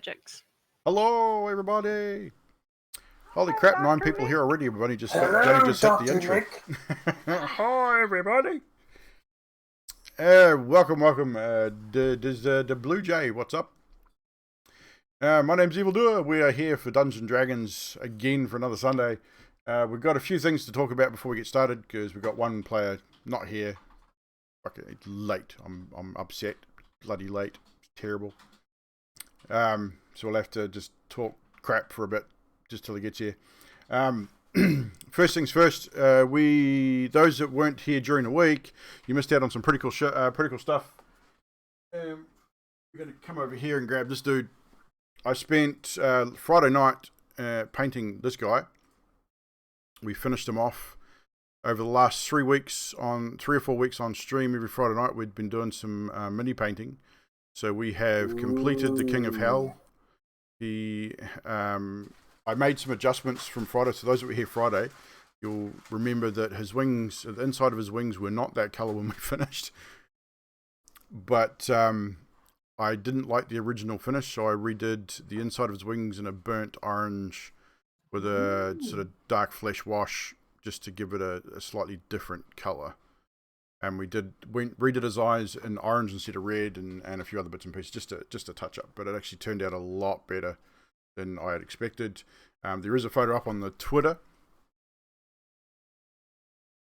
Projects. Hello, everybody. Holy crap, 9 people here already. We've only just hit the intro. Nick. Hi, everybody. Welcome. The Blue Jay, what's up? My name's Evldoa. We are here for Dungeons & Dragons again for another Sunday. We've got a few things to talk about before we get started, because we've got one player not here. Okay, it's late. I'm upset. Bloody late. It's terrible. So we'll have to just talk crap for a bit, just till he gets here. First things first, those that weren't here during the week, you missed out on some pretty cool stuff. We're going to come over here and grab this dude. I spent Friday night painting this guy. We finished him off over the last 3 or 4 weeks on stream. Every Friday night we'd been doing some mini painting. So we have completed the King of Hell. I made some adjustments from Friday. So those that were here Friday, you'll remember that his wings, the inside of his wings, were not that color when we finished. But I didn't like the original finish, so I redid the inside of his wings in a burnt orange with a sort of dark flesh wash, just to give it a slightly different color. And we redid his eyes in orange instead of red, and a few other bits and pieces, just a touch up. But it actually turned out a lot better than I had expected. There is a photo up on the Twitter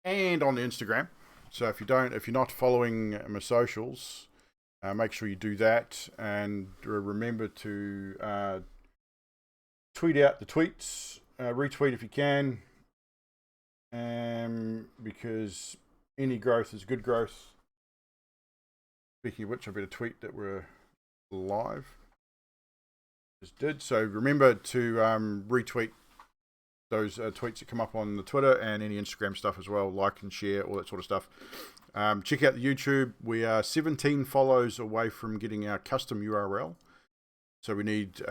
and on the Instagram. So if you're not following my socials, make sure you do that, and remember to tweet out the tweets, retweet if you can, because any growth is good growth. Speaking of which, I better tweet that we're live. Just did. So remember to retweet those tweets that come up on the Twitter and any Instagram stuff as well. Like and share, all that sort of stuff. Check out the YouTube. We are 17 follows away from getting our custom URL. So we need,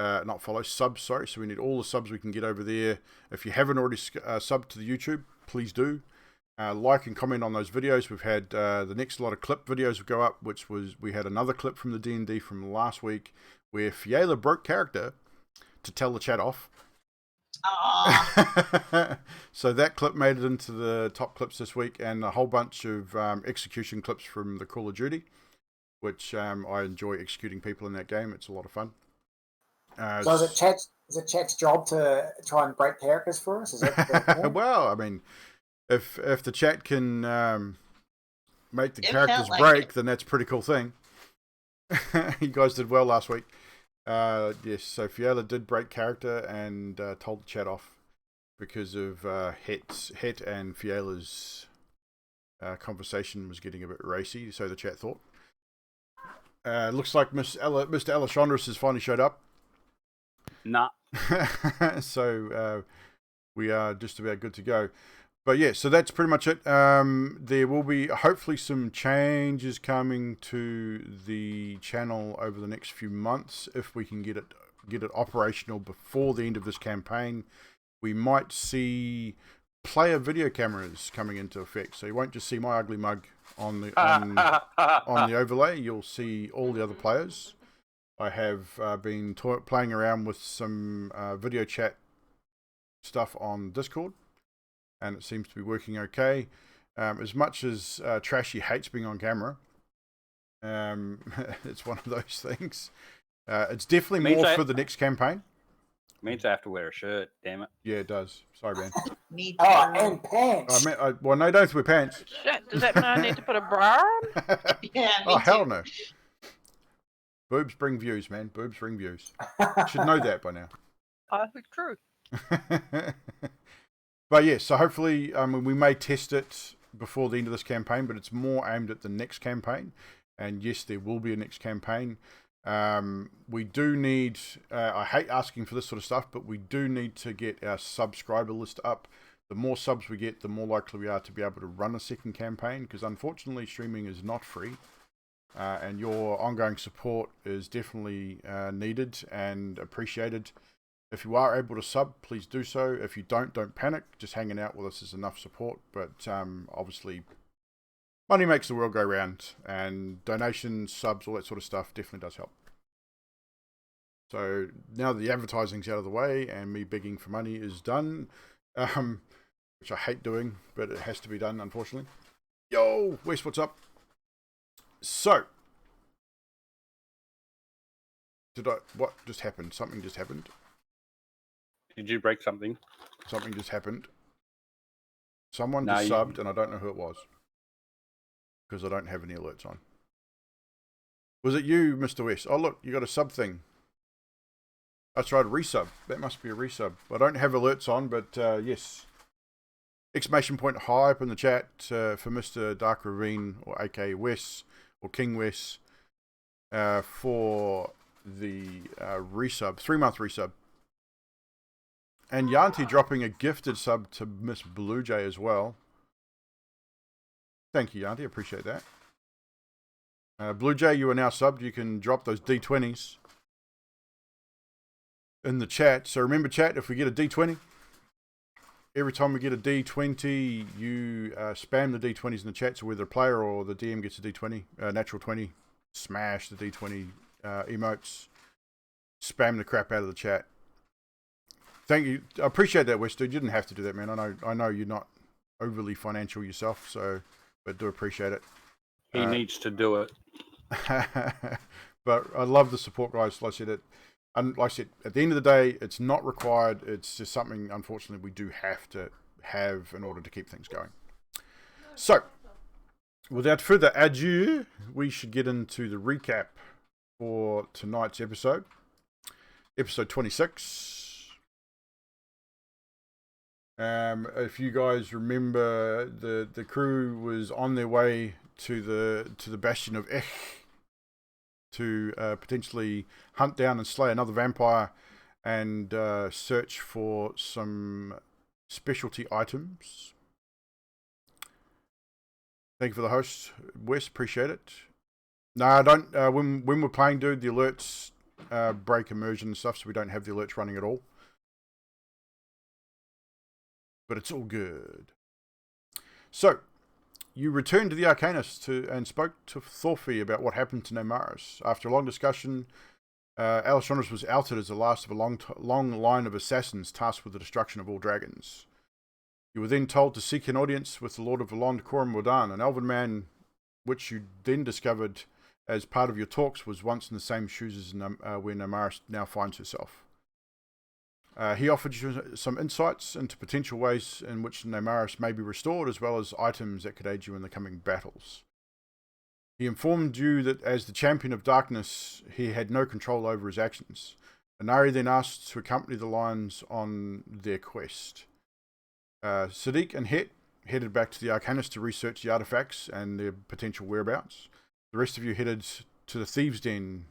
subs, sorry. So we need all the subs we can get over there. If you haven't already subbed to the YouTube, please do. Like and comment on those videos. We've had the next lot of clip videos will go up, we had another clip from the D&D from last week where Fiala broke character to tell the chat off. So that clip made it into the top clips this week, and a whole bunch of execution clips from the Call of Duty, which I enjoy executing people in that game. It's a lot of fun. So is it Chet's job to try and break characters for us? Is it well, I mean, if the chat can make the characters break, then that's a pretty cool thing. You guys did well last week. Yes, so Fiala did break character and told the chat off because of Het and Fiala's conversation was getting a bit racy, so the chat thought. Looks like Mr. Alessandros has finally showed up. Nah. So we are just about good to go. But yeah, so that's pretty much it. There will be hopefully some changes coming to the channel over the next few months if we can get it operational before the end of this campaign. We might see player video cameras coming into effect, so you won't just see my ugly mug on the overlay. You'll see all the other players. I have been playing around with some video chat stuff on Discord, and it seems to be working okay. As much as Trashy hates being on camera, it's one of those things. It's definitely more for the next campaign. Means I have to wear a shirt, damn it. Yeah, it does. Sorry, man. and pants. Well, no, don't have to wear pants. Does that mean I need to put a bra on? Yeah, oh, hell no. Boobs bring views, man. Boobs bring views. Should know that by now. Perfect true. But yeah, so hopefully we may test it before the end of this campaign, but it's more aimed at the next campaign. And yes, there will be a next campaign. We do need, I hate asking for this sort of stuff, but we do need to get our subscriber list up. The more subs we get, the more likely we are to be able to run a second campaign, because unfortunately streaming is not free. And your ongoing support is definitely needed and appreciated. If you are able to sub, please do so. If you don't panic. Just hanging out with us is enough support. But obviously, money makes the world go round, and donations, subs, all that sort of stuff definitely does help. So now the advertising's out of the way and me begging for money is done, which I hate doing, but it has to be done, unfortunately. Yo, Wes, what's up? So, what just happened? Something just happened. Did you break something? Something just happened. Someone No, just you- subbed, and I don't know who it was. Because I don't have any alerts on. Was it you, Mr. West? Oh, look, you got a sub thing. That's right, a resub. That must be a resub. I don't have alerts on, but yes. Exclamation point high up in the chat for Mr. Dark Ravine, or aka Wes, or King Wes, for the resub, 3-month resub. And Yanti dropping a gifted sub to Miss Blue Jay as well. Thank you, Yanti. Appreciate that. Blue Jay, you are now subbed. You can drop those D20s in the chat. So remember, chat, if we get a D20, every time we get a D20, you spam the D20s in the chat. So whether a player or the DM gets a D20, natural 20, smash the D20 emotes, spam the crap out of the chat. Thank you. I appreciate that, West Dude. You didn't have to do that, man. I know you're not overly financial yourself, so but do appreciate it. He needs to do it. But I love the support, guys. Like I said, at the end of the day, it's not required. It's just something, unfortunately, we do have to have in order to keep things going. So, without further ado, we should get into the recap for tonight's episode. Episode 26. If you guys remember, the crew was on their way to the Bastion of ENG to potentially hunt down and slay another vampire and search for some specialty items. Thank you for the host, Wes. Appreciate it. No, I don't. When we're playing, dude, the alerts break immersion and stuff, so we don't have the alerts running at all. But it's all good. So, you returned to the Arcanist and spoke to Thorfinn about what happened to Nemaris. After a long discussion, Alessandros was outed as the last of a long line of assassins tasked with the destruction of all dragons. You were then told to seek an audience with the Lord of Valonde, Coram Mordan, an elven man, which you then discovered as part of your talks was once in the same shoes as where Nemaris now finds herself. He offered you some insights into potential ways in which Nemaris may be restored, as well as items that could aid you in the coming battles. He informed you that as the champion of darkness, he had no control over his actions. Inari then asked to accompany the Lions on their quest. Sadiq and Het headed back to the Arcanist to research the artifacts and their potential whereabouts. The rest of you headed to the Thieves' Den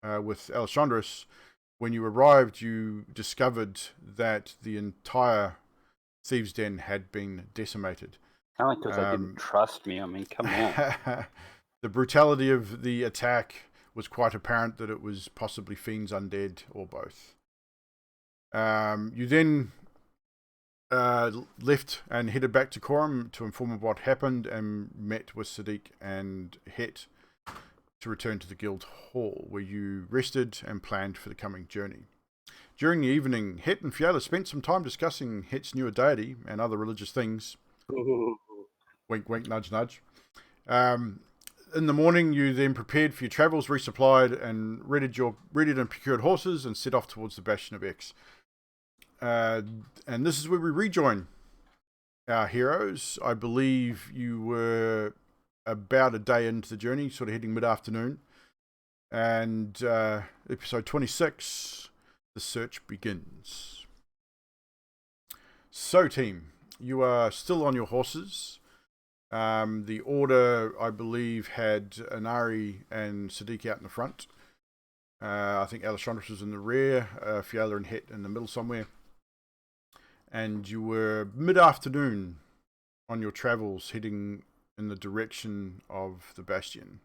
with Alessandros. When you arrived, you discovered that the entire Thieves' Den had been decimated. Kind of because they didn't trust me. I mean, come on. The brutality of the attack was quite apparent that it was possibly fiends, undead, or both. You then left and headed back to Coram to inform of what happened and met with Sadiq and Het to return to the Guild Hall, where you rested and planned for the coming journey. During the evening, Het and Fiala spent some time discussing Het's newer deity and other religious things. Wink, wink, nudge, nudge. In the morning, you then prepared for your travels, resupplied, and readied and procured horses and set off towards the Bastion of X. And this is where we rejoin our heroes. I believe you were about a day into the journey, sort of heading mid-afternoon. And episode 26, the search begins. So, team, you are still on your horses. The order, I believe, had Inari and Sadiq out in the front. I think Alessandros was in the rear, Fiala and Het in the middle somewhere. And you were mid-afternoon on your travels, heading in the direction of the Bastion.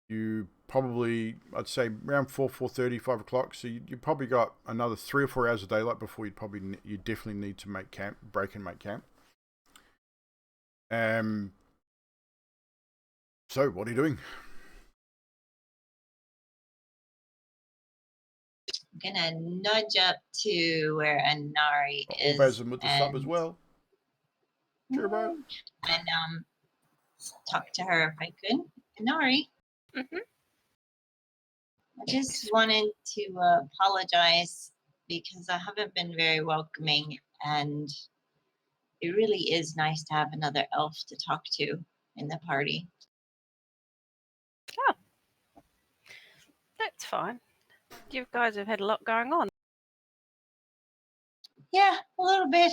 You probably, I'd say, around 4:30, 5 o'clock. So you probably got another 3 or 4 hours of daylight before you definitely need to make camp, break and make camp. So what are you doing? gonna nudge up to where Anari is. Orbazm with the sub as well. Turbo. And talk to her if I could. Anari. Mhm. I just wanted to apologize because I haven't been very welcoming, and it really is nice to have another elf to talk to in the party. Oh, that's fine. You guys have had a lot going on. Yeah, a little bit.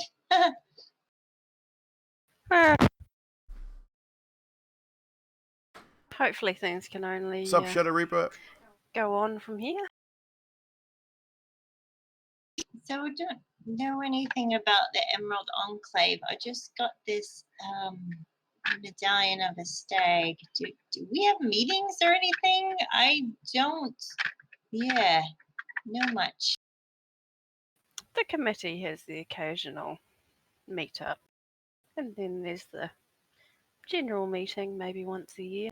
Hopefully things can only Sub Shadow Reaper. go on from here. So we don't know anything about the Emerald Enclave. I just got this medallion of a stag. Do we have meetings or anything? I don't, know much. The committee has the occasional meet-up. And then there's the general meeting, maybe once a year.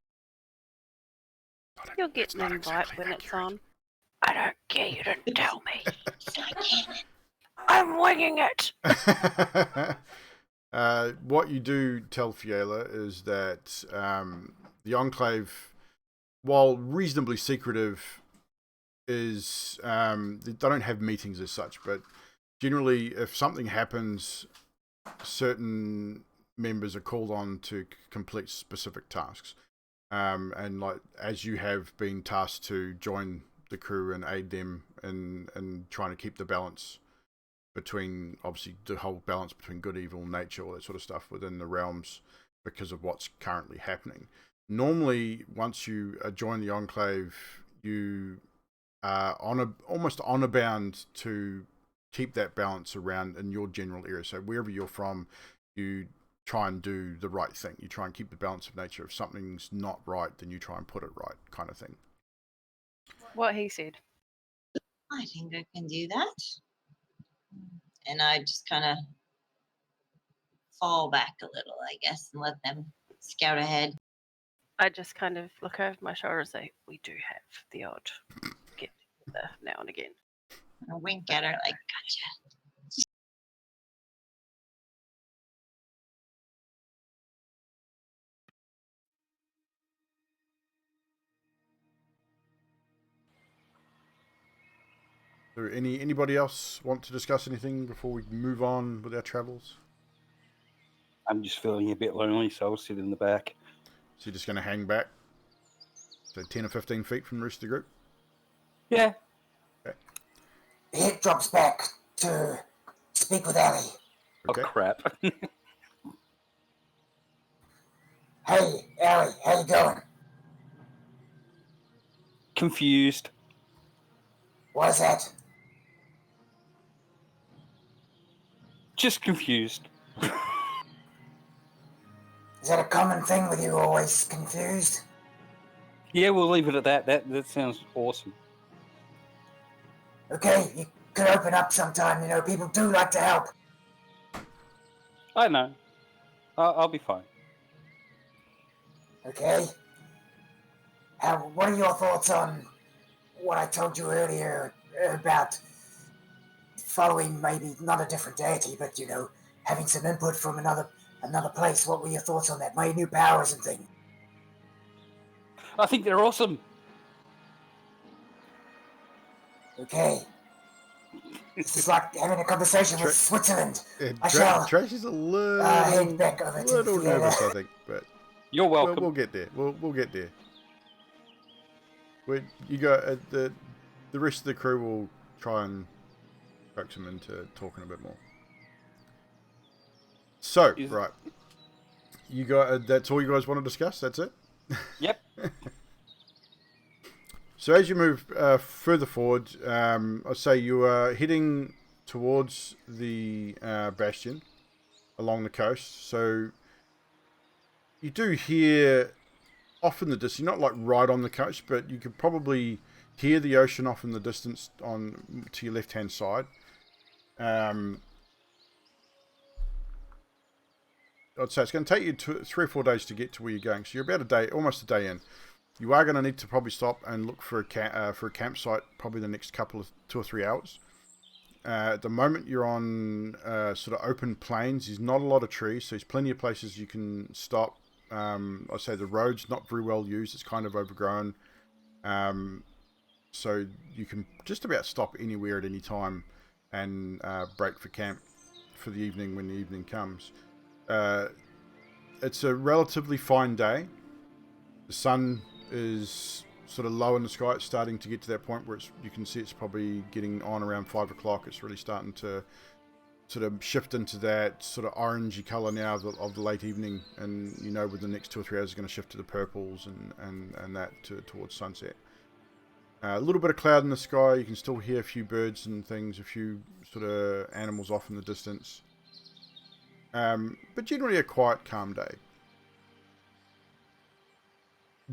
You'll get an invite when it's on. I don't care, you didn't tell me. It's not canon. I'm winging it! What you do tell Fiala is that the Enclave, while reasonably secretive, is they don't have meetings as such, but generally if something happens, certain members are called on to complete specific tasks. And like as you have been tasked to join the crew and aid them in trying to keep the balance between, obviously the whole balance between good, evil, nature, all that sort of stuff within the realms because of what's currently happening. Normally, once you join the Enclave, you are almost honor bound to keep that balance around in your general area. So wherever you're from, you try and do the right thing. You try and keep the balance of nature. If something's not right, then you try and put it right, kind of thing. What he said. I think I can do that. And I just kind of fall back a little, I guess, and let them scout ahead. I just kind of look over my shoulder and say, we do have the odd get together now and again. I wink at her like, gotcha. So anybody else want to discuss anything before we move on with our travels? I'm just feeling a bit lonely, so I'll sit in the back. So you're just going to hang back? So 10 or 15 feet from the rest of the group? Yeah. Okay. The hit drops back to speak with Ellie. Okay. Oh, crap. Hey, Ellie, how you going? Confused. Why's that? Just confused. Is that a common thing with you, always confused? Yeah, we'll leave it at that. That sounds awesome. Okay, you could open up sometime, you know, people do like to help. I know. I'll be fine. Okay? What are your thoughts on what I told you earlier about following maybe not a different deity, but, you know, having some input from another place? What were your thoughts on that? My new powers and things. I think they're awesome. Okay. This is like having a conversation with Switzerland. I shall Trash is a little, head back over to little the theater. nervous, I think, but You're welcome. we'll get there. We'll get there. You got the rest of the crew will try and coax them into talking a bit more. So, right. You got that's all you guys want to discuss? That's it? Yep. So as you move further forward, I say you are heading towards the Bastion along the coast. So you do hear off in the distance, not like right on the coast, but you could probably hear the ocean off in the distance on to your left-hand side. I'd say it's going to take you 3 or 4 days to get to where you're going. So you're about a day, almost a day in. You are going to need to probably stop and look for a campsite probably the next 2 or 3 hours. At the moment, you're on sort of open plains. There's not a lot of trees, so there's plenty of places you can stop. I'd say the road's not very well used. It's kind of overgrown. So you can just about stop anywhere at any time and break for camp for the evening when the evening comes. It's a relatively fine day. The sun is sort of low in the sky. It's starting to get to that point where you can see it's probably getting on around 5 o'clock. It's really starting to sort of shift into that sort of orangey colour now of the late evening, and you know, with the next 2 or 3 hours, it's going to shift to the purples and that towards sunset. A little bit of cloud in the sky. You can still hear a few birds and things, a few sort of animals off in the distance. But generally a quiet, calm day.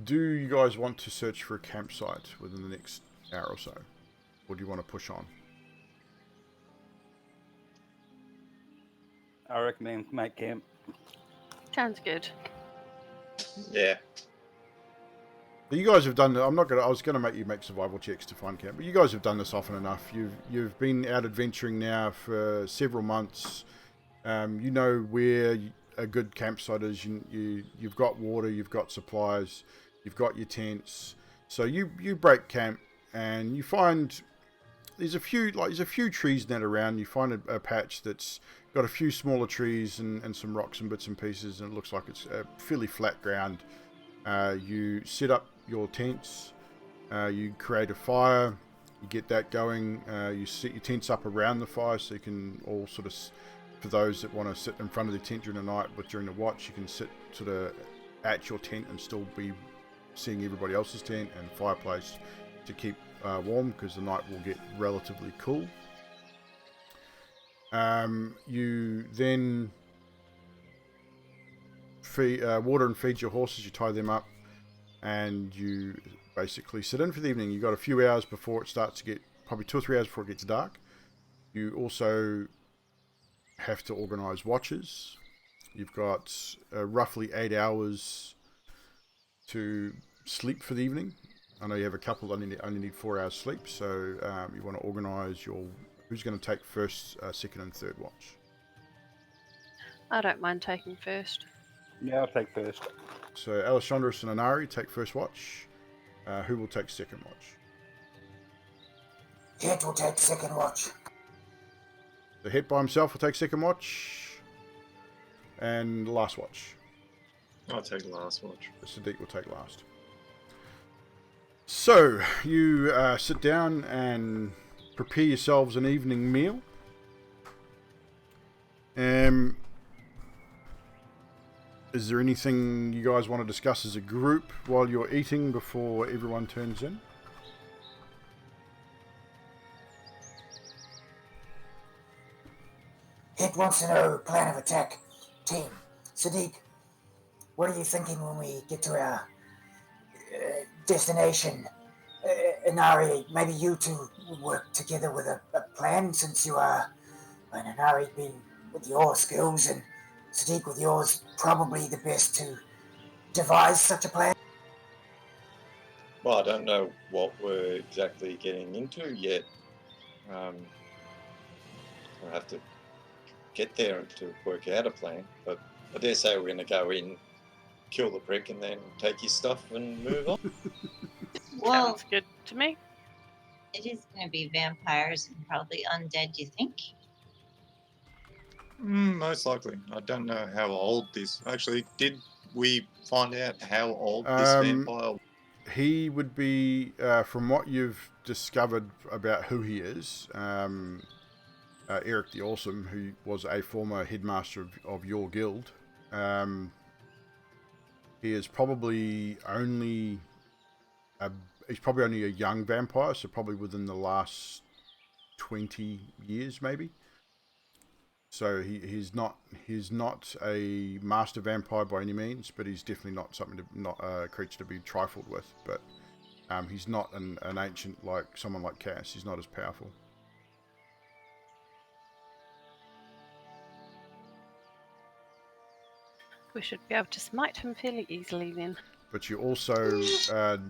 Do you guys want to search for a campsite within the next hour or so? Or do you want to push on? I recommend make camp. Sounds good. Yeah. You guys have done. I was gonna make you make survival checks to find camp, but you guys have done this often enough. You've been out adventuring now for several months. You know where a good campsite is. You've got water. You've got supplies. You've got your tents. So you break camp and you find there's a few trees net around. You find a patch that's got a few smaller trees and some rocks and bits and pieces, and it looks like it's a fairly flat ground. You set up your tents, you create a fire, you get that going, you set your tents up around the fire so you can all sort of, for those that want to sit in front of the tent during the night, but during the watch you can sit sort of at your tent and still be seeing everybody else's tent, and fireplace to keep warm because the night will get relatively cool. You then water and feed your horses, you tie them up, and you basically sit in for the evening. You've got a few hours before it starts to get, probably 2 or 3 hours before it gets dark. You also have to organise watches. You've got roughly 8 hours to sleep for the evening. I know you have a couple that only need 4 hours sleep, so you want to organise who's going to take first, second and third watch. I don't mind taking first. Yeah, I'll take first. So Alessandros and Anari take first watch. Who will take second watch? Het will take second watch. The Het by himself will take second watch. And last watch. I'll take last watch. Sadiq will take last. So you sit down and prepare yourselves an evening meal. Is there anything you guys want to discuss as a group while you're eating before everyone turns in? Het wants to know plan of attack. Team. Sadiq, what are you thinking when we get to our destination? Inari, maybe you two work together with a plan, since you are, and Inari being with your skills and Sadiq with yours, probably the best to devise such a plan. Well, I don't know what we're exactly getting into yet. I'll have to get there to work out a plan, but I dare say we're going to go in, kill the prick, and then take his stuff and move on. Well, Sounds good to me. it is going to be vampires and probably undead, you think? Most likely. I don't know how old this... Actually, did we find out how old this vampire... He would be, from what you've discovered about who he is, Eric the Awesome, who was a former headmaster of your guild, he is probably only a young vampire, so probably within the last 20 years maybe. So he's not a master vampire by any means, but he's definitely not a creature to be trifled with. But he's not an ancient like someone like Cass. He's not as powerful. We should be able to smite him fairly easily then. But you also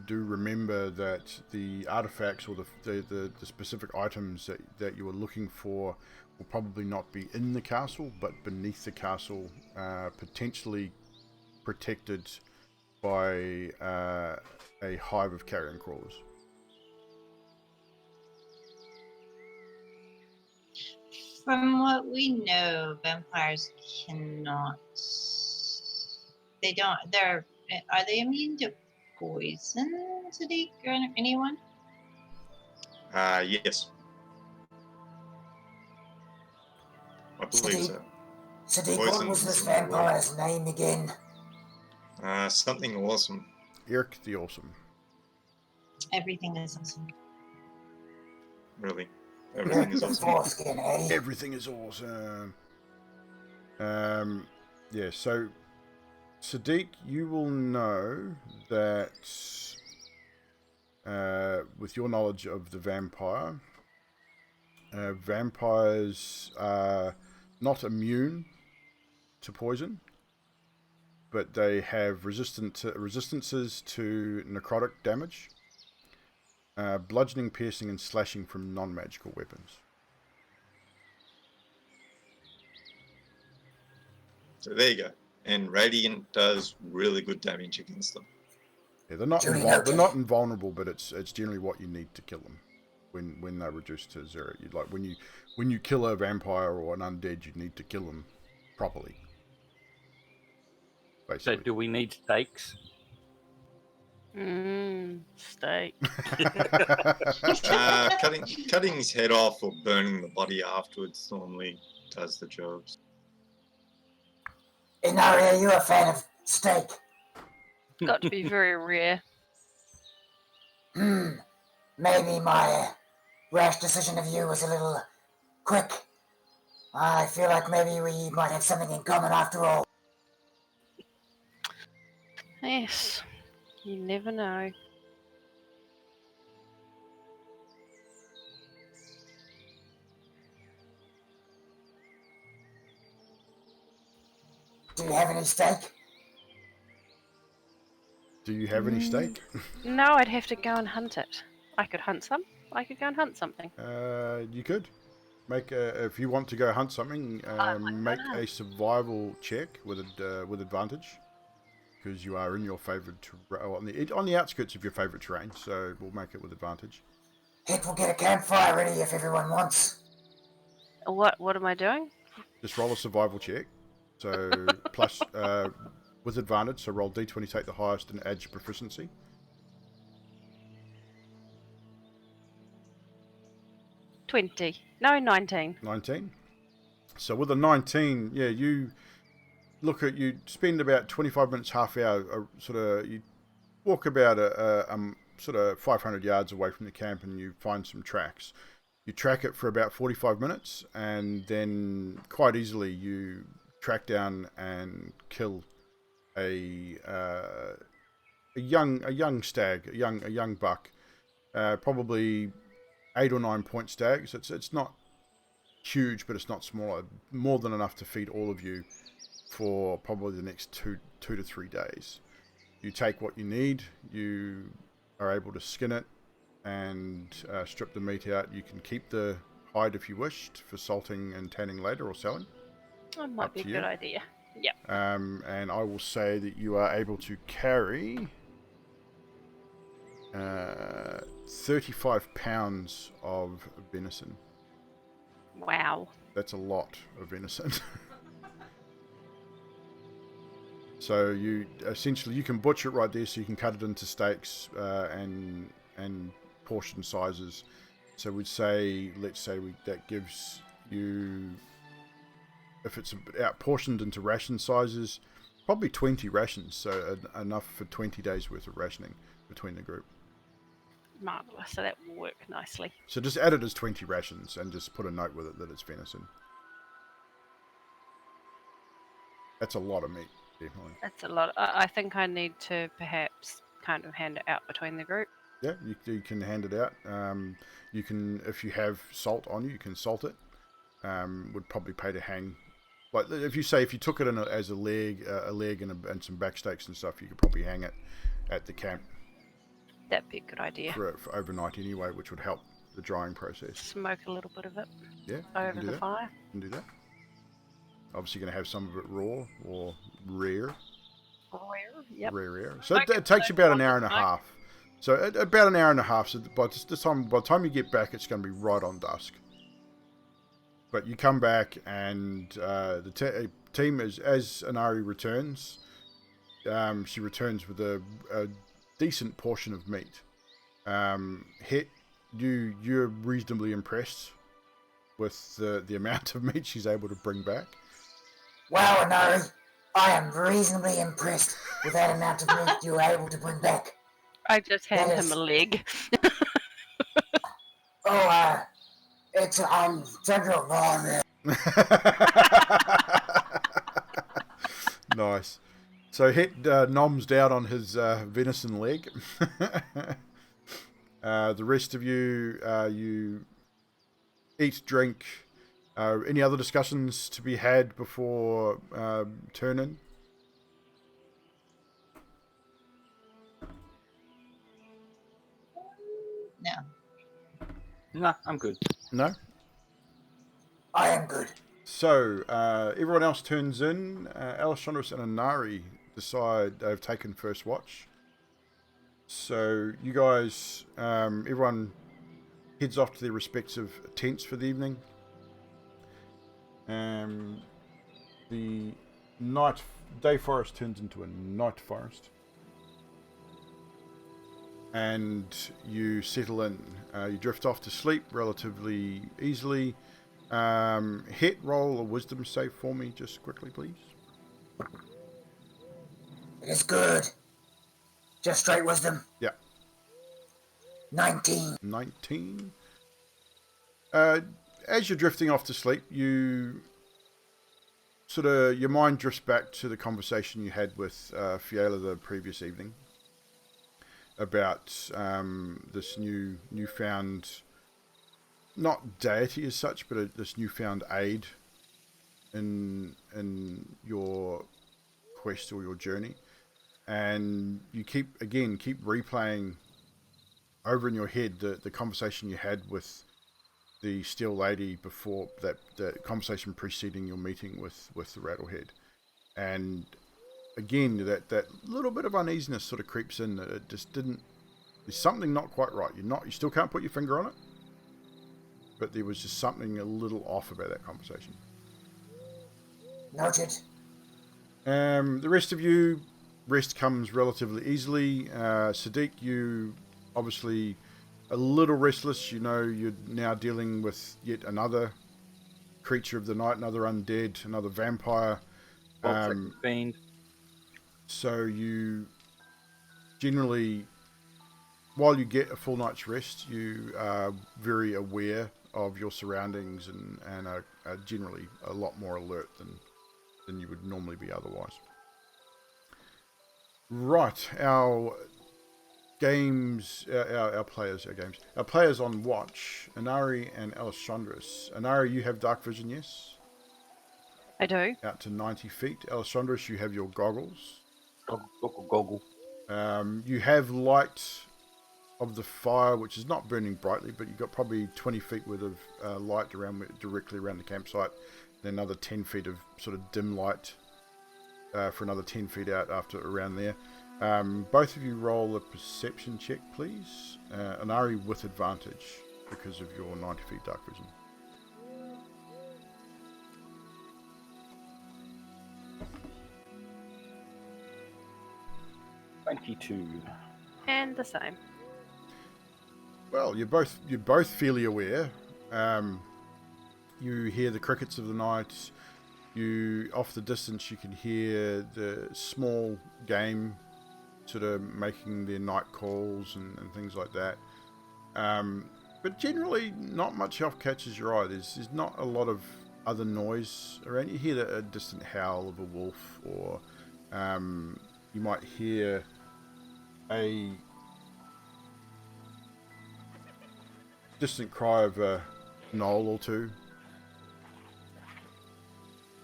do remember that the artifacts or the specific items that you were looking for will probably not be in the castle, but beneath the castle, potentially protected by a hive of carrion crawlers. From what we know, vampires cannot. They don't. They're. Are they immune to poison, Sadiq, or anyone? Yes. I believe so. Sadiq, what was this vampire's name again? Something awesome. Eric the Awesome. Everything is awesome. Really. Everything is awesome. Foreskin, eh? Everything is awesome. Yeah, so Sadiq, you will know that with your knowledge of the vampire, vampires are not immune to poison, but they have resistances to necrotic damage, bludgeoning, piercing, and slashing from non-magical weapons. So there you go. And Radiant does really good damage against them. Yeah, they're not invulnerable, but it's generally what you need to kill them when they're reduced to zero. You like when you kill a vampire or an undead, you need to kill them properly. Basically. So do we need stakes? Steak. Cutting his head off or burning the body afterwards normally does the jobs. Inari, are you a fan of steak? Got to be very rare. Maybe my rash decision of you was a little quick. I feel like maybe we might have something in common after all. Yes. You never know. Do you have any steak? Do you have any steak? No, I'd have to go and hunt it. I could hunt some. I could go and hunt something. You could make if you want to go hunt something. Make a survival check with advantage, because you are in your favourite on the outskirts of your favourite terrain. So we'll make it with advantage. Heck, we'll get a campfire ready if everyone wants. What am I doing? Just roll a survival check. So plus with advantage. So roll d20, take the highest, and add your proficiency. 20. No, 19. 19. So with a 19, yeah, you spend about 25 minutes, half hour, you walk about sort of 500 yards away from the camp, and you find some tracks. You track it for about 45 minutes, and then quite easily you track down and kill a young stag, a young buck, probably 8 or 9 point stags. It's not huge, but it's not smaller. More than enough to feed all of you for probably the next two to 3 days. You take what you need. You are able to skin it and strip the meat out. You can keep the hide if you wished for salting and tanning later or selling. That might be a good idea. Yep. And I will say that you are able to carry 35 pounds of venison. Wow. That's a lot of venison. So you can butcher it right there, so you can cut it into steaks and portion sizes. So let's say that gives you, if it's out portioned into ration sizes, probably 20 rations. So enough for 20 days worth of rationing between the group. Marvellous. So that will work nicely. So just add it as 20 rations and just put a note with it that it's venison. That's a lot of meat, definitely. That's a lot. I think I need to perhaps kind of hand it out between the group. Yeah, you can hand it out. You can, if you have salt on you, you can salt it. Would probably pay to hang Like if you took it in as a leg and some back stakes and stuff, you could probably hang it at the camp That'd be a good idea. for overnight anyway, which would help the drying process. Smoke a little bit of it Yeah, over the fire. You can do that. Obviously, going to have some of it raw or rare. Rare, yep. Rare. So it takes you about an hour and a half. So about an hour and a half. So by the time you get back, it's going to be right on dusk. But you come back, and the team as Inari returns, she returns with a decent portion of meat. You're reasonably impressed with the amount of meat she's able to bring back. Wow, Inari, I am reasonably impressed with that amount of meat you were able to bring back. I just hand him a leg. It's General Norman. Nice. So Het noms down on his venison leg. The rest of you, you eat, drink. Any other discussions to be had before turn-in? No. No, I'm good. No? I am good. So, everyone else turns in. Alessandros and Inari decide they've taken first watch. So, you guys, everyone heads off to their respective tents for the evening. The day forest turns into a night forest. And you settle in. You drift off to sleep relatively easily. Het, roll a wisdom save for me just quickly, please. It's good. Just straight wisdom. Yeah. 19. 19. As you're drifting off to sleep, you your mind drifts back to the conversation you had with Fiala the previous evening about this newfound, not deity as such, but this newfound aid in your quest or your journey, and you keep replaying over in your head the conversation you had with the Steel Lady before that, the conversation preceding your meeting with the Rattlehead, and again that little bit of uneasiness sort of creeps in that it just didn't. There's something not quite right. You still can't put your finger on it, but there was just something a little off about that conversation. Noted. The rest of you, rest comes relatively easily. Sadiq, you obviously a little restless. You know you're now dealing with yet another creature of the night, another undead, another vampire. Fiend. So you generally, while you get a full night's rest, you are very aware of your surroundings and are generally a lot more alert than you would normally be otherwise. Right, our players on watch, Inari and Alessandros. Inari, you have dark vision, yes? I do. Out to 90 feet. Alessandros, you have your goggles. Goggle. You have light of the fire, which is not burning brightly, but you've got probably 20 feet worth of light directly around the campsite, and another 10 feet of sort of dim light for another 10 feet out around there. Both of you roll a perception check, please. Inari with advantage because of your 90 feet dark vision. And the same. Well, you're both fairly aware. You hear the crickets of the night. Off the distance, you can hear the small game sort of making their night calls and things like that. But generally, not much else catches your eye. There's not a lot of other noise around. You hear a distant howl of a wolf, or you might hear a distant cry of a gnoll or two.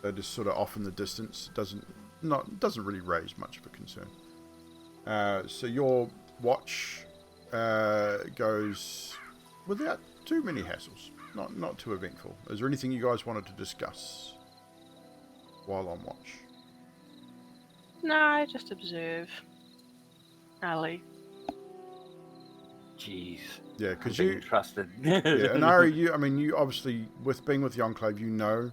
They're just sort of off in the distance. Doesn't really raise much of a concern. So your watch goes without too many hassles. Not too eventful. Is there anything you guys wanted to discuss while on watch? No, just observe. Ali. Jeez. Yeah, because Being trusted. yeah, and Ari, you obviously, with being with the Enclave, you know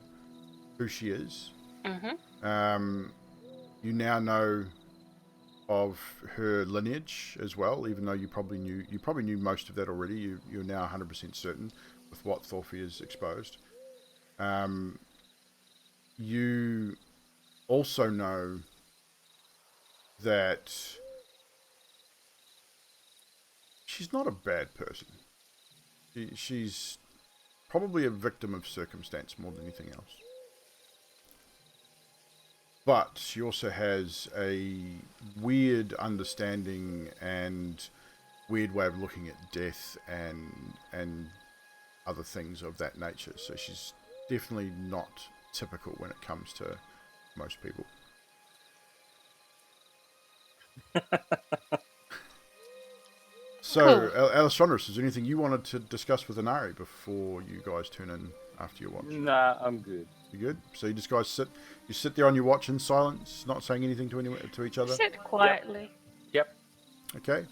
who she is. Mm-hmm. You now know of her lineage as well, even though you probably knew most of that already. You're now 100% certain with what Thorfinn is exposed. You also know that she's not a bad person. She's probably a victim of circumstance more than anything else. But she also has a weird understanding and weird way of looking at death and other things of that nature. So she's definitely not typical when it comes to most people. So, Cool. Alessandros, is there anything you wanted to discuss with Inari before you guys tune in after your watch? Nah, I'm good. You good? So you just guys sit there on your watch in silence, not saying anything to each other? Sit quietly. Yep. Okay.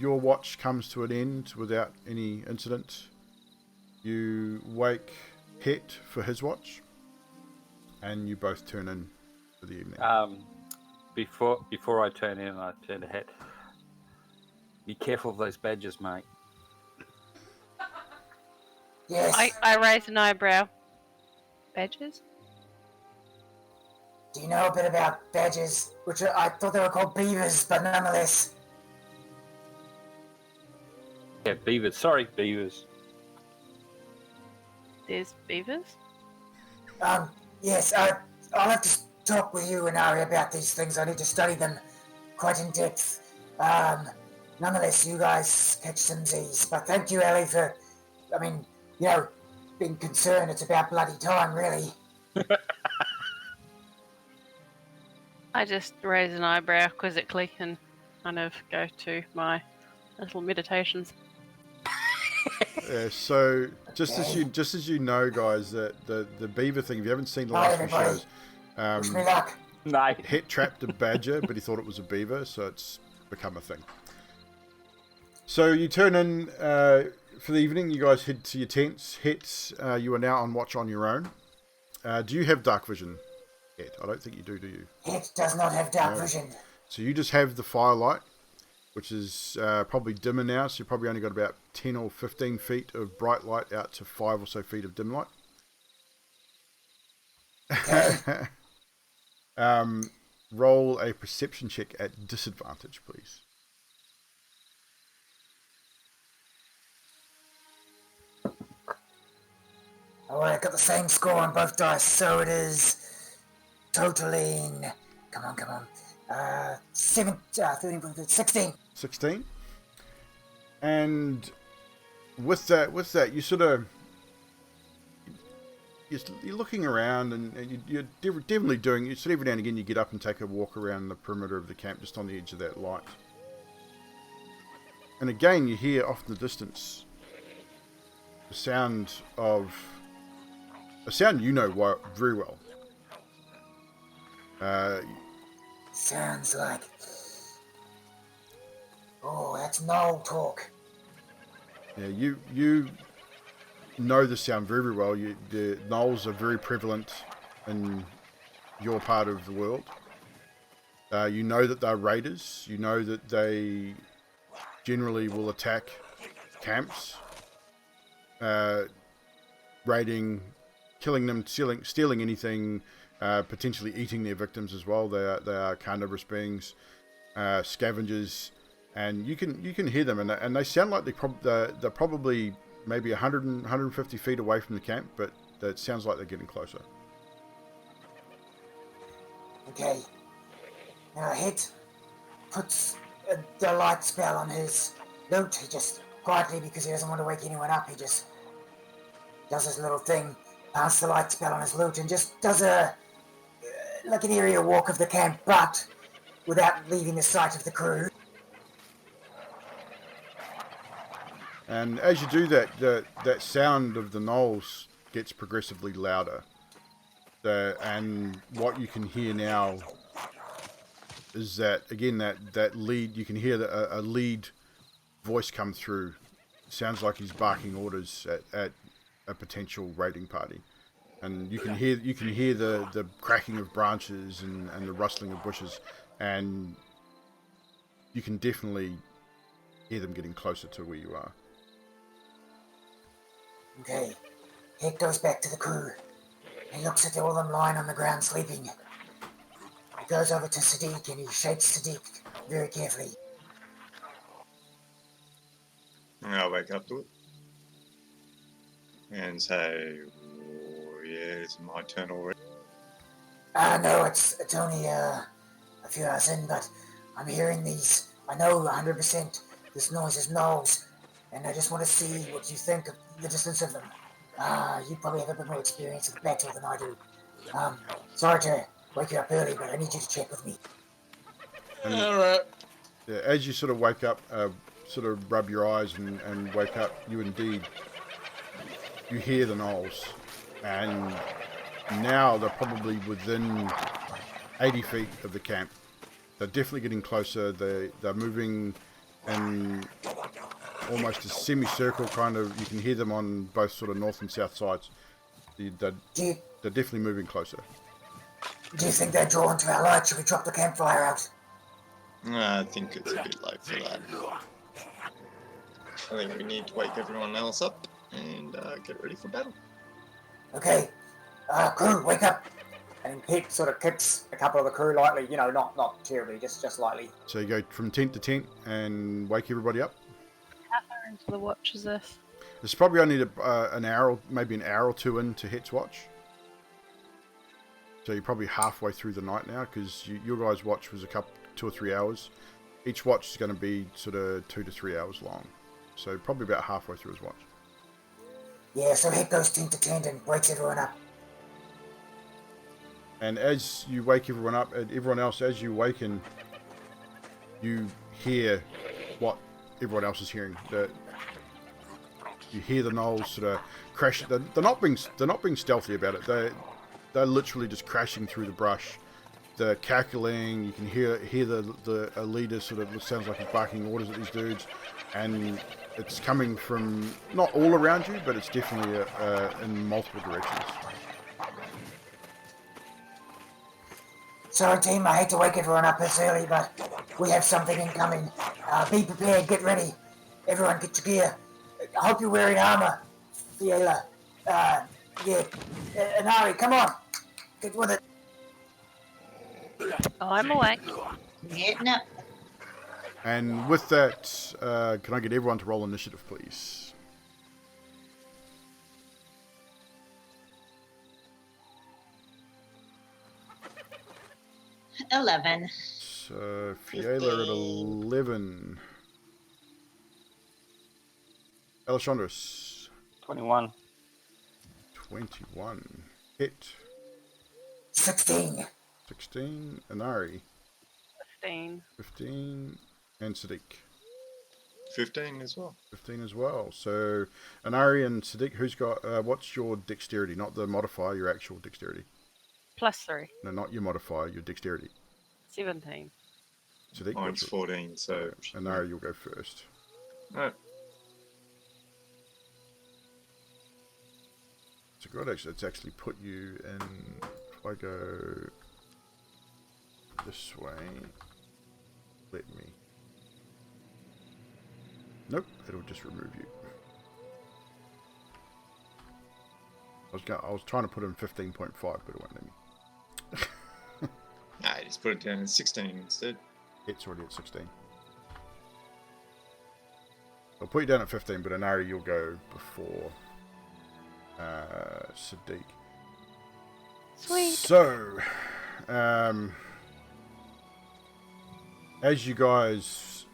Your watch comes to an end without any incident. You wake Het for his watch, and you both turn in for the evening. Before I turn in, I turn to Het. Be careful of those badges, mate. Yes. I raise an eyebrow. Badges? Do you know a bit about badgers? Which I thought they were called beavers, but nonetheless. Yeah, beavers. Sorry, beavers. There's beavers? Yes, I'll have to talk with you and Ari about these things. I need to study them quite in depth. Nonetheless, you guys catch some Z's. But thank you, Ellie, for, being concerned. It's about bloody time, really. I just raise an eyebrow quizzically and kind of go to my little meditations. So just as you know, guys, that the beaver thing. If you haven't seen the last few shows, Wish me luck. No. Het trapped a badger, but he thought it was a beaver, so it's become a thing. So you turn in for the evening. You guys head to your tents. Het, you are now on watch on your own. Do you have dark vision, Het? I don't think you do you? Het does not have dark vision. So you just have the firelight, which is probably dimmer now. So you've probably only got about 10 or 15 feet of bright light out to 5 or so feet of dim light. Okay. Roll a perception check at disadvantage, please. Alright, I got the same score on both dice, so it is totaling. Come on. 16. 16. And with that, you sort of you're looking around, and you're definitely doing. You sort of every now and again you get up and take a walk around the perimeter of the camp, just on the edge of that light. And again, you hear off in the distance the sound of a sound you know very well. Sounds like. Oh, that's Knoll talk. Yeah, you know the sound very, very well. The gnolls are very prevalent in your part of the world. You know that they're raiders. You know that they generally will attack camps, raiding, killing them, stealing anything, potentially eating their victims as well. They are carnivorous beings, scavengers, and you can hear them, and they sound like they're probably maybe 100 and 150 feet away from the camp, but it sounds like they're getting closer. Okay. Now Het puts the light spell on his loot. He just quietly, because he doesn't want to wake anyone up, he just does his little thing. casts the light spell on his lute and just does a like an aerial walk of the camp, but without leaving the sight of the crew. And as you do that, that sound of the gnolls gets progressively louder. And what you can hear now is that, again, that lead, you can hear a lead voice come through. Sounds like he's barking orders at a potential raiding party. And you can hear the cracking of branches and the rustling of bushes, and you can definitely hear them getting closer to where you are. Okay, Hick goes back to the crew. He looks at all of them lying on the ground sleeping. He goes over to Sadiq and he shakes Sadiq very carefully. I'll wake up to it and say, oh, yeah, it's my turn already. No, it's only a few hours in, but I'm hearing these. I know 100% this noise is gnolls, and I just want to see what you think of the distance of them. You probably have a bit more experience with battle than I do. Sorry to wake you up early, but I need you to check with me. All right. Yeah, as you sort of wake up, sort of rub your eyes and wake up, you hear the gnolls, and now they're probably within 80 feet of the camp. They're definitely getting closer. They're moving in almost a semicircle kind of. You can hear them on both sort of north and south sides. They're definitely moving closer. Do you think they're drawn to our light? Should we drop the campfire out? I think it's a bit late for that. I think we need to wake everyone else up and get ready for battle. Okay, crew, wake up. And Hick sort of kicks a couple of the crew lightly, not terribly, just lightly. So you go from tent to tent and wake everybody up. How far into the watch is this? It's probably only an hour, maybe an hour or two into Het's watch. So you're probably halfway through the night now, because your guys' watch was 2 or 3 hours. Each watch is going to be sort of 2 to 3 hours long. So probably about halfway through his watch. Yeah, so Hick goes tent to tent and wakes everyone up. And as you wake everyone up, and everyone else, as you waken, you hear what everyone else is hearing. You hear the gnolls sort of crash. They're not being stealthy about it. They're literally just crashing through the brush. They're cackling. You can hear the leader sort of sounds like he's barking orders at these dudes, and it's coming from not all around you, but it's definitely in multiple directions. Sorry team, I hate to wake everyone up this early, but we have something incoming. Be prepared, get ready. Everyone get your gear. I hope you're wearing armor. Fiela. Inari, come on. Get with it. Oh, I'm awake. Getting up. And with that, can I get everyone to roll initiative, please? 11. So Fiela at 11. Alessandros. 21. 21. Hit. 16. 16. Inari. 15. 15. And Sadiq. 15 as well. 15 as well. So Inari and Sadiq, who's got, what's your dexterity? Not the modifier, your actual dexterity. +3. No, not your modifier, your dexterity. 17. Sadiq, Mine's 14, so... Inari, you'll go first. Alright. It's a good actually. It's actually put you in. If I go this way, let me. Nope, it'll just remove you. I was trying to put in 15.5, but it won't let me. Nah, just put it down as 16 instead. It's already at 16. I'll put you down at 15, but Inari, you'll go before Sadiq. Sweet. So, as you guys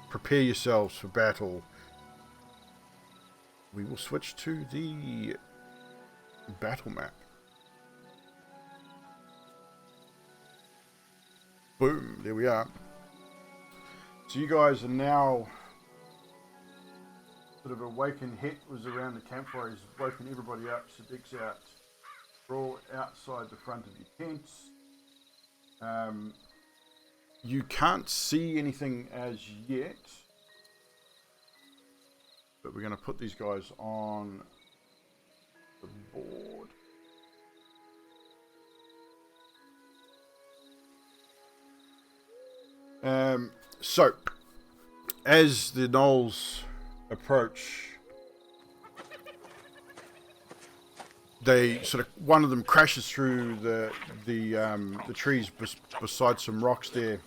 prepare yourselves for battle, we will switch to the battle map. Boom, there we are. So you guys are now sort of awakened. Het was around the campfire, he's woken everybody up. Sadiq's out. We're all outside the front of your tents. You can't see anything as yet, but we're going to put these guys on the board. So, as the gnolls approach, they sort of, one of them crashes through the trees beside some rocks there,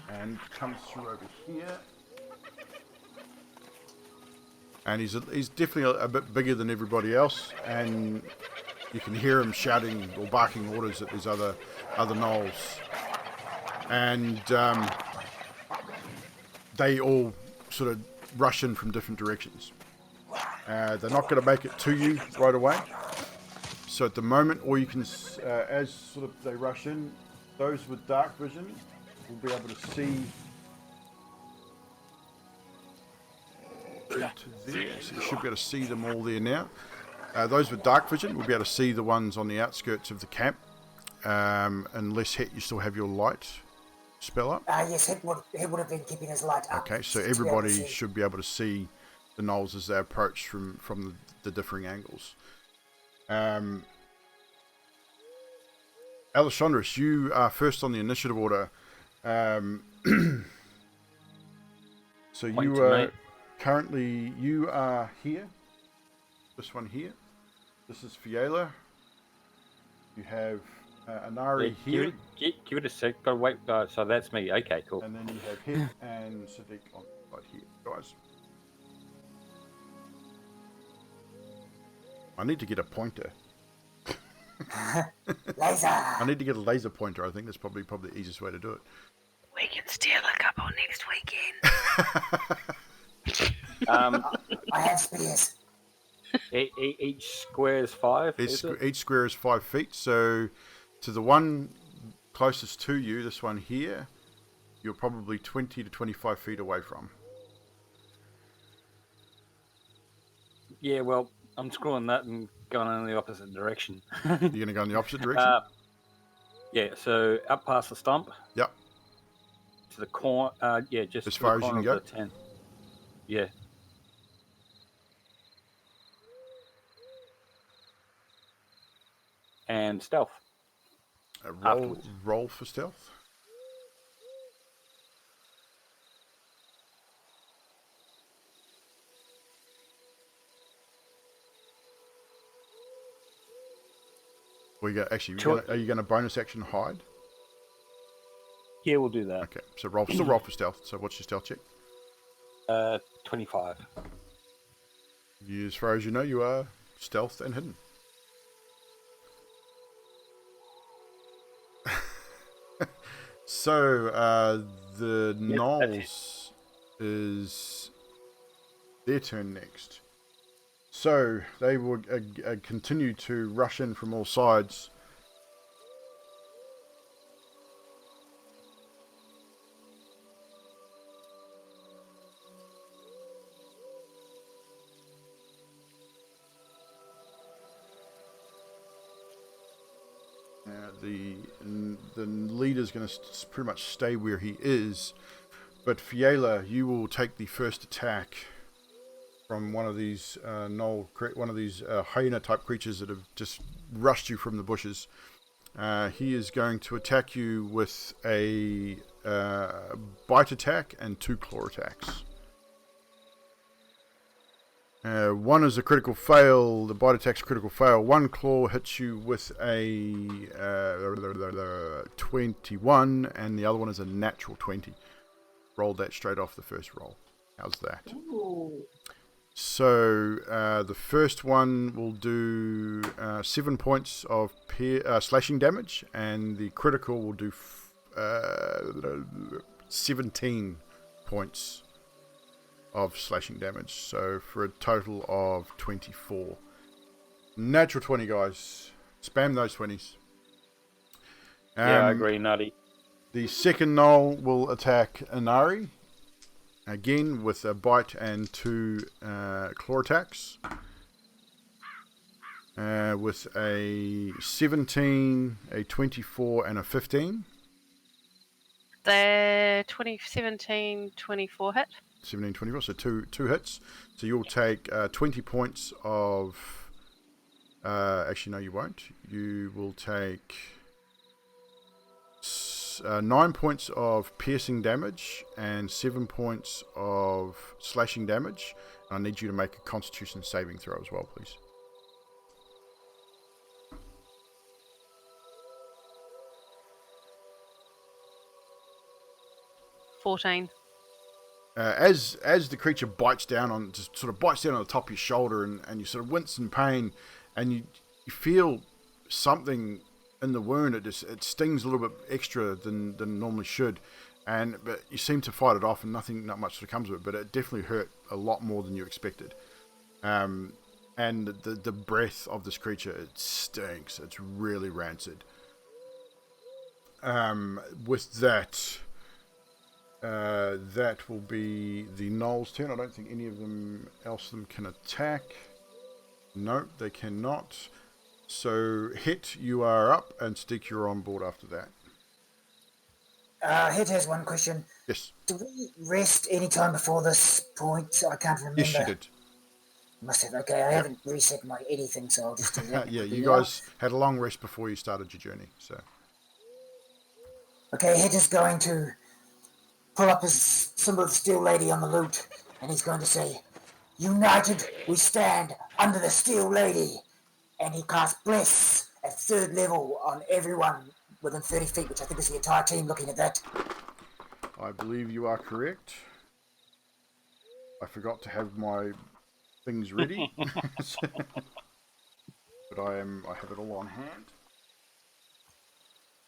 and comes through over here. And he's definitely a bit bigger than everybody else, and you can hear him shouting or barking orders at these other gnolls. And they all sort of rush in from different directions. They're not going to make it to you right away. So at the moment, or you can, as sort of they rush in, those with dark vision will be able to see to there. So you should be able to see them all there now. Those with dark vision will be able to see the ones on the outskirts of the camp, unless Het, you still have your light spell up. Yes, he would have been keeping his light up. Okay, so everybody should be able to see the gnolls as they approach from the differing angles. Alessandrus, you are first on the initiative order. So you are currently, you are here. This one here. This is Fiala. You have Anari here. Give it a sec. Gotta wait. So that's me. Okay, cool. And then you have Het and Sadiq on the side here, guys. I need to get a pointer. Laser. I need to get a laser pointer. I think that's probably the easiest way to do it. We can steal a couple next weekend. I have spears. Each square is 5. Each square is 5 feet. So to the one closest to you, this one here, you're probably 20 to 25 feet away from. Yeah, well, I'm screwing that and going in the opposite direction. You're going to go in the opposite direction? Yeah, so up past the stump. Yep. To the corner. Yeah, just as far as you can go. The tent. Yeah. And stealth. Roll for stealth. We go. Actually, are you going to bonus action hide? Yeah, we'll do that. Okay, so still roll for stealth. So what's your stealth check? 25. As far as you know, you are stealth and hidden. So the gnolls is their turn next. So they will continue to rush in from all sides. The leader's going to pretty much stay where he is, but Fiala, you will take the first attack from one of these hyena type creatures that have just rushed you from the bushes. He is going to attack you with a bite attack and 2 claw attacks. One is a critical fail. The bite attack's a critical fail. 1 claw hits you with a 21, and the other one is a natural 20. Rolled that straight off the first roll. How's that? Ooh. So the first one will do 7 points of slashing damage, and the critical will do 17 points of slashing damage, so for a total of 24. Natural 20, guys. Spam those 20s. Yeah, I agree, Nutty. The second Knoll will attack Inari. Again, with a bite and 2 claw attacks. With a 17, a 24, and a 15. The 2017 24 hit. 17, 24, so two hits. So you'll take 20 points of... actually, no, you won't. You will take 9 points of piercing damage and 7 points of slashing damage. I need you to make a Constitution saving throw as well, please. $14. As the creature bites down on, just sort of bites down on the top of your shoulder, and you sort of wince in pain, and you feel something in the wound. It stings a little bit extra than normally should, but you seem to fight it off, and not much sort of comes of it. But it definitely hurt a lot more than you expected. And the breath of this creature, it stinks. It's really rancid. With that. That will be the Knoll's turn. I don't think any of them can attack. No, they cannot. So, Hit, you are up, and Stick, you're on board after that. Hit has one question. Yes. Did we rest any time before this point? I can't remember. Yes, you did. Must have. Okay, I haven't reset my anything, so I'll just do that. Yeah, you guys had a long rest before you started your journey. So. Okay, Hit is going to pull up his symbol of the Steel Lady on the loot, and he's going to say, "United we stand under the Steel Lady." And he casts Bless at 3rd level on everyone within 30 feet, which I think is the entire team looking at that. I believe you are correct. I forgot to have my things ready. But I have it all on hand.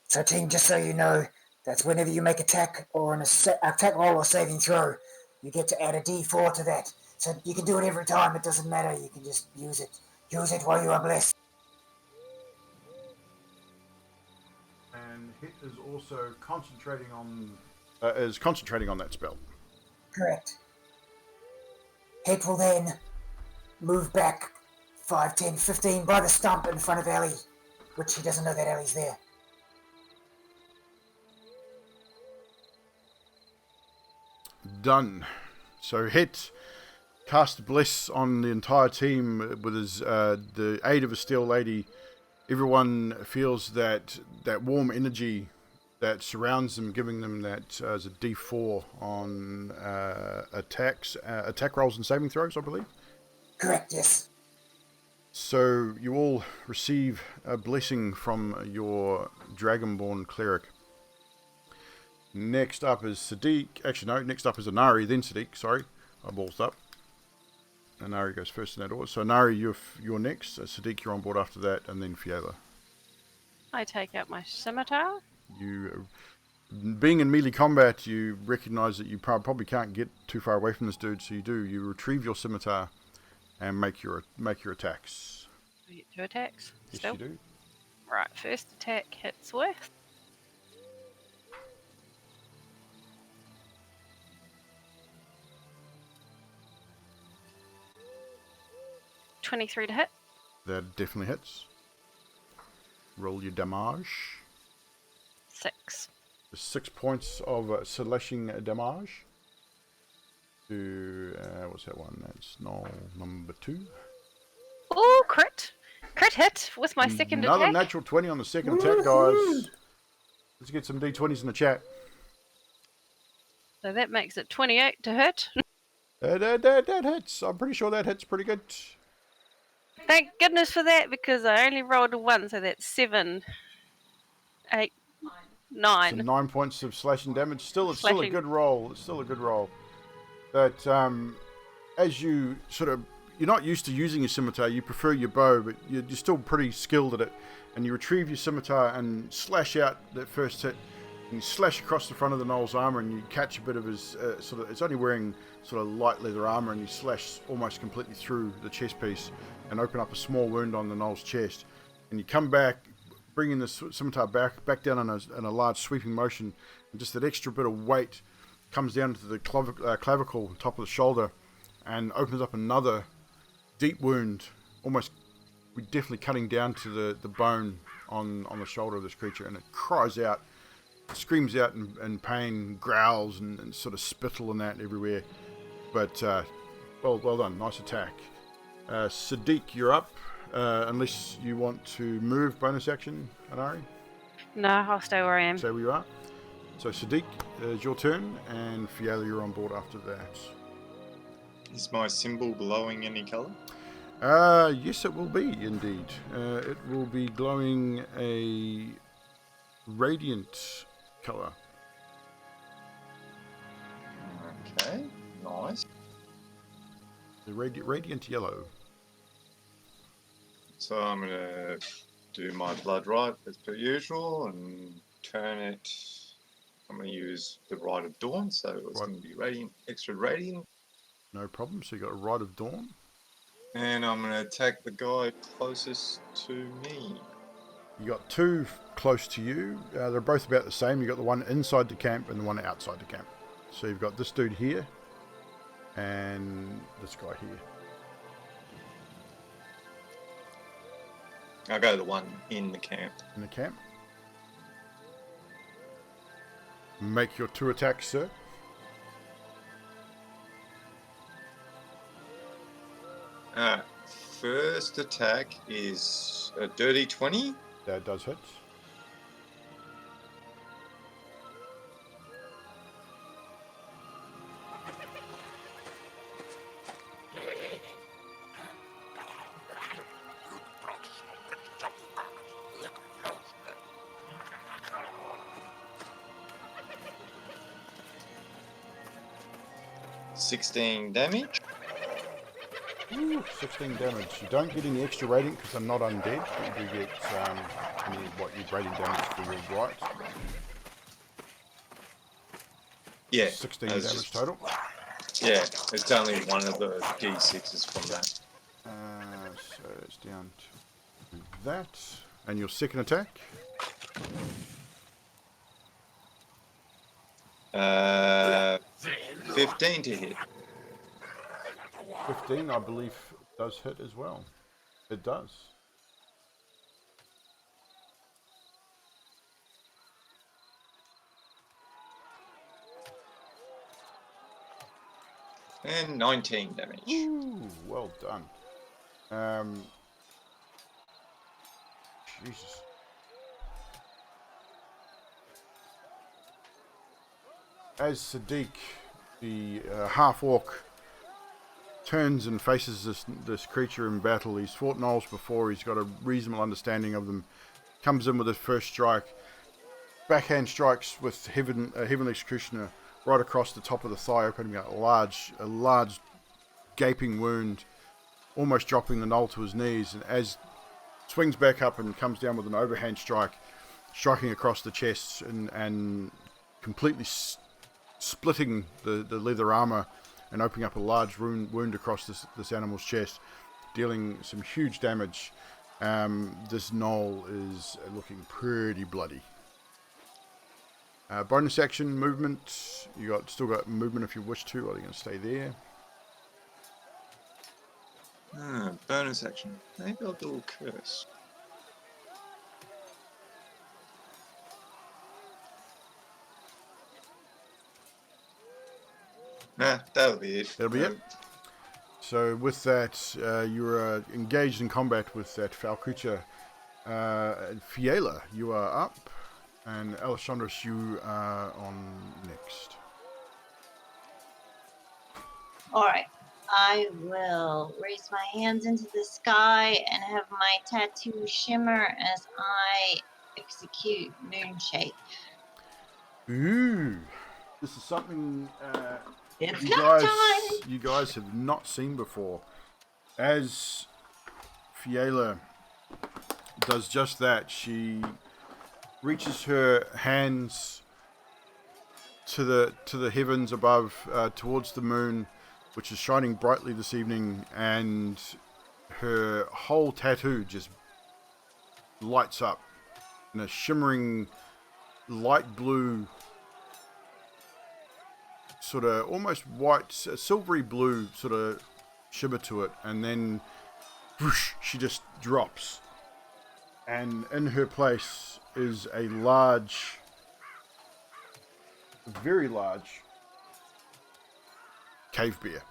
So team, just so you know, that's whenever you make attack or an attack roll or saving throw, you get to add a D4 to that. So you can do it every time, it doesn't matter, you can just use it. Use it while you are blessed. And Hit is also concentrating on that spell. Correct. Hit will then move back 5, 10, 15 by the stump in front of Ellie, which he doesn't know that Ellie's there. Done. So Hit cast Bless on the entire team with his the aid of a Steel Lady. Everyone feels that warm energy that surrounds them, giving them that as a D4 on attack rolls and saving throws, I believe. Correct, yes. So you all receive a blessing from your Dragonborn cleric. Next up is Sadiq. Actually, no. Next up is Inari, then Sadiq. Sorry, I ballsed up. Inari goes first in that order. So Inari, you're next. Sadiq, you're on board after that, and then Fiala. I take out my scimitar. You, being in melee combat, you recognise that you probably can't get too far away from this dude. So you do. You retrieve your scimitar and make your attacks. We get 2 attacks. Yes, Still. you do. Right, first attack hits with 23 to hit. That definitely hits. Roll your damage. 6. 6 points of slashing damage. To what's that one? That's Knoll number 2. Oh, crit! Crit hit with my second Another attack. natural 20 on the second attack, guys. Let's get some D20s in the chat. So that makes it 28 to hit. That hits. I'm pretty sure that hits pretty good. Thank goodness for that, because I only rolled a 1, so that's 7, 8, 9. So 9 points of slashing damage. It's still a good roll. It's still a good roll. But as you you're not used to using your scimitar. You prefer your bow, but you're still pretty skilled at it. And you retrieve your scimitar and slash out that first hit. You slash across the front of the Gnoll's armor, and you catch a bit of his it's only wearing sort of light leather armor, and you slash almost completely through the chest piece and open up a small wound on the Gnoll's chest. And you come back, bringing the scimitar back down in a large sweeping motion, and just that extra bit of weight comes down to the clavicle, top of the shoulder, and opens up another deep wound, almost definitely cutting down to the bone on the shoulder of this creature, and it cries out, screams out in pain, growls, and sort of spittle and that everywhere. But well done, nice attack. Sadiq, you're up. Unless you want to move, bonus action, Anari. No, I'll stay where I am. Stay where you are. So Sadiq, it's your turn, and Fiala, you're on board after that. Is my symbol glowing any colour? Yes, it will be, indeed. It will be glowing a radiant colour. Okay, nice. The radiant yellow. So I'm going to do my blood right as per usual and turn it. I'm going to use the Rite of Dawn, so it's going to be radiant, extra radiant. No problem. So you got a Rite of Dawn. And I'm going to attack the guy closest to me. You got two close to you. They're both about the same. You got the one inside the camp and the one outside the camp. So you've got this dude here and this guy here. I'll go to the one in the camp. In the camp. Make your two attacks, sir. First attack is a dirty 20. That does hit. $16 damage. Ooh, 16 damage. You don't get any extra rating because I'm not undead, but you do get your rating damage for your right. Yeah. 16 damage total. Yeah, it's only one of the D6s from that. So it's down to that. And your second attack? 15 to hit. 15, I believe, does hit as well. It does. And 19 damage. Ooh, well done. Jesus. As Sadiq, the half-orc, turns and faces this creature in battle, he's fought gnolls before, he's got a reasonable understanding of them, comes in with his first strike, backhand strikes with Heavenly Executioner right across the top of the thigh, opening a large gaping wound, almost dropping the gnoll to his knees, and as swings back up and comes down with an overhand strike, striking across the chest and completely splitting the leather armor and opening up a large wound across this animal's chest, dealing some huge damage. This gnoll is looking pretty bloody. Bonus action movement. You still got movement if you wish to, or are you going to stay there? Bonus action. Maybe I'll do a curse. Nah, that'll be it. That'll be it. So with that, you're engaged in combat with that foul creature. Fiala, you are up, and Alessandros, you are on next. All right. I will raise my hands into the sky and have my tattoo shimmer as I execute Moonshape. Ooh, this is something It's not time. you guys have not seen before. As Fiala does just that, she reaches her hands to the heavens above, towards the moon, which is shining brightly this evening, and her whole tattoo just lights up in a shimmering light blue, sort of almost white, silvery blue sort of shimmer to it, and then whoosh, she just drops, and in her place is a large, very large cave bear.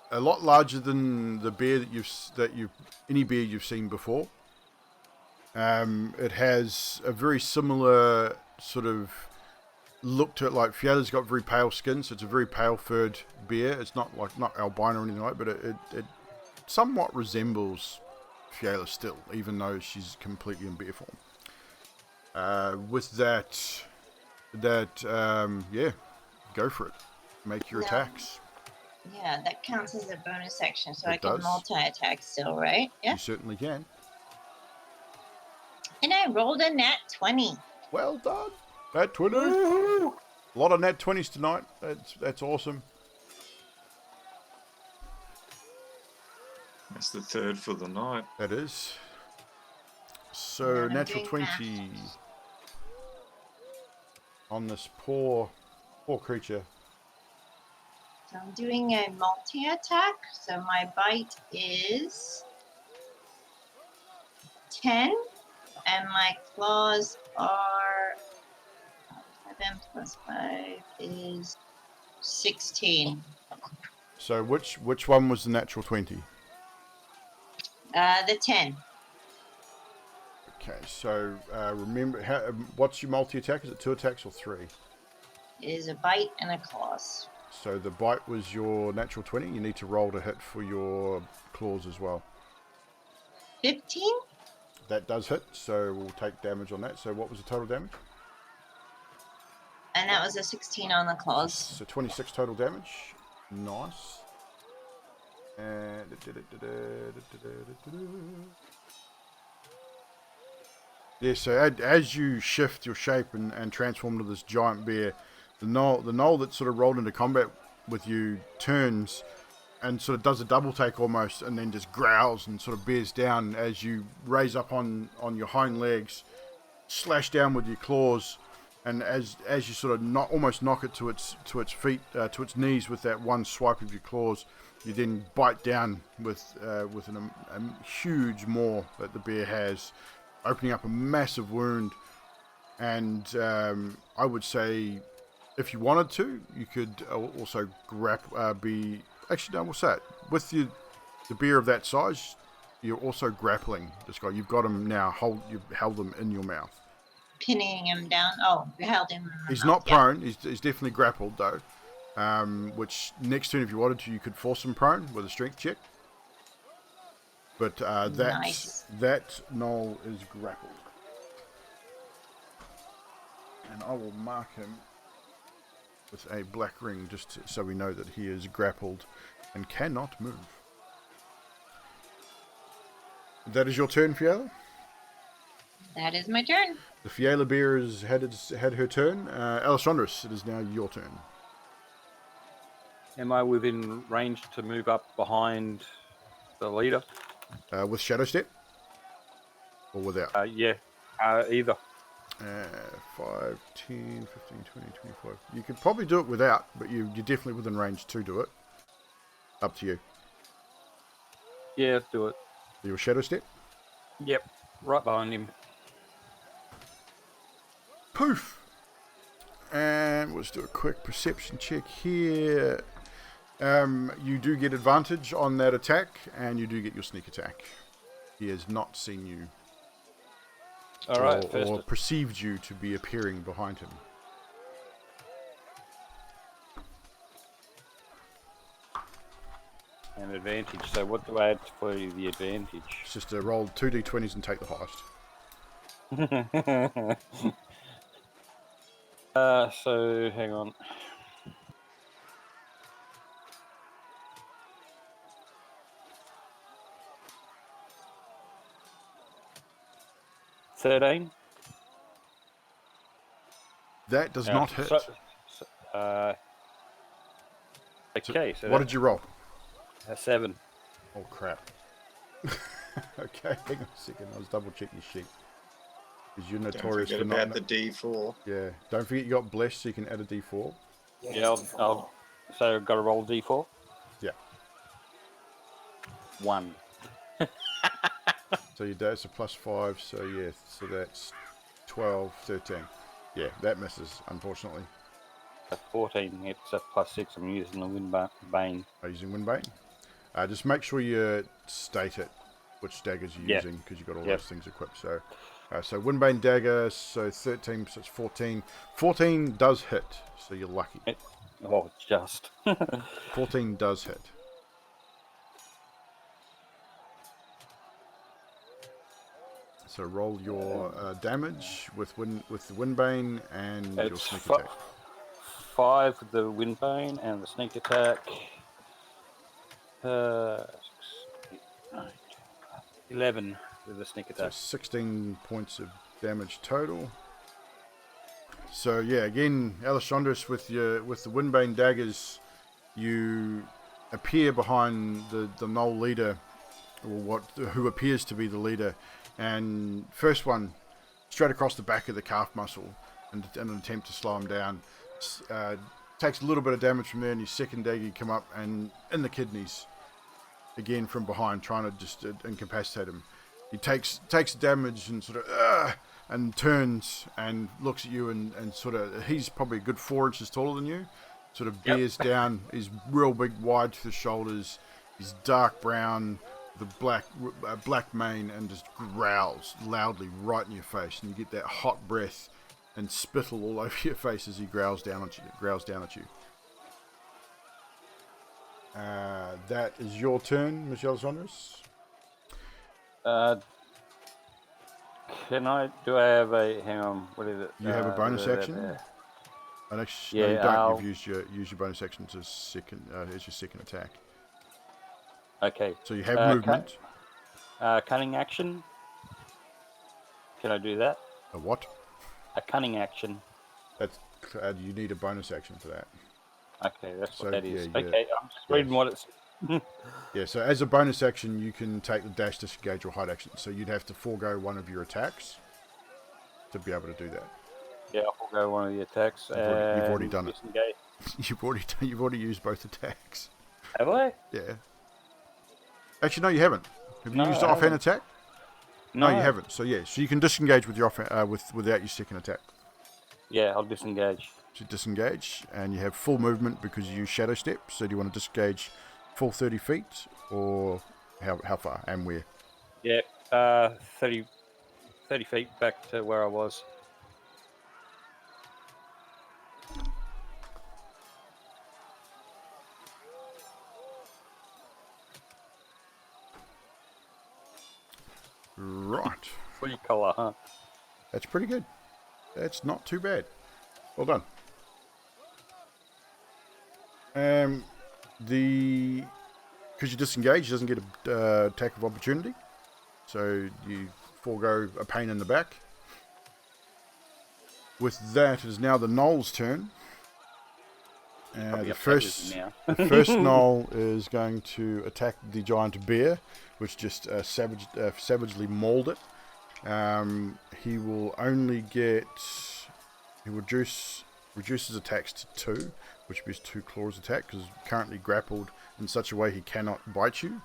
A lot larger than the bear any bear you've seen before. It has a very similar sort of look to it. Like Fiala's got very pale skin, so it's a very pale furred bear. It's not albino or anything like that, but it somewhat resembles Fiala still, even though she's completely in bear form. With that, yeah, go for it. Make your attacks. Yeah, that counts as a bonus action, so It I can does. multi-attack still, right? Yeah. You certainly can. And I rolled a nat 20. Well done. Nat 20. A lot of nat 20s tonight. That's awesome. That's the third for the night. That is. So And I'm natural doing 20 on this poor creature. So I'm doing a multi-attack. So my bite is 10, and my claws are 5m plus 5 is 16. So which one was the natural 20? The 10. Okay, so remember, what's your multi-attack? Is it 2 attacks or 3? Is a bite and a claws. So the bite was your natural 20. You need to roll to hit for your claws as well. 15? That does hit, so we'll take damage on that. So what was the total damage? And that was a 16 on the claws. So 26 total damage. Nice. And yeah, so as you shift your shape and transform into this giant bear, the gnoll that sort of rolled into combat with you turns and sort of does a double take almost, and then just growls and sort of bears down as you raise up on your hind legs, slash down with your claws, and as you sort of almost knock it to its feet, to its knees with that one swipe of your claws, you then bite down with a huge maw that the bear has, opening up a massive wound. And I would say, if you wanted to, you could also actually no, we'll say it. With the bear of that size, you're also grappling this guy. You've got him now. You've held him in your mouth. Pinning him down. Oh, you held him. He's not prone. He's definitely grappled though. Which next turn, if you wanted to, you could force him prone with a strength check. But Nice. that gnoll is grappled, and I will mark him with a black ring just so we know that he is grappled and cannot move. That is your turn, Fiala. That is my turn. The Fiala bear has had her turn. Alessandros, it is now your turn. Am I within range to move up behind the leader? With Shadow Step? Or without? Yeah, either. 5, 10, 15, 20, 25. You could probably do it without, but you're definitely within range to do it. Up to you. Yeah, let's do it. Your Shadow Step? Yep, right behind him. Poof! And let's do a quick perception check here. You do get advantage on that attack, and you do get your sneak attack. He has not seen you. All right, or perceived you to be appearing behind him. An advantage. So what do I add for the advantage? It's just to roll 2d20s and take the highest. So hang on. $13. That does not hit. Okay, so what did you roll? A 7. Oh, crap. Okay, hang on a second. I was double checking your sheet. Because you're Don't notorious forget for not... about the D4. Yeah, don't forget you got blessed, so you can add a D4. Yes, Yeah, D4. so I've got to roll D4. Yeah. 1. So your dad's a +5, so yeah, so that's 12, 13. Yeah, that misses, unfortunately. A 14. It's a +6. I'm using the Windbane. Are you using Windbane? Just make sure you state it, which daggers you're Yep. using, because you've got all Yep. those things equipped. So, so Windbane dagger, so 13, so it's 14. 14 does hit, so you're lucky. Oh, just. 14 does hit. So roll your damage with the Windbane and your It's sneak attack. 5 with the Windbane and the sneak attack. 11 with the sneak So attack. 16 points of damage total. So yeah, again, Alessandros, with the Windbane daggers, you appear behind the Knoll leader, or who appears to be the leader, and first one straight across the back of the calf muscle, in an attempt to slow him down. Takes a little bit of damage from there, and your second dagger you come up and in the kidneys again from behind, trying to just incapacitate him. He takes damage and sort of and turns and looks at you and sort of, he's probably a good 4 inches taller than you, sort of bears down. He's real big, wide to the shoulders. He's dark brown, the black mane, and just growls loudly right in your face, and you get that hot breath and spittle all over your face as he growls down at you. That is your turn, Michelle Saunders. Do I have a, hang on, what is it? You have a bonus action? And actually, no, you don't. You've used your bonus action to second, as your second attack. Okay. So you have movement. Cunning action. Can I do that? A what? A cunning action. That's you need a bonus action for that. Okay, that's what that is. Yeah, okay, I'm just reading what it's... Yeah, so as a bonus action, you can take the dash, disengage, or hide action. So you'd have to forego one of your attacks to be able to do that. Yeah, I'll forego one of the attacks. You've already done disengage. it. You've already used both attacks. Have I? Yeah. Actually, no, you haven't. Have you No, used I offhand haven't. attack? No, you haven't. So yeah, so you can disengage with your without your second attack. Yeah, I'll disengage. So disengage, and you have full movement because you use shadow step. So do you want to disengage full 30 feet, or how far and where? Yeah, 30 feet back to where I was. Right. Full colour, huh? That's pretty good. That's not too bad. Well done. Because you disengage, he doesn't get an attack of opportunity. So you forego a pain in the back. With that, it is now the Knoll's turn. The first Knoll is going to attack the giant bear, which just savagely mauled it. He will only get... He reduces attacks to 2, which is 2 claws attack, because he's currently grappled in such a way he cannot bite you.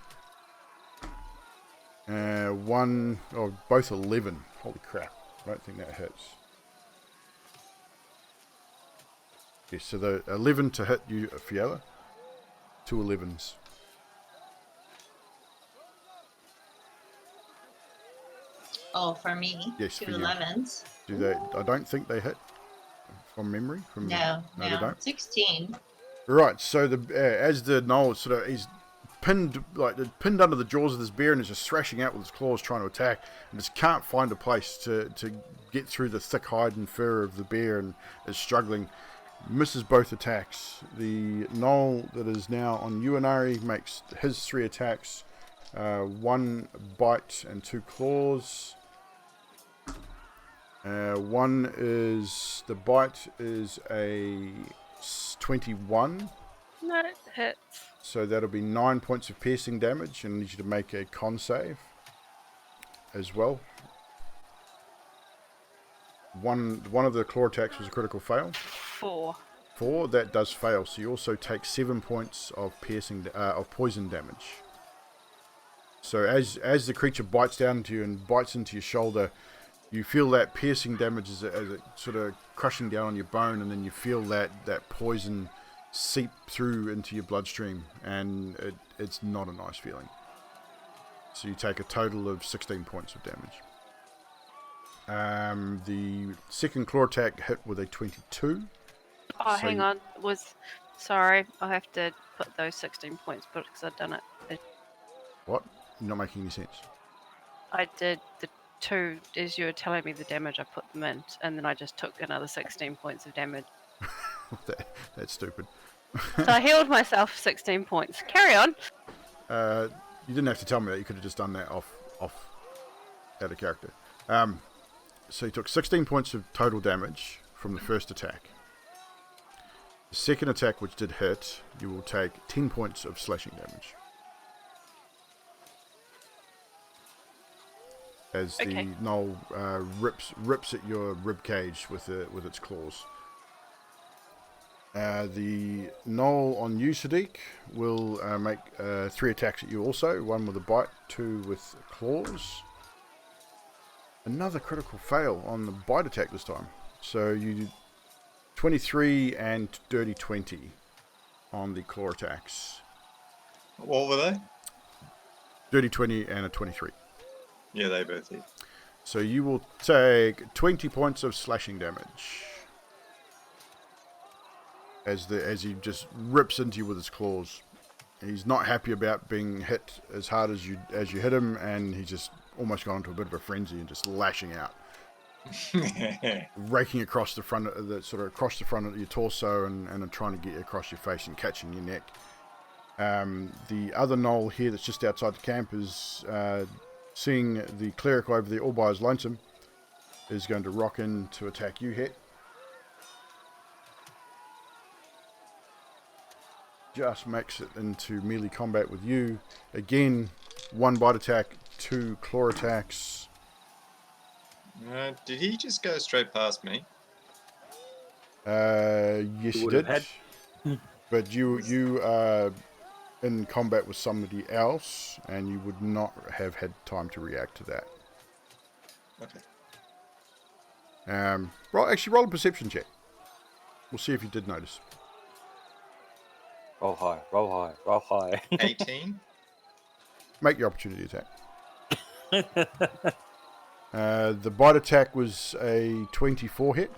Both 11. Holy crap. I don't think that hits. Yes, so the 11 to hit you, Fiala. 2 11s. Oh, for me? Yes, 2 for you. 11s. Do they? I don't think they hit. From memory? No, they don't. 16. Right, so as the Knoll sort of, he's pinned under the jaws of this bear and is just thrashing out with his claws trying to attack, and just can't find a place to get through the thick hide and fur of the bear, and is struggling. Misses both attacks. The Knoll that is now on Uinari makes his 3 attacks. 1 bite and 2 claws. One is the bite is a 21, No, it hits. so that'll be 9 points of piercing damage, and I need you to make a con save as well. One of the claw attacks was a critical fail. 4. 4, that does fail, so you also take 7 points of poison damage. So as the creature bites down into you and bites into your shoulder, you feel that piercing damage as it sort of crushing down on your bone, and then you feel that poison seep through into your bloodstream, and it's not a nice feeling. So you take a total of 16 points of damage. The second claw attack hit with a 22. Oh, So hang on. Sorry, I have to put those 16 points because I've done it. What? Not making any sense. I did the 2 as you were telling me the damage. I put them in, and then I just took another 16 points of damage. That's stupid. So I healed myself 16 points. Carry on. You didn't have to tell me that. You could have just done that off out of character. So you took 16 points of total damage from the first attack. The second attack, which did hit, you will take 10 points of slashing damage. As the gnoll rips at your rib cage with its claws. The gnoll on you, Sadiq, will make 3 attacks at you also. 1 with a bite, 2 with claws. Another critical fail on the bite attack this time. So you 23 and dirty 20 on the claw attacks. What were they? Dirty 20 and a 23. Yeah, they both hit. So you will take 20 points of slashing damage. As he just rips into you with his claws. He's not happy about being hit as hard as you hit him, and he's just almost gone into a bit of a frenzy and just lashing out. Raking across the front of your torso and trying to get across your face and catching your neck. The other gnoll here that's just outside the camp is seeing the cleric over there all by his lonesome, is going to rock in to attack you, Het. Just makes it into melee combat with you. Again, 1 bite attack, 2 claw attacks. Did he just go straight past me? Yes, he did. But you are in combat with somebody else, and you would not have had time to react to that. Okay. Roll a perception check. We'll see if you did notice. Roll high, roll high, roll high. 18? Make your opportunity attack. The bite attack was a 24 hit.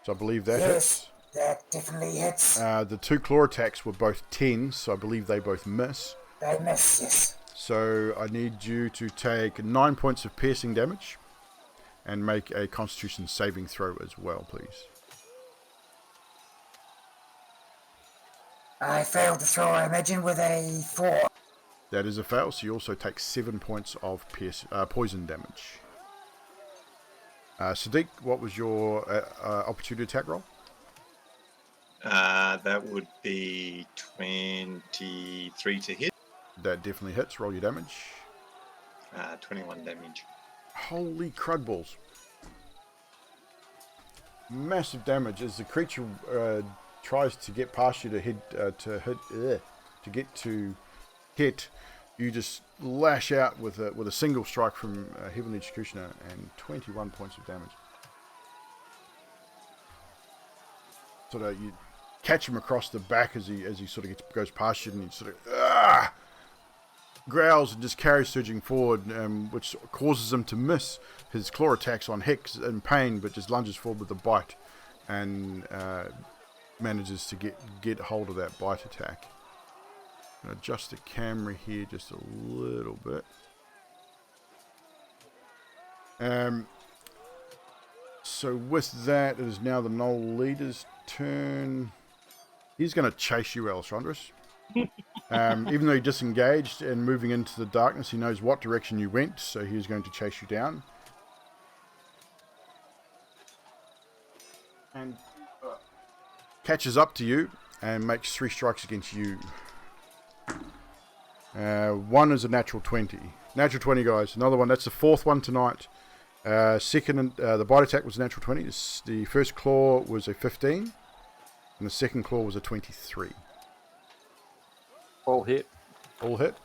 So I believe that hits. That definitely hits. The 2 claw attacks were both 10, so I believe they both miss. They miss, yes. So I need you to take 9 points of piercing damage and make a Constitution saving throw as well, please. I failed the throw, I imagine, with a 4. That is a fail, so you also take 7 points of poison damage. Sadiq, what was your opportunity attack roll? That would be 23 to hit. That definitely hits. Roll your damage. 21 damage. Holy crud balls. Massive damage as the creature tries to get past you to get to hit. You just lash out with a single strike from Heavenly Executioner and 21 points of damage. Sort of you catch him across the back as he sort of goes past you, and he sort of growls and just carries surging forward, which causes him to miss his claw attacks on Hex in pain, but just lunges forward with a bite and manages to get hold of that bite attack. I'm going to adjust the camera here just a little bit. So with that, it is now the Gnoll leader's turn. He's going to chase you, Alessandros. Even though he disengaged and moving into the darkness, he knows what direction you went, so he's going to chase you down. and catches up to you and makes 3 strikes against you. One is a natural 20. Natural 20, guys. Another one. That's the 4th one tonight. Second, the bite attack was a natural 20. The first claw was a 15. And the second claw was a 23. All hit. All hit.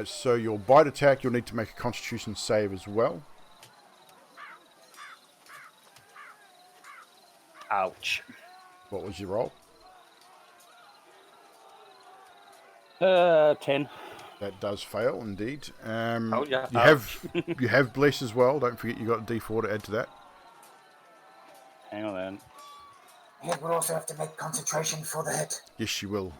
So your bite attack, you'll need to make a Constitution save as well. Ouch. What was your roll? 10. That does fail, indeed. Oh, yeah. You have bless as well. Don't forget you got a D4 to add to that. Hang on then. It will also have to make concentration for the hit. Yes, she will.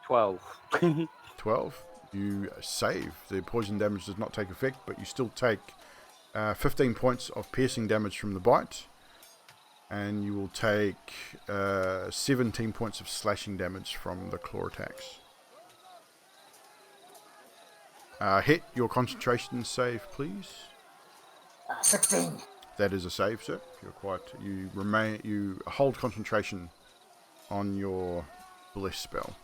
12. 12. You save. The poison damage does not take effect, but you still take 15 points of piercing damage from the bite. And you will take 17 points of slashing damage from the claw attacks. Hit your concentration save, please. 16. That is a save, sir. You hold concentration on your bless spell.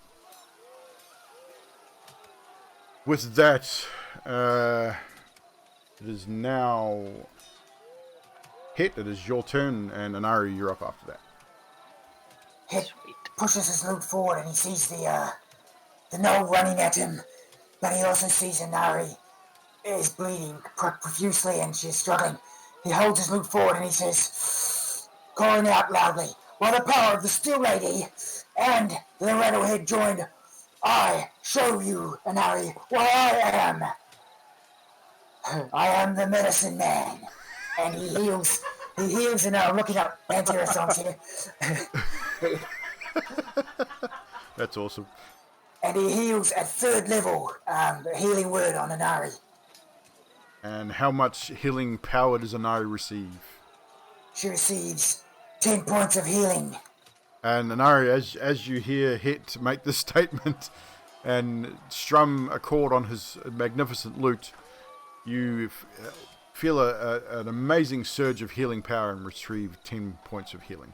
With that, it is now hit. It is your turn, and Anari, you're up after that. Hit pushes his loot forward, and he sees the gnoll running at him, but he also sees Anari is bleeding profusely, and she's struggling. He holds his loot forward, and he says, calling out loudly, "By the power of the Still Lady and the Rattlehead joined, I show you, Anari, what I am. I am the medicine man." And he heals, and I'm looking up Pantera songs here. That's awesome. And he heals at 3rd level, the healing word on Anari. And how much healing power does Anari receive? She receives 10 points of healing. And Anari, as you hear Hit make this statement and strum a chord on his magnificent lute, you feel an amazing surge of healing power and retrieve 10 points of healing.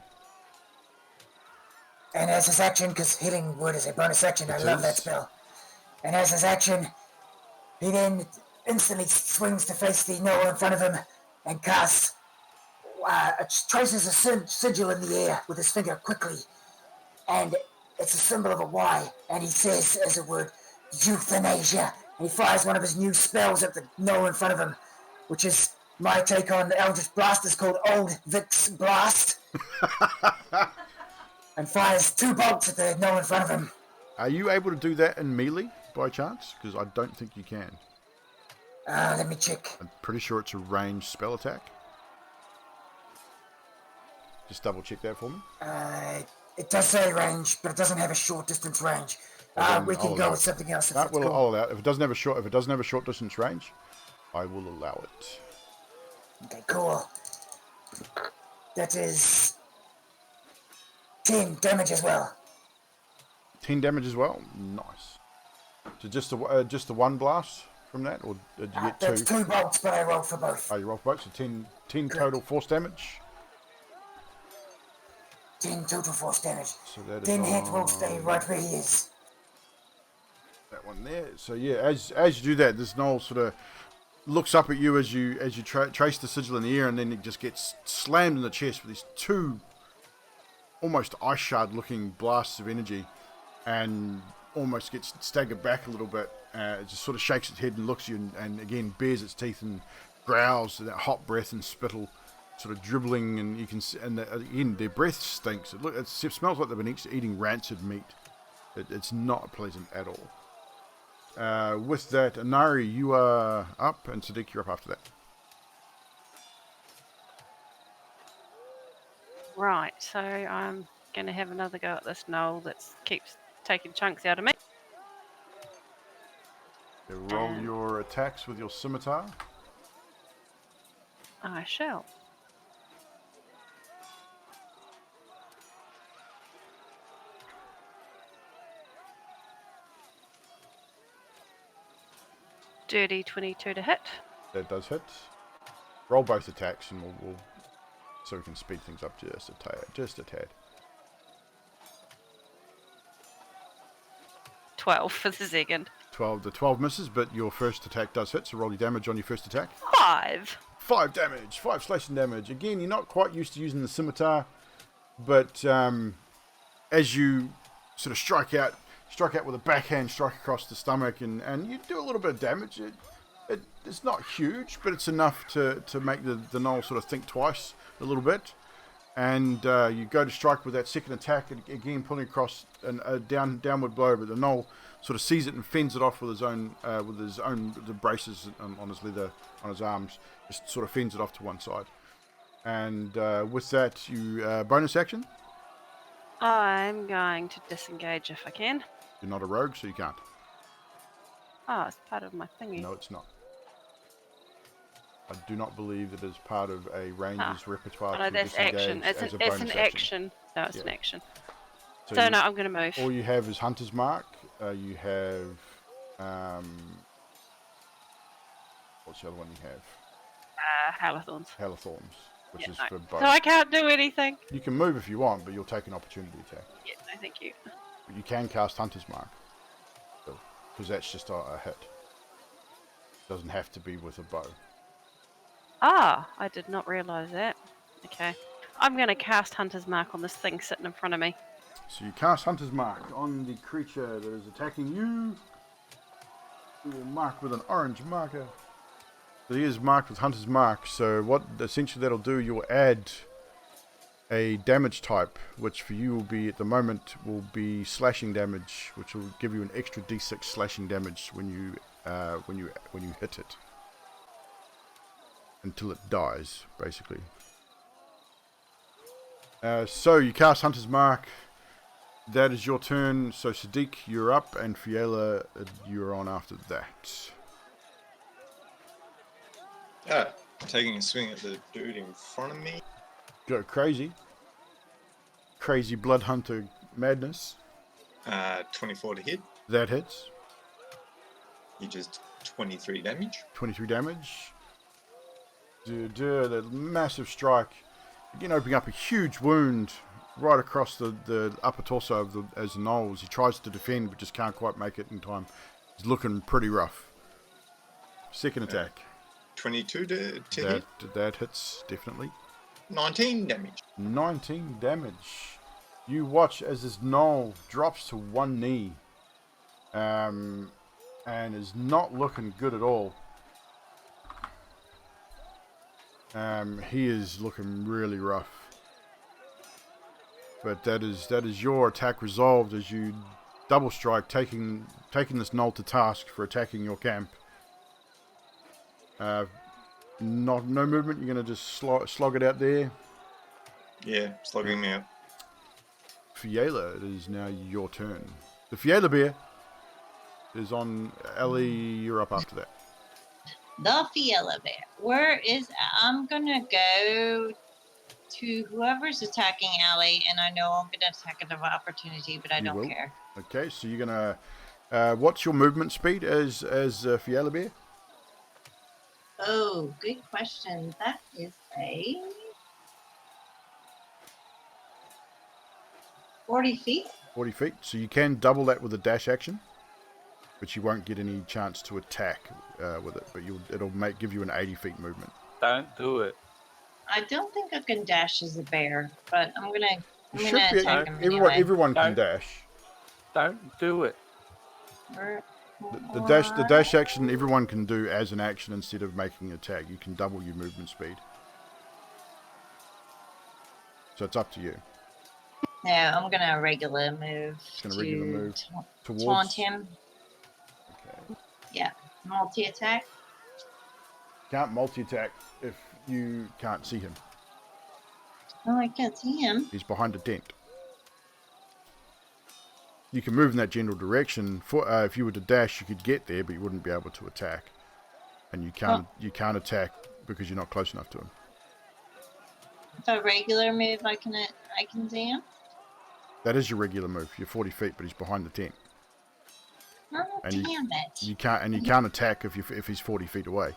And as his action, because healing word is a bonus action, I love that spell. And as his action, he then instantly swings to face the gnoll in front of him and casts, traces a sigil in the air with his finger quickly. And it's a symbol of a Y. And he says, as it were, euthanasia. And he fires one of his new spells at the gnoll in front of him, which is my take on the Eldritch Blast, is called Old Vic's Blast. And fires 2 bolts at the gnoll in front of him. Are you able to do that in melee by chance? Because I don't think you can. Let me check. I'm pretty sure it's a ranged spell attack. Just double check that for me. It does say range, but it doesn't have a short distance range. We can go with something else if it's cool. I'll allow it. If it doesn't have a short distance range, I will allow it. Okay, cool. That is 10 damage as well. 10 damage as well. Nice. So just the one blast from that, or did you get 2? That's 2 bolts, but I rolled for both. Oh, you rolled for both. So 10 total force damage. 10 total force damage. So that is 10 hit will stay right where he is. That one there. So yeah, as you do that, this gnoll sort of looks up at you as you trace the sigil in the air, and then it just gets slammed in the chest with these 2 almost ice shard looking blasts of energy, and almost gets staggered back a little bit. It just sort of shakes its head and looks at you, and again bares its teeth and growls, that hot breath and spittle sort of dribbling, and you can, and again their breath stinks. It smells like they've been eating rancid meat. It's not pleasant at all. With that, Anari, you are up, and Sadiq, you're up after that. Right, so I'm going to have another go at this gnoll that keeps taking chunks out of me. So roll your attacks with your scimitar. I shall. Dirty 22 to hit. That does hit. Roll both attacks, and we'll so we can speed things up just a tad. Just a tad. 12 for the second. 12. The 12 misses, but your first attack does hit. So roll your damage on your first attack. 5. 5 damage. 5 slashing damage. Again, you're not quite used to using the scimitar, but as you sort of strike out with a backhand strike across the stomach, and you do a little bit of damage. It's not huge, but it's enough to make the gnoll sort of think twice a little bit. And you go to strike with that second attack, and again pulling across a downward blow, but the gnoll sort of sees it and fends it off with his own the braces on his leather on his arms, just sort of fends it off to one side. And with that, you bonus action. I'm going to disengage if I can. You're not a rogue, so you can't. Oh, it's part of my thingy. No, it's not. I do not believe that it is part of a ranger's repertoire. Oh, no, to that's disengage action. It's as an a bonus action. No, it's Yeah. an action. So So you- no, I'm going to move. All you have is Hunter's Mark. You have what's the other one you have? Halathorns. Hellthorns, which Yeah, is no. for both. So I can't do anything. You can move if you want, but you'll take an opportunity attack. Yeah, no, thank you. But you can cast Hunter's Mark, because that's just a hit. Doesn't have to be with a bow. Ah, I did not realise that. Okay. I'm going to cast Hunter's Mark on this thing sitting in front of me. So you cast Hunter's Mark on the creature that is attacking you. You will mark with an orange marker. So he is marked with Hunter's Mark. So what essentially that'll do, you'll add a damage type, which for you will be at the moment will be slashing damage, which will give you an extra d6 slashing damage when you hit it until it dies, basically. So you cast Hunter's Mark. That is your turn. So Sadiq, you're up, and Fiela, you're on after that. Taking a swing at the dude in front of me. Go crazy. Crazy blood hunter madness. 24 to hit. That hits. He just 23 damage. 23 damage. That massive strike. Again, opening up a huge wound right across the upper torso of the gnoll. He tries to defend, but just can't quite make it in time. He's looking pretty rough. Second attack. 22 to hit. That hits, definitely. 19 damage. 19 damage. You watch as this gnoll drops to one knee. And is not looking good at all. He is looking really rough. But that is your attack resolved as you double strike, taking this gnoll to task for attacking your camp. No movement. You're gonna just slog it out there. Yeah, slugging me out. Fiela, it is now your turn. The Fiela bear is on Ellie. You're up after that. The Fiela bear. Where is? I'm gonna go to whoever's attacking Allie, and I know I'm gonna attack it of opportunity, but I You don't will. care. Okay, so you're gonna. What's your movement speed as Fiela bear? Oh, good question. That is a 40 feet. 40 feet. So you can double that with a dash action, but you won't get any chance to attack with it. But it'll give you an 80 feet movement. Don't do it. I don't think I can dash as a bear, but I'm gonna You should be. attack him anyway. Everyone can Don't. dash. Don't do it. The dash action everyone can do as an action instead of making an attack. You can double your movement speed. So it's up to you. No, I'm gonna regular move. Gonna regular move towards. Taunt him. Okay. Yeah, multi attack. Can't multi-attack if you can't see him. Oh, I can't see him. He's behind a tent. You can move in that general direction. If you were to dash, you could get there, but you wouldn't be able to attack. And you can't attack because you're not close enough to him. If a regular move, I can see him. That is your regular move. You're 40 feet, but he's behind the tent. Oh, And damn it. you can't attack if he's 40 feet away.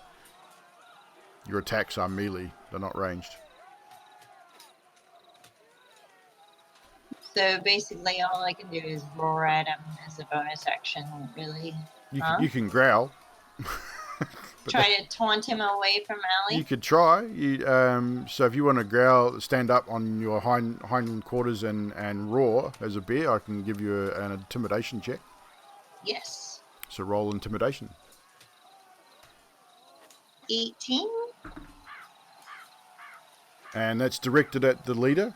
Your attacks are melee; they're not ranged. So basically, all I can do is roar at him as a bonus action, really. You can growl. Try to taunt him away from You Allie? could try. So if you want to growl, stand up on your hind quarters and roar as a bear, I can give you an intimidation check. Yes. So roll intimidation. 18? And that's directed at the leader.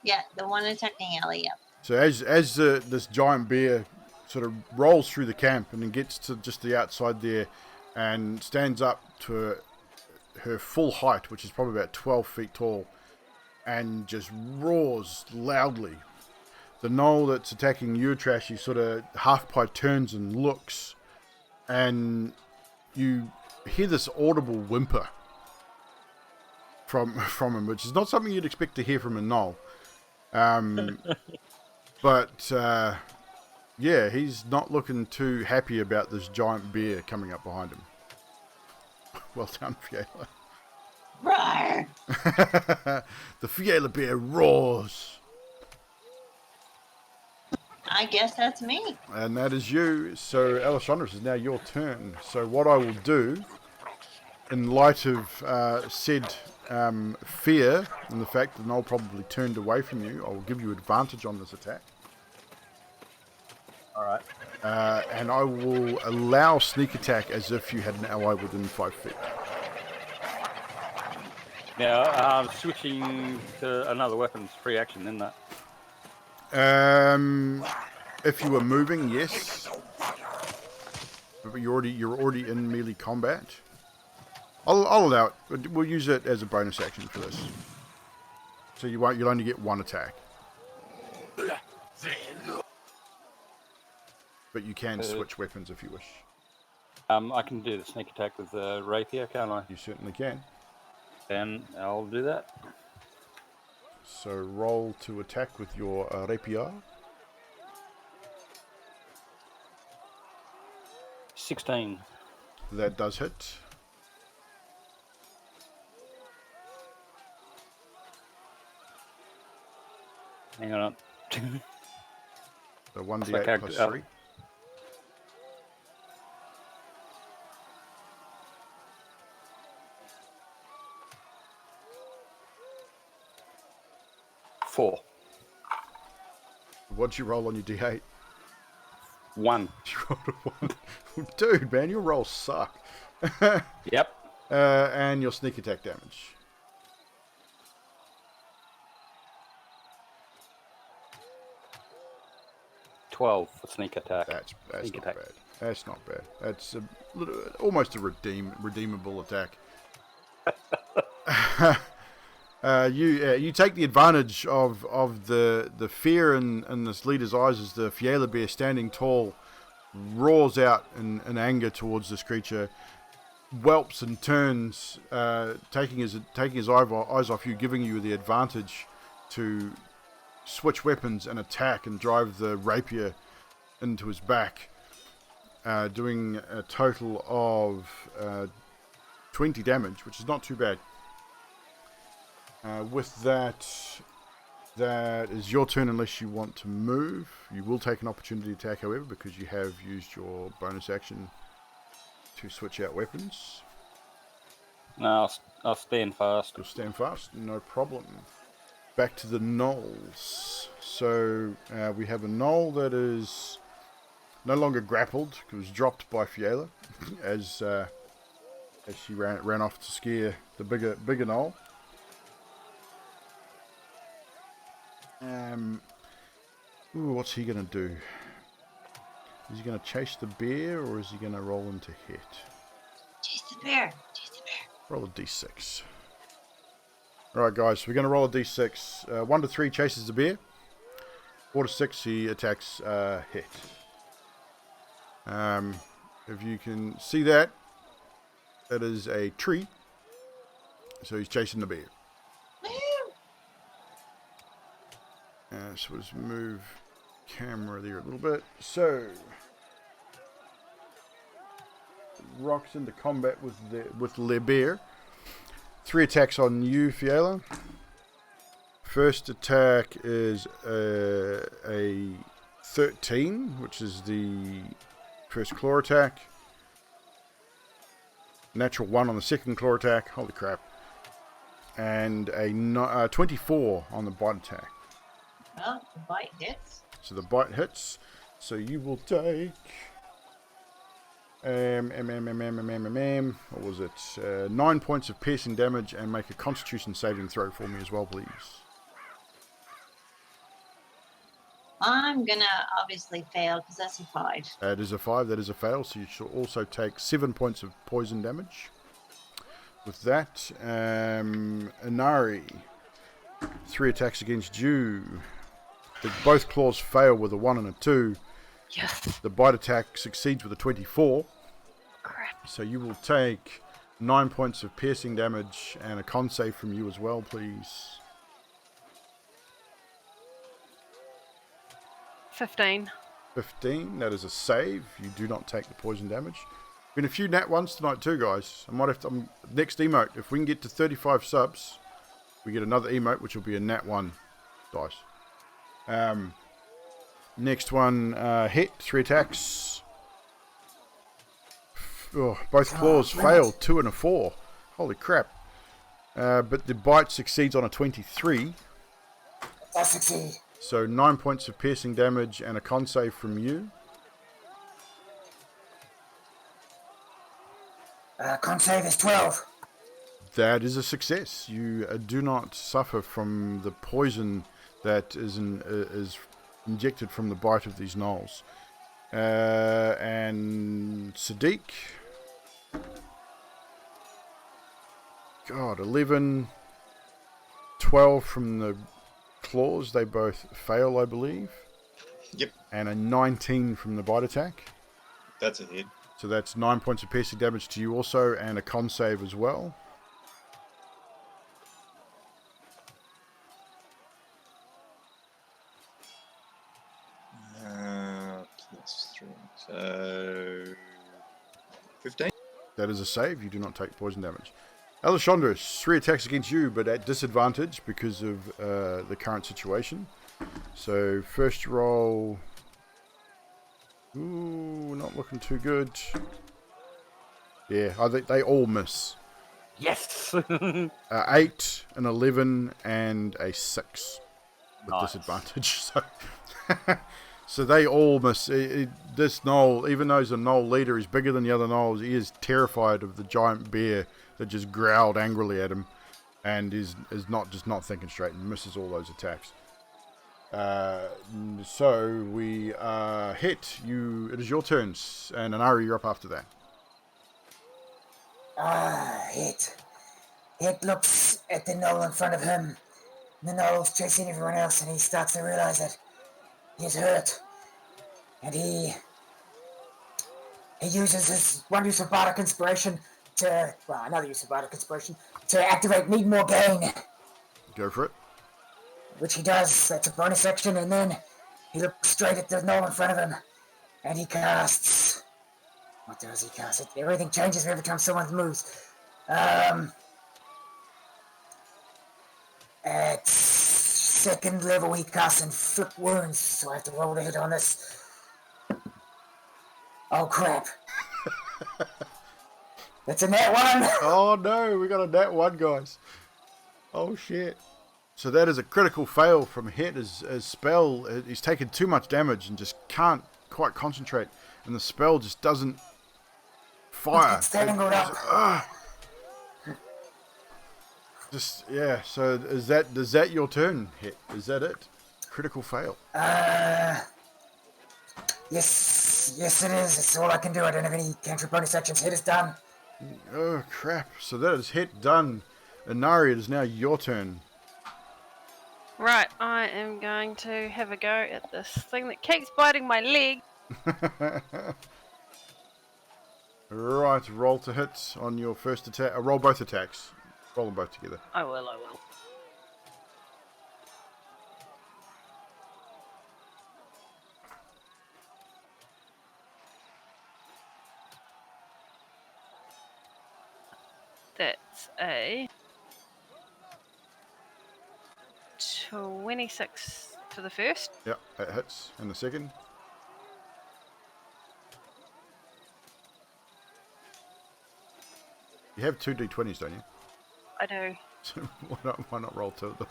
Yeah, the one attacking Allie, yep. So as this giant bear sort of rolls through the camp and then gets to just the outside there and stands up to her full height, which is probably about 12 feet tall, and just roars loudly. The gnoll that's attacking you, Trashy, sort of half-pipe turns and looks, and you hear this audible whimper from him, which is not something you'd expect to hear from a gnoll. But yeah, he's not looking too happy about this giant bear coming up behind him. Well done, Fiala. Roar! The Fiala bear roars. I guess that's me. And that is you. So, Alessandra, is now your turn. So what I will do, in light of said fear and the fact that Noel probably turned away from you, I will give you advantage on this attack. Alright. And I will allow sneak attack as if you had an ally within 5 feet. Now, switching to another weapon's free action, isn't that? If you were moving, yes. But you're already in melee combat. I'll allow it. But we'll use it as a bonus action for this. So you'll only get one attack. But you can switch weapons if you wish. I can do the sneak attack with the rapier, can't I? You certainly can. Then I'll do that. So roll to attack with your rapier. 16. That does hit. Hang on. So 1d8 like plus how- 3. Four. What'd you roll on your d8? 1. You rolled a 1. Dude, man, your rolls suck. Yep. And your sneak attack damage. 12 for sneak attack. That's Sneak not attack. bad. That's not bad. That's almost a redeemable attack. You take the advantage of the fear in this leader's eyes as the Fiala bear, standing tall, roars out in anger towards this creature, whelps and turns, taking his eyes off you, giving you the advantage to switch weapons and attack and drive the rapier into his back, doing a total of 20 damage, which is not too bad. With that is your turn unless you want to move. You will take an opportunity attack, however, because you have used your bonus action to switch out weapons. No, I'll stand fast. You'll stand fast, no problem. Back to the gnolls. So we have a gnoll that is no longer grappled. It was dropped by Fiala as she ran off to scare the bigger gnoll. What's he gonna do? Is he gonna chase the bear or is he gonna roll into hit? Chase the bear. Chase the bear. Roll a d6. Alright guys, so we're gonna roll a d6. 1 to 3 chases the bear. 4 to 6 he attacks hit. If you can see that is a tree. So he's chasing the bear. So let's move camera there a little bit. So rocks into combat with Le Bear. 3 attacks on you, Fiala. First attack is a 13, which is the first claw attack. Natural 1 on the second claw attack. Holy crap. And a 24 on the bite attack. Well, the bite hits. So the bite hits. So you will take... what was it? 9 points of piercing damage and make a constitution saving throw for me as well, please. I'm gonna obviously fail because that's a 5. That is a 5. That is a fail. So you shall also take 7 points of poison damage. With that, Inari, 3 attacks against you. Both claws fail with a 1 and a 2. Yes. The bite attack succeeds with a 24. Crap. So you will take 9 points of piercing damage and a con save from you as well, please. 15. 15, that is a save. You do not take the poison damage. Been a few nat ones tonight too, guys. I might have to, next emote, if we can get to 35 subs, we get another emote, which will be a nat 1 dice. Next one, hit, 3 attacks. Oh, both claws fail, 2 and a 4. Holy crap. But the bite succeeds on a 23. I succeed. So 9 points of piercing damage and a con save from you. Con save is 12. That is a success. You do not suffer from the poison that is injected from the bite of these gnolls. And Sadiq. God, 11, 12 from the claws. They both fail, I believe. Yep. And a 19 from the bite attack. That's a hit. So that's 9 points of piercing damage to you also, and a con save as well. Plus 3. So 15. That is a save. You do not take poison damage. Alessandros, 3 attacks against you, but at disadvantage because of the current situation. So first roll. Ooh, not looking too good. Yeah, I think they all miss. Yes. 8, an 11, and a 6 with Nice. disadvantage. So they all miss. This gnoll, even though he's a gnoll leader, he's bigger than the other gnolls. He is terrified of the giant bear that just growled angrily at him, and is not thinking straight and misses all those attacks. So we hit you. It is your turn, and Anari, you're up after that. Hit. Hit looks at the gnoll in front of him. The gnoll's chasing everyone else, and he starts to realize that he's hurt. And he uses his one use of bardic inspiration to, well, another use of bardic inspiration to activate Need More Gain, Go for it. which he does. That's a bonus action, and then he looks straight at the gnoll in front of him, and he casts. What does he cast? Everything changes every time someone moves. At second level, he casts Inflict Wounds, so I have to roll to hit on this. Oh crap. That's a net 1! Oh no, we got a nat 1, guys. Oh shit. So that is a critical fail from Hit. His spell, he's taken too much damage and just can't quite concentrate. And the spell just doesn't fire. It's tangled up. Yeah, so is that your turn, Hit? Is that it? Critical fail. Yes it is. It's all I can do. I don't have any cantrip bonus actions. Hit is done. Oh crap. So that is Hit done. Inari, it is now your turn. Right, I am going to have a go at this thing that keeps biting my leg. Right, roll to hit on your first attack. Roll both attacks. Roll them both together. I will. That's a 26 for the first. Yep, that hits. And the second? You have 2 d20s, don't you? I do. So why not roll 2 of them?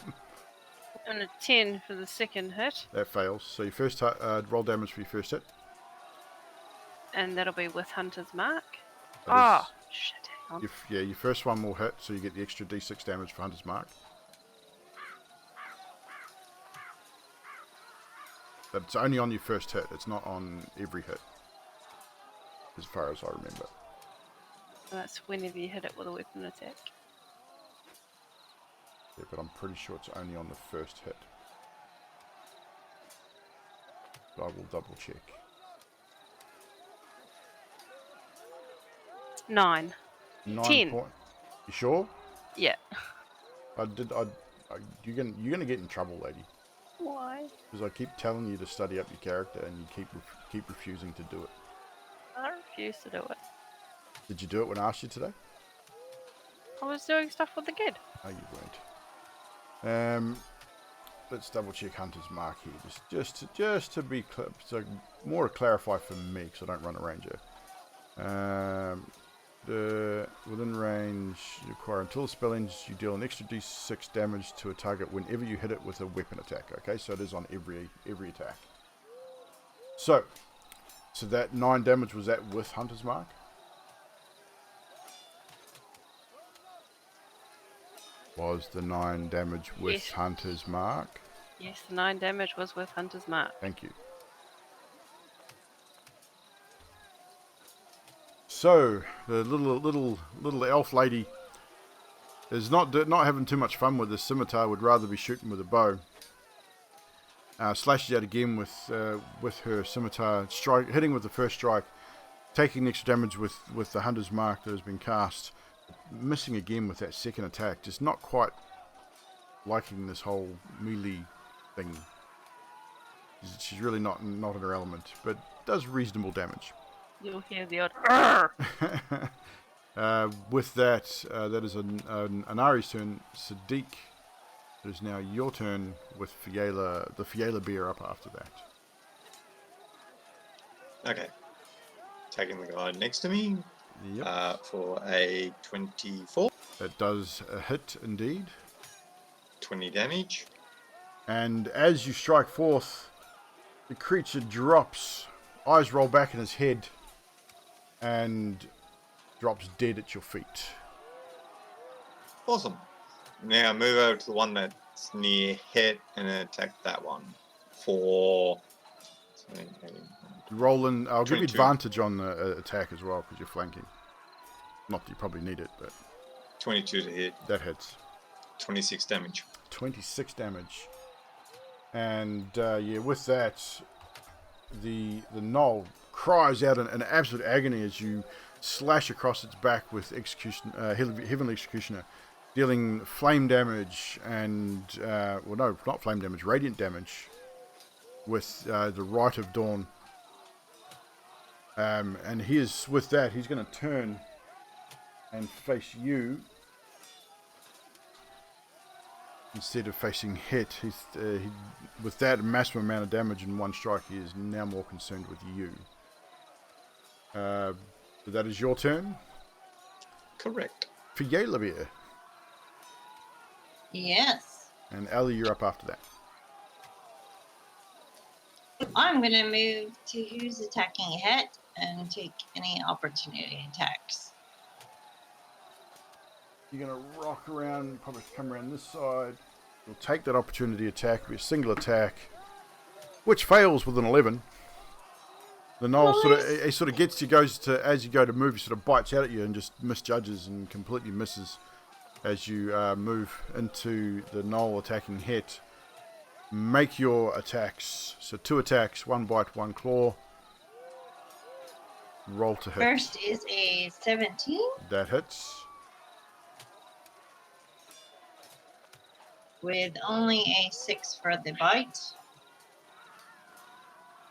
And a 10 for the second hit. That fails. So your first roll damage for your first hit. And that'll be with Hunter's Mark. That Oh, shit, hang on. your first one will hit, so you get the extra d6 damage for Hunter's Mark. But it's only on your first hit. It's not on every hit, as far as I remember. That's whenever you hit it with a weapon attack. Yeah, but I'm pretty sure it's only on the first hit. But I will double check. 9. 9 10. point. You sure? Yeah. You're gonna get in trouble, lady. Why? Because I keep telling you to study up your character, and you keep refusing to do it. I refuse to do it. Did you do it when I asked you today? I was doing stuff with the kid. No, you weren't. Let's double check Hunter's Mark here, just to be so more to clarify for me, because I don't run a ranger. The within range, you acquire until the spell ends, you deal an extra d6 damage to a target whenever you hit it with a weapon attack. Okay, so it is on every attack. So that 9 damage, was that with Hunter's Mark? Was the 9 damage with Yes. Hunter's Mark? Yes, the 9 damage was with Hunter's Mark. Thank you. So the little elf lady is not having too much fun with this scimitar. Would rather be shooting with a bow. Slashes out again with her scimitar, hitting with the first strike, taking extra damage with the Hunter's Mark that has been cast. Missing again with that second attack. Just not quite liking this whole melee thing. She's really not in her element, but does reasonable damage. You'll hear the odd "Arr!" With that, that is an Ari's turn. Sadiq, it is now your turn with the Fiala bear up after that. Okay. Taking the guy next to me for a 24. That does a hit indeed. 20 damage. And as you strike forth, the creature drops, eyes roll back in his head, and drops dead at your feet. Awesome. Now move over to the one that's near hit and attack that one for... Roland, I'll give you 22. advantage on the attack as well because you're flanking. Not that you probably need it, but 22 to hit. that hits. 26 damage. 26 damage. And yeah, with that, the gnoll cries out in absolute agony as you slash across its back with Heavenly Executioner, dealing flame damage and well, no, not flame damage, radiant damage with the Rite of Dawn. And with that, he's going to turn and face you instead of facing hit. With that massive amount of damage in one strike, he is now more concerned with you. So that is your turn. Correct. Fiala bear. Yes. And Ali, you're up after that. I'm going to move to who's attacking hit and take any opportunity attacks. You're going to rock around, probably come around this side. You'll take that opportunity attack, it'll be a single attack, which fails with an 11. The gnoll sort of gets you, as you go to move, he sort of bites out at you and just misjudges and completely misses as you move into the gnoll attacking hit. Make your attacks. So 2 attacks, 1 bite, 1 claw. Roll to hit. First is a 17 That hits. with only a 6 for the bite.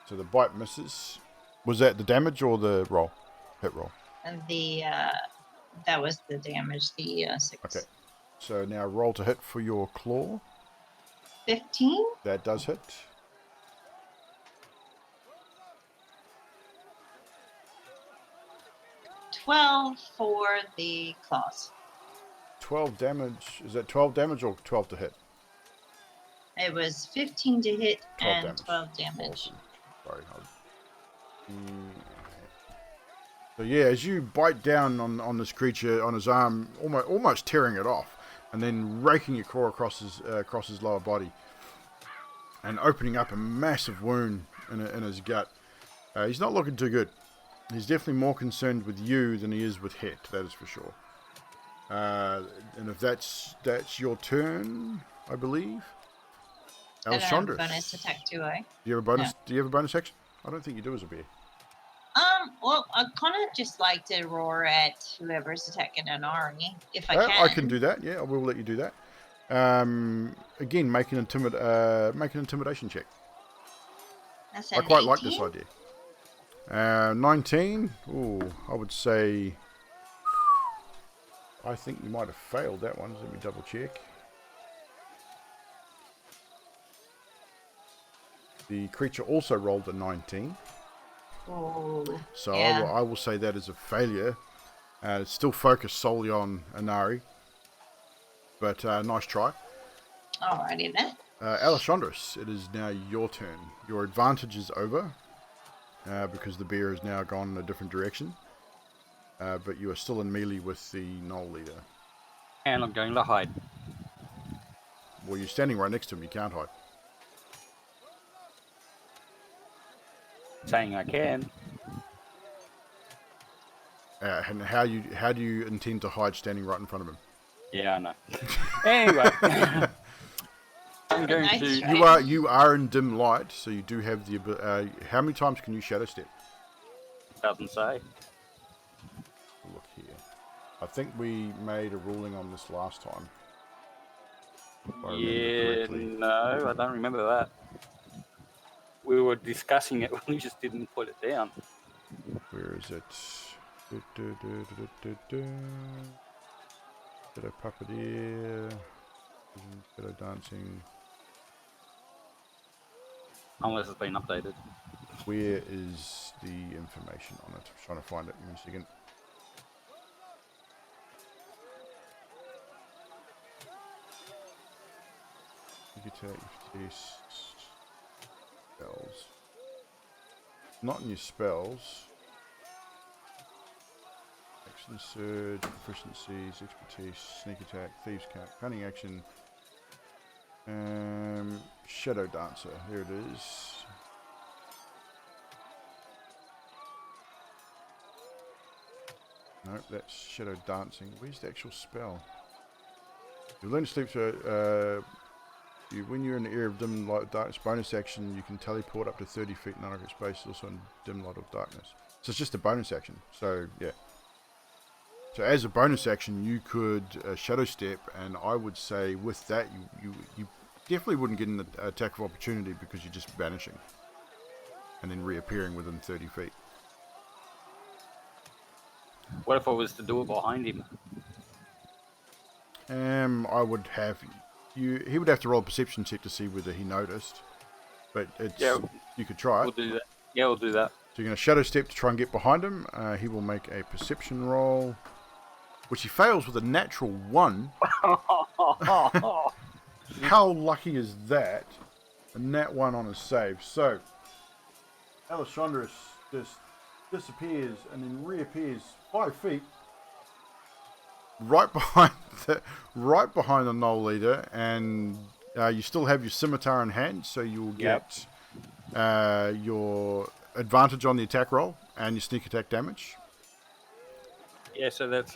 So the bite misses. Was that the damage or the roll? Hit roll. And the That was the damage, the 6. Okay. So now roll to hit for your claw. 15? That does hit. 12 for the claws. 12 damage. Is that 12 damage or 12 to hit? It was 15 to hit 12 and damage. 12 damage. Awesome. Sorry. So yeah, as you bite down on this creature, on his arm, almost tearing it off, and then raking your claw across his lower body, and opening up a massive wound in his gut. He's not looking too good. He's definitely more concerned with you than he is with Het, that is for sure. And if that's your turn, I believe. I don't have a Alchandris. bonus attack, do I? Do you have a bonus? No. Do you have a bonus action? I don't think you do as a bear. Well, I kind of just like to roar at whoever's attacking an Ari, if I can. I can do that. Yeah, I will let you do that. Again, make an intimidation check. That's I an quite 18. like this idea. 19. Ooh, I would say. I think you might have failed that one. Let me double check. The creature also rolled a 19. Oh, So yeah. I will say that is a failure. It's still focused solely on Inari. But nice try. Alrighty then. Alchandris, it is now your turn. Your advantage is over. Because the bear has now gone in a different direction. But you are still in melee with the Knoll leader. And I'm going to hide. Well, you're standing right next to him. You can't hide. Saying I can. And how do you intend to hide standing right in front of him? Yeah, I know. Anyway, I'm going Nice to. try. You are in dim light, so you do have the ability. How many times can you shadow step? Doesn't say. Look here. I think we made a ruling on this last time. If I remember Yeah, correctly. no, I don't remember that. We were discussing it, we just didn't put it down. Where is it? Shadow puppeteer. Shadow dancing. Unless it's been updated. Where is the information on it? I'm trying to find it in a second. You can take these spells. Not in your spells. Action surge, proficiencies, expertise, sneak attack, thieves count, cunning action. Shadow dancer. There it is. Nope, that's shadow dancing. Where's the actual spell? You learn to sleep so when you're in the area of dim light of darkness, bonus action, you can teleport up to 30 feet in unoccuped space, also in dim light of darkness. So it's just a bonus action. So yeah. So as a bonus action, you could shadow step, and I would say with that, you definitely wouldn't get an attack of opportunity because you're just vanishing and then reappearing within 30 feet. What if I was to do it behind him? I would have you. He would have to roll a perception check to see whether he noticed. But it's you could try We'll it. do that. Yeah, we'll do that. So you're going to shadow step to try and get behind him. He will make a perception roll, which he fails with a natural 1. How lucky is that? A nat 1 on his save. So Alchandris just disappears and then reappears 5 feet right behind the Knoll leader, and you still have your scimitar in hand, so you'll get your advantage on the attack roll and your sneak attack damage. Yeah, so that's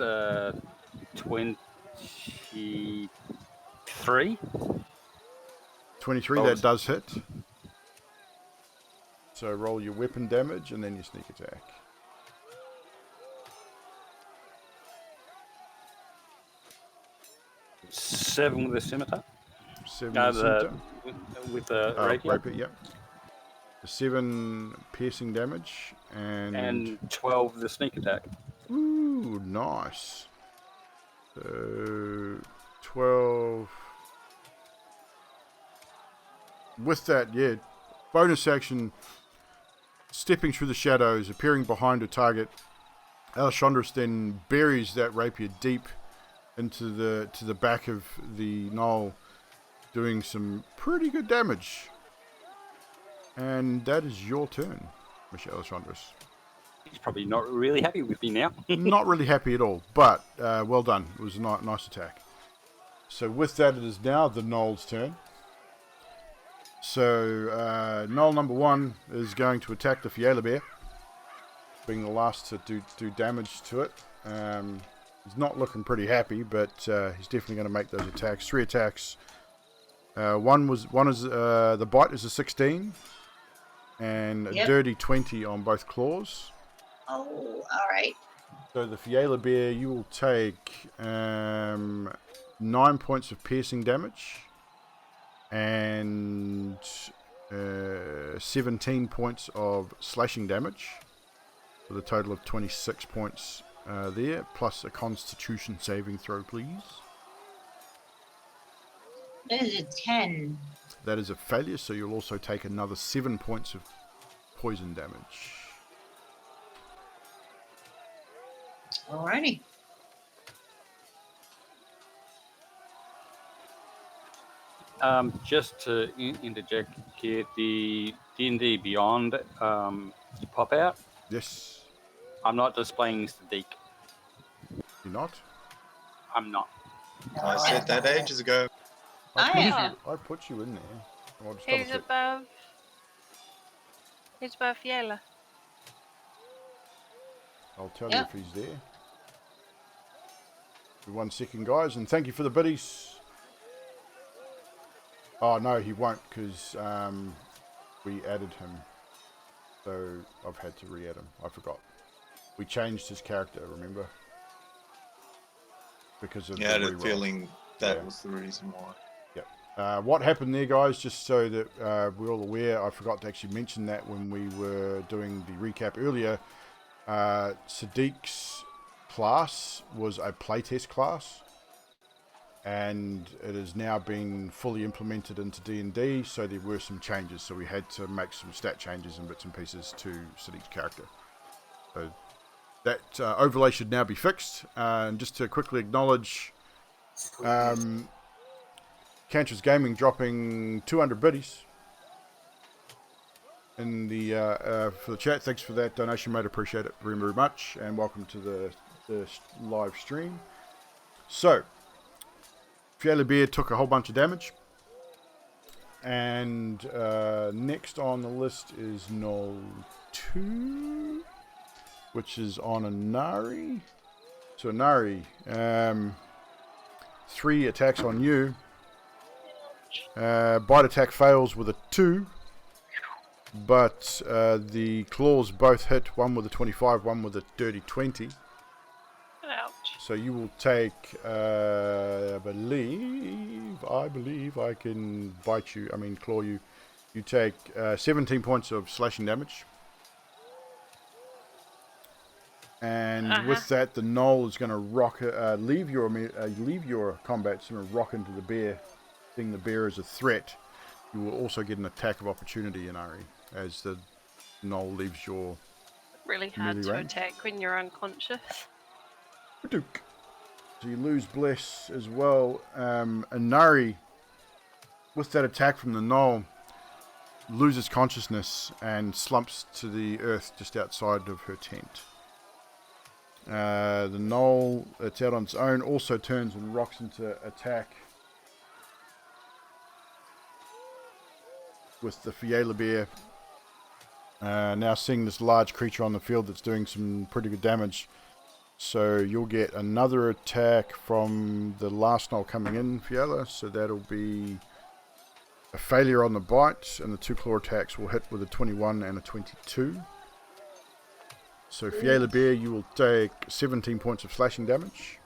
23. 23, that does hit. So roll your weapon damage and then your sneak attack. 7 with a scimitar. 7 with scimitar. With the rapier. Yep. 7 piercing damage and 12 the sneak attack. Ooh, nice. So 12. With that, yeah, bonus action, stepping through the shadows, appearing behind a target. Alessandros then buries that rapier deep into the back of the knoll, doing some pretty good damage. And that is your turn, Mr. Alessandros. He's probably not really happy with me now. Not really happy at all, but well done. It was a nice attack. So with that, it is now the knoll's turn. So knoll number 1 is going to attack the Fiala Bear, being the last to do damage to it. He's not looking pretty happy, but he's definitely going to make those attacks. 3 attacks. One is the bite is a 16, and a dirty 20 on both claws. Oh, all right. So the Fiala Bear, you will take 9 points of piercing damage and 17 points of slashing damage, with a total of 26 points there, plus a Constitution saving throw, please. That is a 10. That is a failure, so you'll also take another 7 points of poison damage. Alrighty. Just to interject here, the D&D Beyond pop out. Yes. I'm not displaying Sadiq. You're not? I'm not. I said that ages ago. I put you in there. I'll just Who's double check. above? Who's above Fiala? I'll tell you if he's there. Give me 1 second, guys, and thank you for the biddies. Oh, no, he won't, because we added him. So I've had to re-add him. I forgot. We changed his character, remember? Because of Yeah, I had the a reroll. feeling that was the reason why. What happened there, guys, just so that we're all aware, I forgot to actually mention that when we were doing the recap earlier. Sadiq's class was a playtest class, and it has now been fully implemented into D&D, so there were some changes, so we had to make some stat changes and bits and pieces to Sadiq's character. So that overlay should now be fixed. And just to quickly acknowledge, Cantress Gaming dropping 200 biddies in the for the chat. Thanks for that donation, mate. Appreciate it very, very much. And welcome to the live stream. So, Fiala Bear took a whole bunch of damage. And next on the list is Knoll 2, which is on Inari. So Inari, 3 attacks on you. Bite attack fails with a 2, but the claws both hit, one with a 25, one with a dirty 20. Ouch. So you will take, I believe I can claw you. You take 17 points of slashing damage. And with that, the knoll is going to leave your combat. It's going to rock into the bear. Seeing the bear as a threat, you will also get an attack of opportunity in Ari as the knoll leaves your Really hard melee to range. attack when you're unconscious. So you lose bless as well. Inari, with that attack from the knoll, loses consciousness and slumps to the earth just outside of her tent. The knoll, it's out on its own, also turns and rocks into attack with the Fiala Bear. Now seeing this large creature on the field that's doing some pretty good damage. So you'll get another attack from the last knoll coming in, Fiala. So that'll be a failure on the bite, and the 2 claw attacks will hit with a 21 and a 22. So Fiala Bear, you will take 17 points of slashing damage.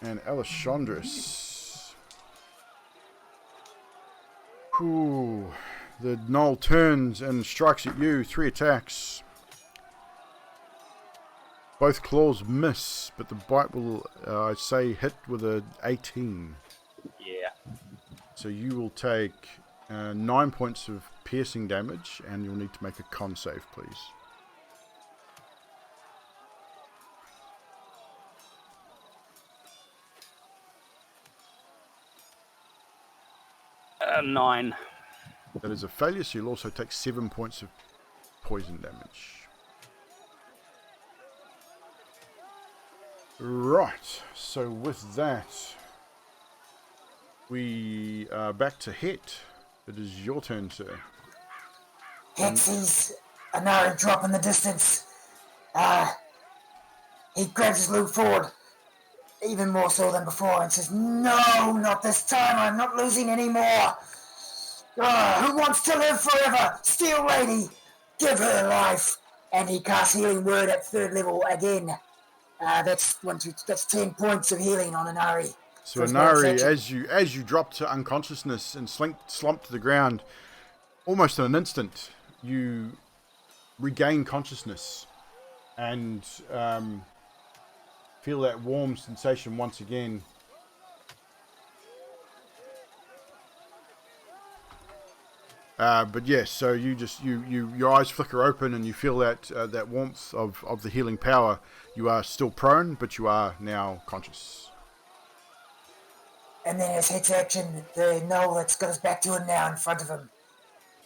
And Alessandros. Ooh, the knoll turns and strikes at you. 3 attacks. Both claws miss, but the bite will, I say, hit with a 18. Yeah. So you will take 9 points of piercing damage, and you'll need to make a con save, please. Nine. That is a failure, so you'll also take 7 points of poison damage. Right, so with that, we are back to Het. It is your turn, sir. Het sees another drop in the distance. He grabs his loop forward, even more so than before, and says, "No, not this time. I'm not losing anymore. Who wants to live forever? Steel Lady, give her life." And he casts Healing Word at 3rd level again. That's 10 points of healing on Inari. So Inari, as you drop to unconsciousness and slump to the ground, almost in an instant, you regain consciousness and feel that warm sensation once again. But yes, so your eyes flicker open and you feel that warmth of the healing power. You are still prone, but you are now conscious. And then as hits action, the gnoll that's got his back to him now in front of him,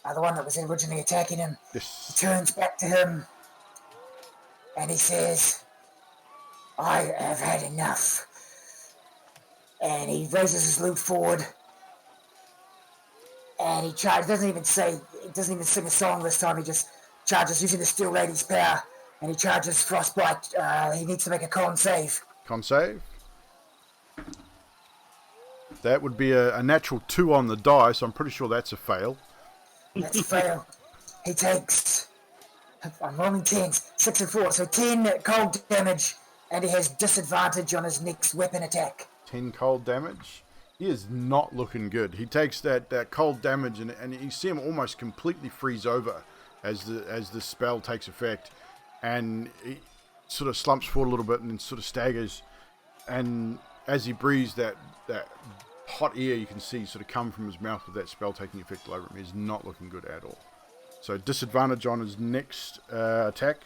the one that was originally attacking him, Yes. he turns back to him and he says, "I have had enough." And he raises his loop forward and he charges. Doesn't even sing a song this time. He just charges using the Steel Lady's power, and he charges Frostbite. He needs to make a con save. Con save. That would be a natural 2 on the die, so I'm pretty sure that's a fail. That's a fail. He takes, I'm rolling 10s, 6 and 4, so 10 cold damage, and he has disadvantage on his next weapon attack. 10 cold damage. He is not looking good. He takes that cold damage, and you see him almost completely freeze over as the spell takes effect, and he sort of slumps forward a little bit and then sort of staggers, and as he breathes, that hot air you can see sort of come from his mouth with that spell taking effect all over him. He's not looking good at all. So disadvantage on his next attack.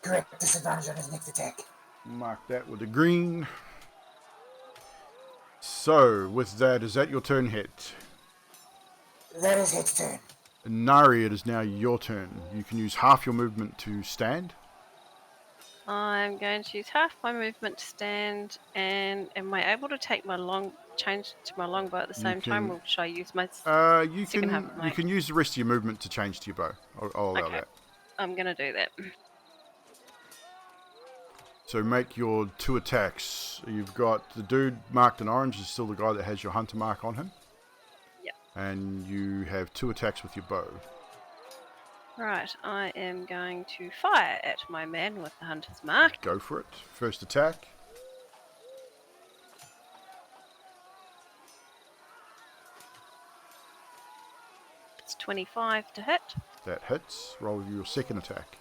Correct, disadvantage on his next attack. Mark that with a green. So, with that, is that your turn, Het? That is Het's turn. Nari, it is now your turn. You can use half your movement to stand. I'm going to use half my movement to stand, and am I able to take change to my longbow at the same time, or should I use my second half of my... You can use the rest of your movement to change to your bow. I'll allow that. I'm going to do that. So make your 2 attacks. You've got the dude marked in orange is still the guy that has your hunter mark on him. Yep. And you have 2 attacks with your bow. Right, I am going to fire at my man with the hunter's mark. Go for it. First attack. It's 25 to hit. That hits. Roll your second attack.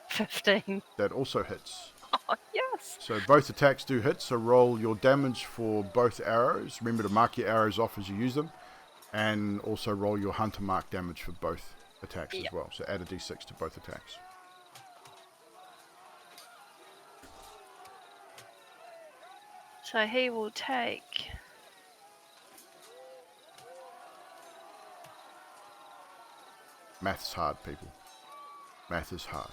15. That also hits. Oh, yes. So both attacks do hit, so roll your damage for both arrows. Remember to mark your arrows off as you use them. And also roll your hunter mark damage for both attacks as well. So add a d6 to both attacks. So he will take... Math's hard, people. Math is hard.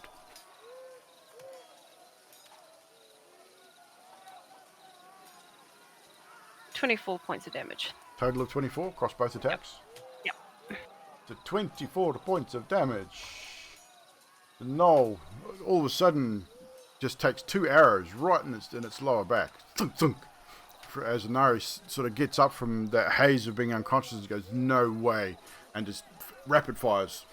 $24 points of damage. Total of 24 across both attacks? Yep. So 24 points of damage. The gnoll, all of a sudden, just takes 2 arrows right in its lower back. Thunk, thunk. As Inari sort of gets up from that haze of being unconscious and goes, "No way," and just rapid fires.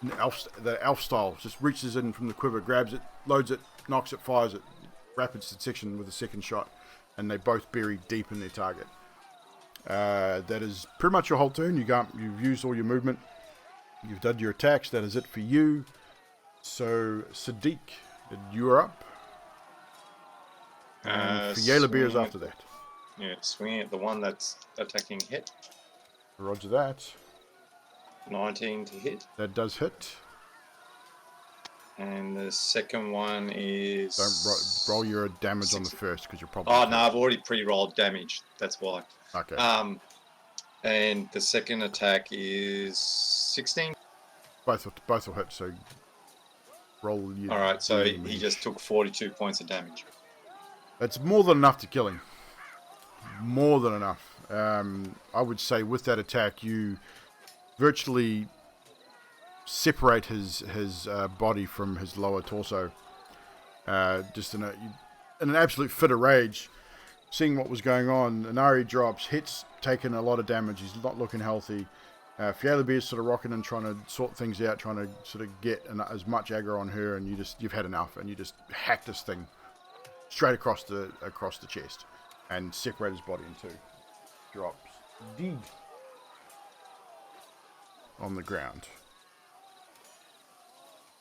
The elf style, just reaches in from the quiver, grabs it, loads it, knocks it, fires it. Rapid succession with a second shot. And they both bury deep in their target. That is pretty much your whole turn. You've used all your movement. You've done your attacks. That is it for you. So, Sadiq, you're up. And Fiala Beer's after that. Yeah, swinging at the one that's attacking hit. Roger that. 19 to hit. That does hit. And the second one is... Don't roll your damage on the first, because you're probably... Oh, no, I've already pre-rolled damage. That's why. Okay. And the second attack is 16. Both will hit, so roll your... Alright, so he just took 42 points of damage. That's more than enough to kill him. More than enough. I would say with that attack, you virtually separate his body from his lower torso. Just in an absolute fit of rage. Seeing what was going on, Inari drops, Hit's taken a lot of damage, he's not looking healthy. Fiala Beer's sort of rocking and trying to sort things out, trying to sort of get as much aggro on her, and you've had enough, and you just hack this thing straight across the chest and separate his body in two. Drops dead on the ground.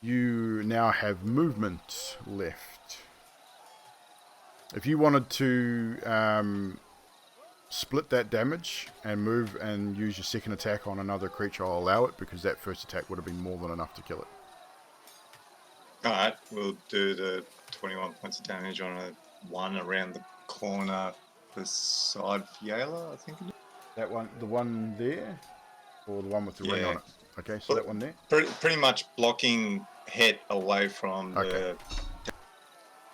You now have movement left. If you wanted to split that damage and move and use your second attack on another creature, I'll allow it, because that first attack would have been more than enough to kill it. Alright, we'll do the 21 points of damage on a one around the corner beside Fiala, I think it is. That one, the one there? Or the one with the ring on it? Okay, so that one there? Pretty much blocking head away from the...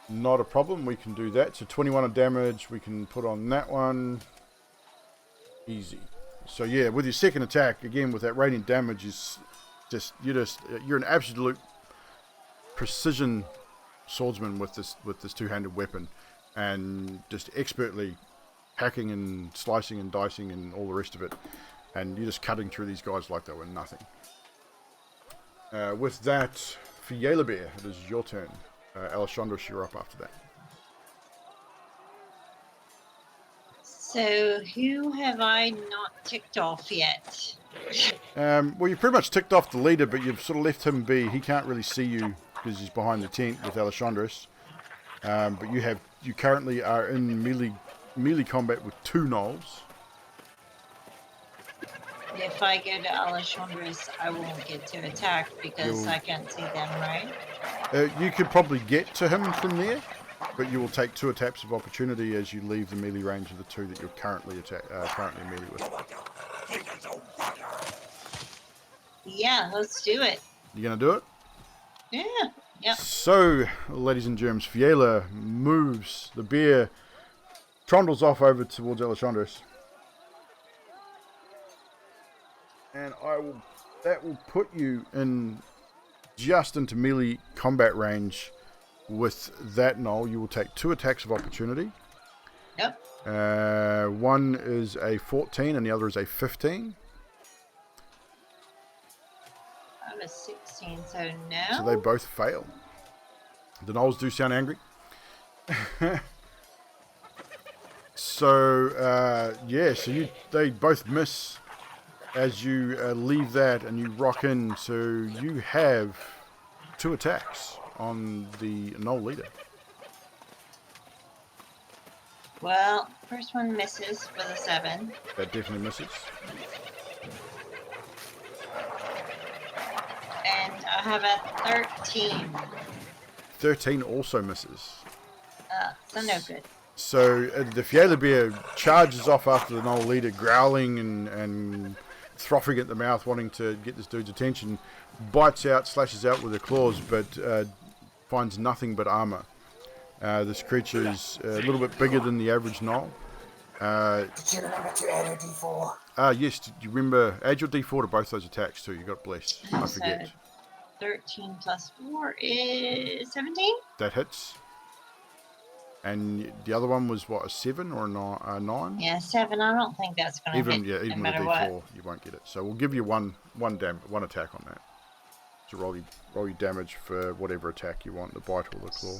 Not a problem, we can do that. So 21 of damage, we can put on that one. Easy. So yeah, with your second attack, again with that radiant damage, is you're an absolute precision swordsman with this two-handed weapon, and just expertly hacking and slicing and dicing and all the rest of it, and you're just cutting through these guys like they were nothing. With that, Fiala Beer, it is your turn. Alessandros, you're up after that. So, who have I not ticked off yet? Well, you pretty much ticked off the leader, but you've sort of left him be. He can't really see you because he's behind the tent with Alessandros. But you currently are in melee combat with two gnolls. If I go to Alessandros, I won't get to attack because I can't see them, right? You could probably get to him from there, but you will take 2 attacks of opportunity as you leave the melee range of the 2 that you're currently melee with. Yeah, let's do it. You gonna do it? Yeah. Yep. So, ladies and germs, Fiala moves. The bear trundles off over towards Alessandros. And that will put you in just into melee combat range with that gnoll. You will take 2 attacks of opportunity. Yep. One is a 14 and the other is a 15. I have a 16, so no. So they both fail. The gnolls do sound angry. So they both miss as you leave that and you rock in. So you have 2 attacks on the gnoll leader. Well, first one misses with a 7. That definitely misses. And I have a 13. 13 also misses. So no good. So the Fiala bear charges off after the gnoll leader, growling and frothing at the mouth, wanting to get this dude's attention. Bites out, slashes out with her claws, but finds nothing but armor. This creature is a little bit bigger than the average gnoll. Did you remember to add a d4? Yes, do you remember? Add your d4 to both those attacks too. You got blessed. I forget. So 13 plus 4 is 17? That hits. And the other one was what, a 7 or a 9? Yeah, 7. I don't think that's going to hit. Yeah, even no with a matter d4, what. you won't get it. So we'll give you one attack on that. So roll your damage for whatever attack you want, the bite or the claw.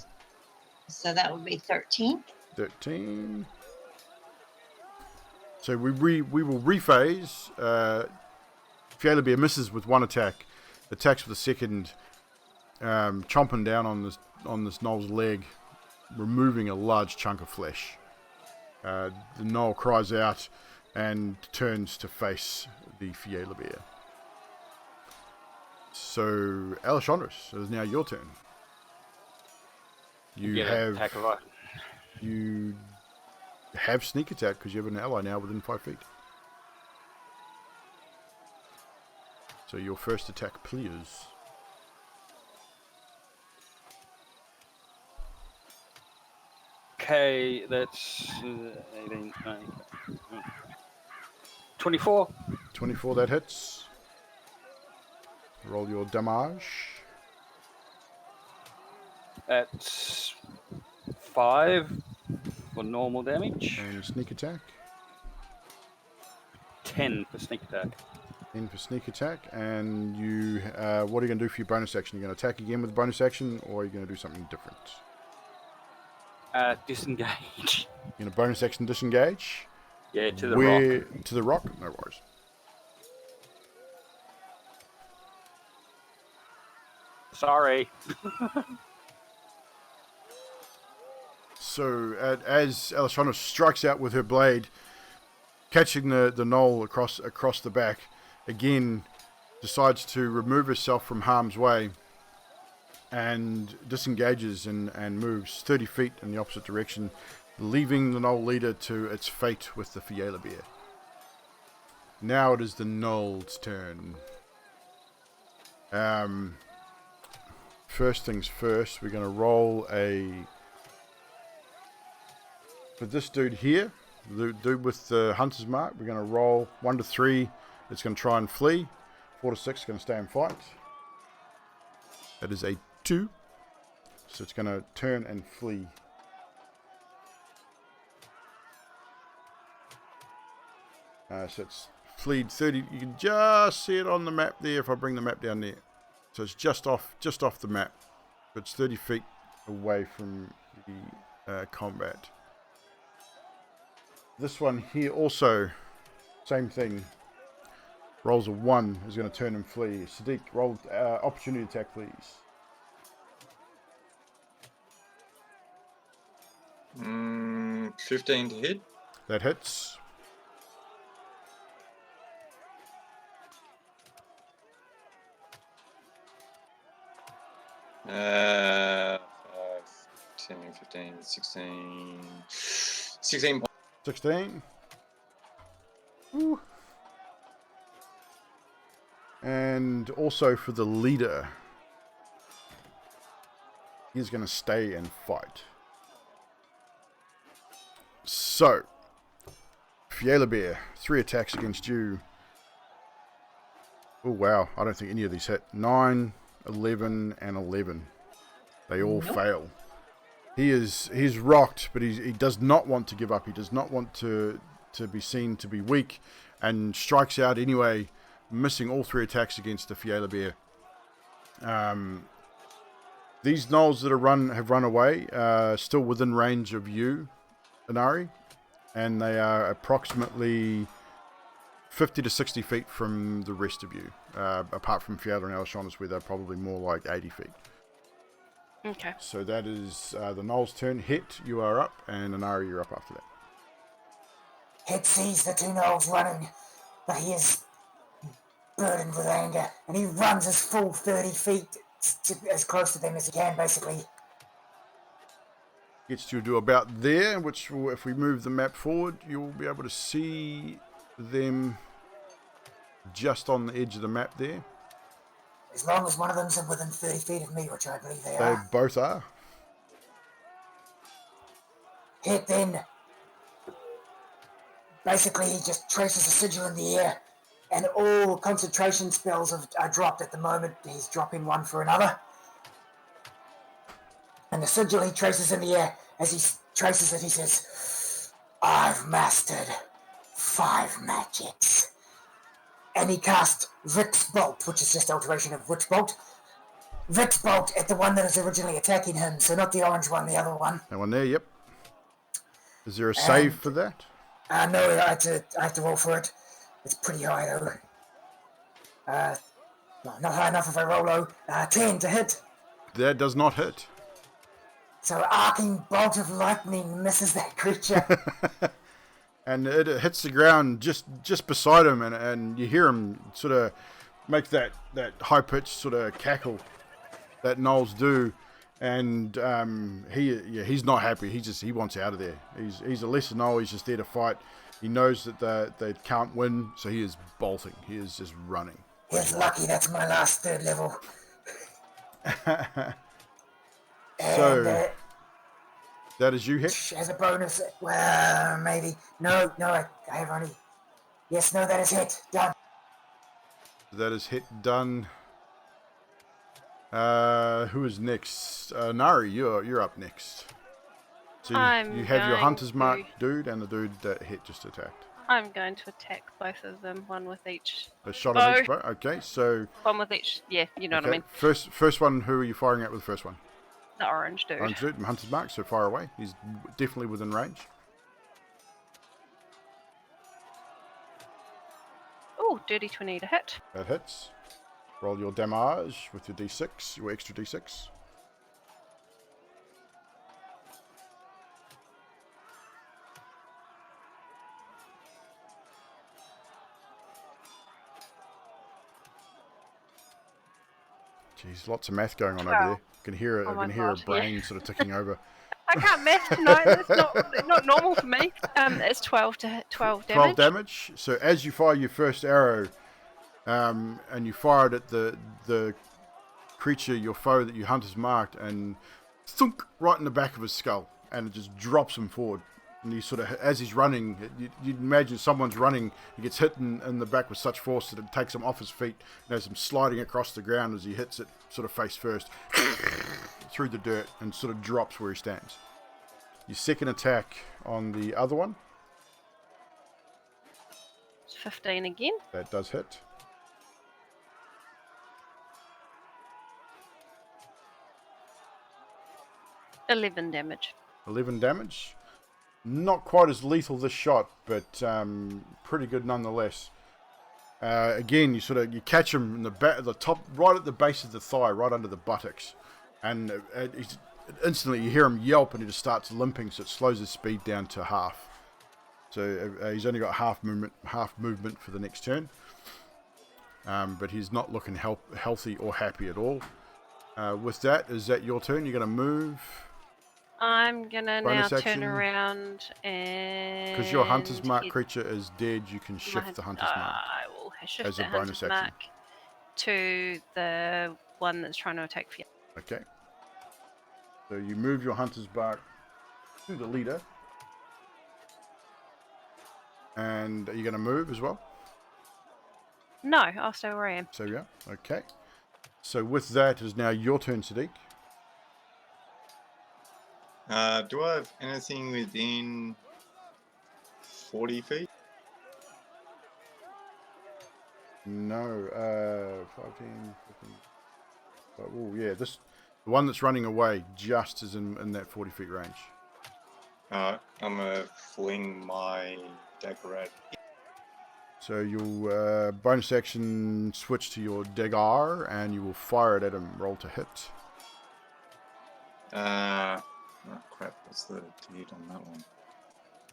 So that would be 13. 13. So we will rephase. Fiala misses with one attack, attacks with a second, chomping down on this gnoll's leg, removing a large chunk of flesh. The gnoll cries out and turns to face the Fiala bear. So, Alessandros, it is now your turn. You have sneak attack because you have an ally now within 5 feet. So your first attack, please. Okay, that's 18, 24. 24, that hits. Roll your damage. That's 5 for normal damage. And sneak attack. 10 for sneak attack. 10 for sneak attack. And you, what are you going to do for your bonus action? You're going to attack again with bonus action, or are you going to do something different? Disengage. You're going to bonus action disengage? Yeah, to the rock. To the rock? No worries. Sorry. So, as Alessandra strikes out with her blade, catching the gnoll across the back, again decides to remove herself from harm's way and disengages and moves 30 feet in the opposite direction, leaving the gnoll leader to its fate with the Fiala bear. Now it is the gnoll's turn. First things first, we're going to roll for this dude here, the dude with the hunter's mark, we're going to roll 1 to 3. It's going to try and flee. 4 to 6 is going to stay and fight. That is a 2. So it's going to turn and flee. So it's fleed 30. You can just see it on the map there if I bring the map down there. So it's just off the map. But it's 30 feet away from the combat. This one here also, same thing. Rolls a 1, is going to turn and flee. Sadiq, roll opportunity attack, please. 15 to hit. That hits. Uh, 10, 15, 16. 16. 16. Ooh. And also for the leader, he's going to stay and fight. So, Fiala Bear, 3 attacks against you. Oh wow, I don't think any of these hit. 9, 11, and 11. They all fail. He's rocked, but he does not want to give up. He does not want to be seen to be weak, and strikes out anyway, missing all 3 attacks against the Fiala Bear. These gnolls that have run away are still within range of you, Inari, and they are approximately 50 to 60 feet from the rest of you, apart from Fiala and Alshonus, where they're probably more like 80 feet. Okay. So that is the gnoll's turn. Hit, you are up, and Inari, you're up after that. Hit sees the 2 gnolls running, but he is burdened with anger, and he runs his full 30 feet as close to them as he can, basically. Gets you to about there, which will, if we move the map forward, you'll be able to see them just on the edge of the map there. As long as one of them's within 30 feet of me, which I believe they They are. both are. Hit then. Basically, he just traces a sigil in the air, and all concentration spells are dropped at the moment. He's dropping one for another. And the sigil he traces in the air, as he traces it, he says, "I've mastered 5 magics." And he cast Vix Bolt, which is just alteration of Witch Bolt. Vix Bolt at the one that is originally attacking him, so not the orange one, the other one. That one there, yep. Is there a save for that? No, I have to roll for it. It's pretty high though. Well, not high enough if I roll low. 10 to hit. That does not hit. So arcing bolt of lightning misses that creature. And it hits the ground just beside him, and you hear him sort of make that high-pitched sort of cackle that gnolls do. And he's not happy. He wants out of there. He's a lesser gnoll. He's just there to fight. He knows that they can't win, so he is bolting. He is just running. He's lucky that's my last 3rd level. So that is you hit? As a bonus, well, maybe. No, I have only... Yes, no, that is hit. Done. That is hit, done. Who is next? Nari, you're up next. So you have your hunter's mark dude and the dude that hit just attacked. I'm going to attack both of them, one with each. A shot on each bow? Okay, so... One with each, yeah, you know what I mean. First one, who are you firing at with the first one? The orange dude. Orange dude, hunter's mark, so fire away. He's definitely within range. Oh, dirty 20 to hit. That hits. Roll your damage with your d6, your extra d6. Jeez, lots of math going on over there. I can hear a brain sort of ticking over. I can't math tonight. That's not normal for me. It's 12 damage. 12 damage. So as you fire your first arrow, and you fire it at the creature, your foe that you hunter's marked, and thunk right in the back of his skull, and it just drops him forward. And he sort of, as he's running, you'd imagine someone's running, he gets hit in the back with such force that it takes him off his feet and has him sliding across the ground as he hits it sort of face first through the dirt and sort of drops where he stands. Your second attack on the other one. It's 15 again. That does hit. $11 damage. 11 damage. Not quite as lethal this shot, but pretty good nonetheless. Again, you catch him in the back, the top, right at the base of the thigh, right under the buttocks, and instantly you hear him yelp, and he just starts limping, so it slows his speed down to half. So he's only got half movement for the next turn, but he's not looking healthy or happy at all. With that, is that your turn? You're going to move. I'm gonna now Bonus turn action. around and... Because your hunter's mark creature is dead, you can shift the hunter's mark. I will shift as the a bonus hunter's action. mark to the one that's trying to attack Fiona. Okay. So you move your hunter's mark to the leader. And are you going to move as well? No, I'll stay where I am. So yeah, okay. So with that is now your turn, Sadiq. Do I have anything within 40 feet? No, 15, 15. Oh yeah, the one that's running away just is in that 40 feet range. I'm gonna fling my dagger at. So you'll bonus action switch to your dagger and you will fire it at him. Roll to hit. Oh crap, what's the deed on that one?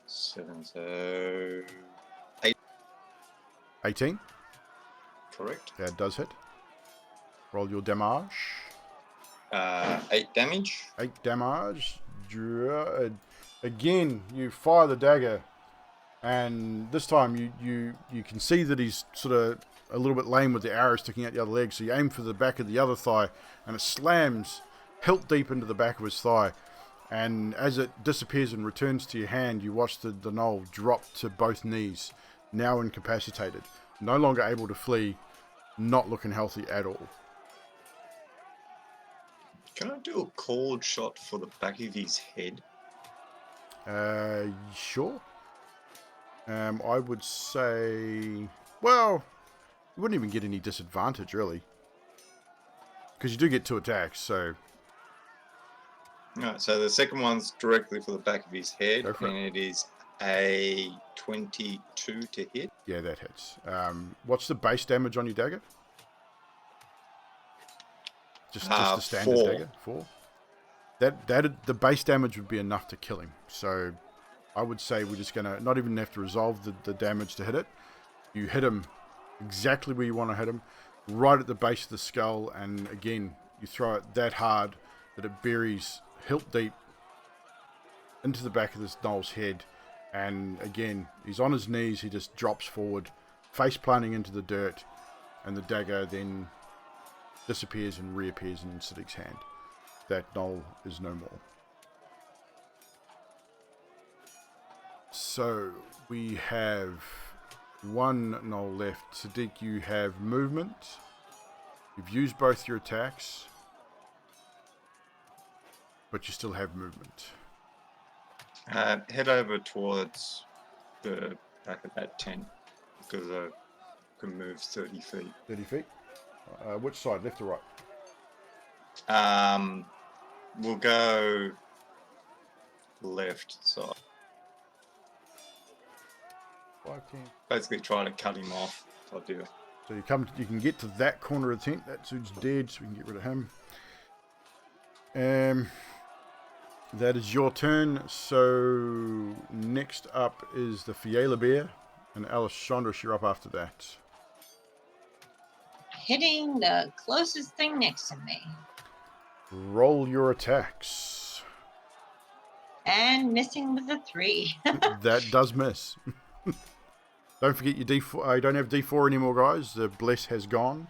7, so 8. 18. Correct. Yeah, it does hit. Roll your damage. 8 damage. 8 damage. Again, you fire the dagger, and this time you can see that he's sort of a little bit lame with the arrow sticking out the other leg, so you aim for the back of the other thigh, and it slams hilt deep into the back of his thigh. And as it disappears and returns to your hand, you watch the gnoll drop to both knees, now incapacitated, no longer able to flee, not looking healthy at all. Can I do a cold shot for the back of his head? Sure. I would say, well, you wouldn't even get any disadvantage, really. Because you do get 2 attacks, so... Alright, so the second one's directly for the back of his head, Go for and it is a 22 to hit. Yeah, that hits. What's the base damage on your dagger? Just the standard 4. dagger? 4? The base damage would be enough to kill him. So I would say we're just going to not even have to resolve the damage to hit it. You hit him exactly where you want to hit him, right at the base of the skull, and again, you throw it that hard that it buries hilt deep into the back of this Gnoll's head, and again, he's on his knees, he just drops forward, face planting into the dirt, and the dagger then disappears and reappears in Siddiq's hand. That Gnoll is no more. So we have one Gnoll left. Siddiq, you have movement. You've used both your attacks, but you still have movement. Head over towards the back of that tent because I can move 30 feet. 30 feet? Which side, left or right? We'll go left side. 5, 10. Basically trying to cut him off. I'll do it. So you can get to that corner of the tent. That dude's dead, so we can get rid of him. That is your turn. So next up is the Fiala Bear, and Alessandra, you're up after that. Hitting the closest thing next to me. Roll your attacks. And missing with a 3. That does miss. Don't forget your D4. I don't have D4 anymore, guys. The bless has gone.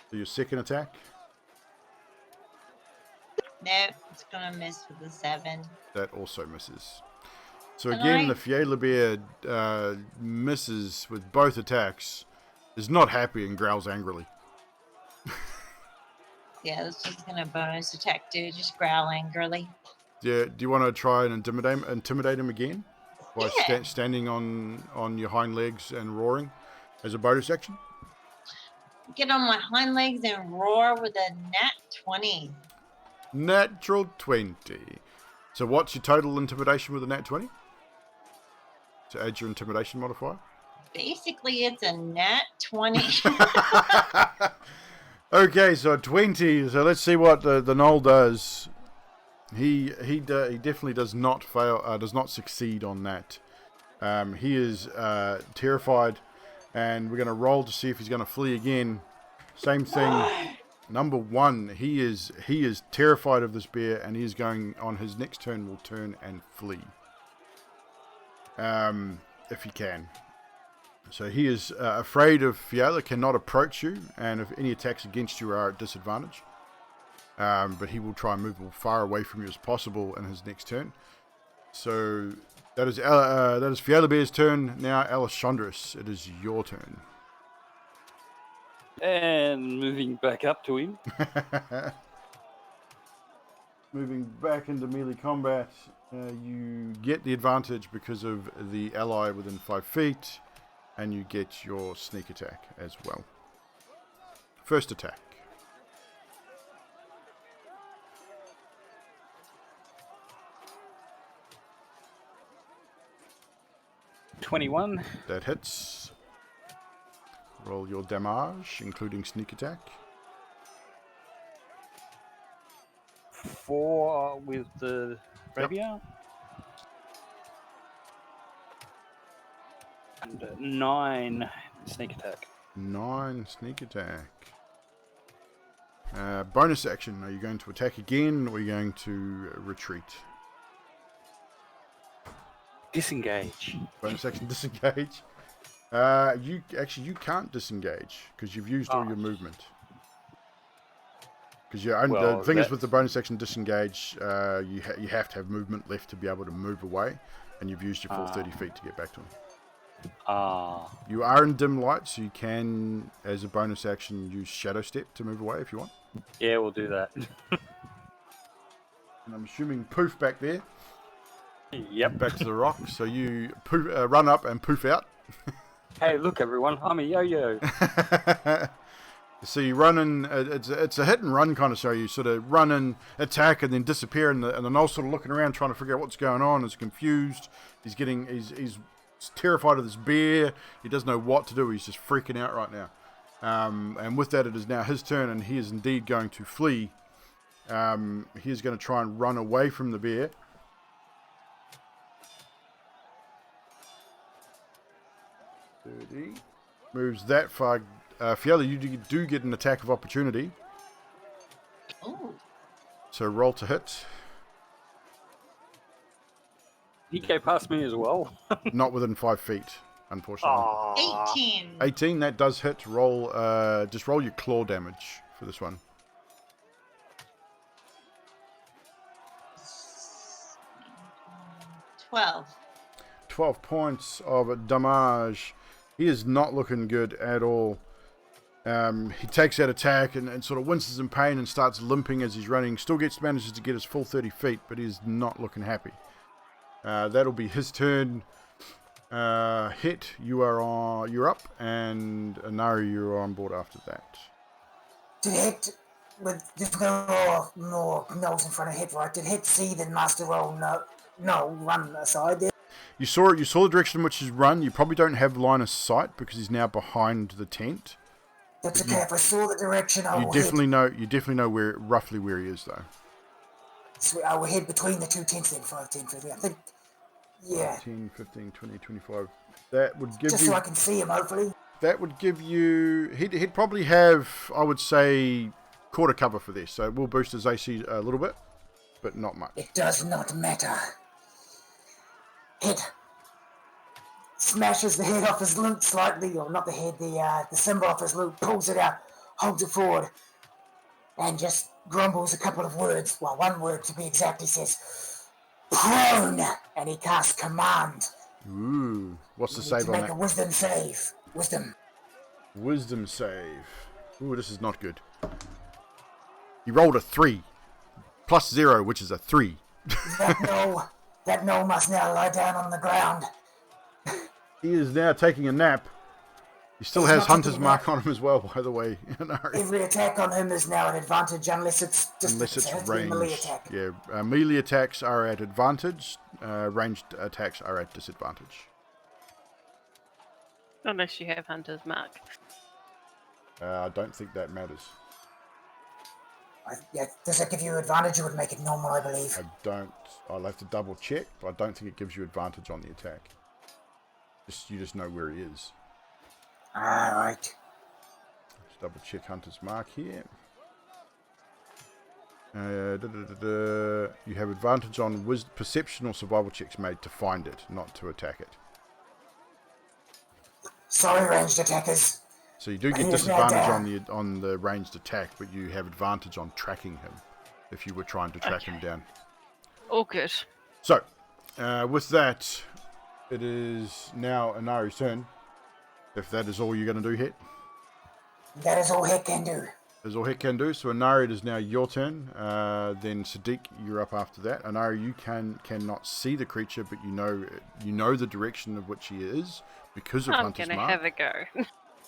So your second attack. Nope, it's gonna miss with a 7. That also misses. So again, the Fiala Bear misses with both attacks. Is not happy and growls angrily. Yeah, this is gonna bonus attack, dude. Just growl angrily. Yeah. Do you want to try and intimidate him again by standing on your hind legs and roaring as a bonus action? Get on my hind legs and roar with a nat 20. Natural 20. So what's your total intimidation with a nat 20? To add your intimidation modifier? Basically, it's a nat 20. Okay, so 20. So let's see what the Gnoll does. He definitely does not fail. Does not succeed on that. He is terrified, and we're going to roll to see if he's going to flee again. Same thing. Number 1, he is terrified of this bear, and he is going on his next turn. Will turn and flee. If he can. So he is afraid of Fiala, cannot approach you, and if any attacks against you are at disadvantage. But he will try and move as far away from you as possible in his next turn. So that is Fiala Bear's turn. Now, Alessandris, it is your turn. And moving back up to him. Moving back into melee combat, you get the advantage because of the ally within 5 feet, and you get your sneak attack as well. First attack. $21. That hits. Roll your damage, including sneak attack. 4 with the rapier. And 9 sneak attack. 9 sneak attack. Bonus action. Are you going to attack again, or are you going to retreat? Disengage. Bonus action, disengage. You can't disengage because you've used all your movement. Because the thing is with the bonus action disengage, you have to have movement left to be able to move away, and you've used your full 30 feet to get back to him. You are in dim light, so you can, as a bonus action, use Shadow Step to move away if you want. Yeah, we'll do that. And I'm assuming poof back there. Yep. Back to the rock. So you poof, run up and poof out. Hey, look everyone, I'm a yo-yo. So you run in, it's a hit and run kind of show. You sort of run in, attack, and then disappear, and the Gnoll's sort of looking around trying to figure out what's going on. He's confused. He's terrified of this bear. He doesn't know what to do. He's just freaking out right now. And with that, it is now his turn, and he is indeed going to flee. He is going to try and run away from the bear. Moves that far. Fiala, you do get an attack of opportunity. Oh. So roll to hit. He go past me as well. Not within 5 feet, unfortunately. Aww. 18. 18, that does hit. Roll, just roll your claw damage for this one. 12. 12 points of damage. He is not looking good at all. He takes that attack and sort of winces in pain and starts limping as he's running. Still manages to get his full 30 feet, but he's not looking happy. That'll be his turn. Hit, you're up, and Anari, you're on board after that. Did Hit, with there's no more Gnolls in front of Hit, right? Did Hit see the Master Roll no run aside there? You saw the direction in which he's run. You probably don't have line of sight because he's now behind the tent. That's okay. If I saw the direction, I You will definitely know roughly where he is, though. So I will head between the two tents then, 5, 10, 15. I think, yeah. 10, 15, 20, 25. That would give Just you... so I can see him, hopefully. That would give you... He'd probably have, I would say, quarter cover for this. So it will boost his AC a little bit, but not much. It does not matter. Hit. Smashes the head off his loot slightly, or not the head, the symbol off his loot, pulls it out, holds it forward, and just grumbles a couple of words. Well, one word to be exact. He says, prone, and he casts command. Ooh, what's the You need save to on make that? a wisdom save. Wisdom save. Ooh, this is not good. He rolled a 3. Plus 0, which is a 3. That gnoll must now lie down on the ground. He is now taking a nap. He still has Hunter's Mark on him as well, by the way. Every attack on him is now an advantage unless it's distance. Unless it's melee range. attack. Yeah, melee attacks are at advantage. Ranged attacks are at disadvantage. Unless you have Hunter's Mark. I don't think that matters. Does that give you advantage? It would make it normal, I believe. I don't. I'll have to double check, but I don't think it gives you advantage on the attack. You just know where he is. Alright. Let's double check Hunter's Mark here. You have advantage on perception or survival checks made to find it, not to attack it. Sorry, ranged attackers. So you do get disadvantage on the ranged attack, but you have advantage on tracking him if you were trying to track him down. All good. So, with that, it is now Anari's turn. If that is all you're going to do, Hit. That is all Hit can do. That's all Hit can do. So, Anari, it is now your turn. Then, Sadiq, you're up after that. Anari, you cannot see the creature, but you know the direction of which he is because of Hunter's Mark. I'm going to have a go.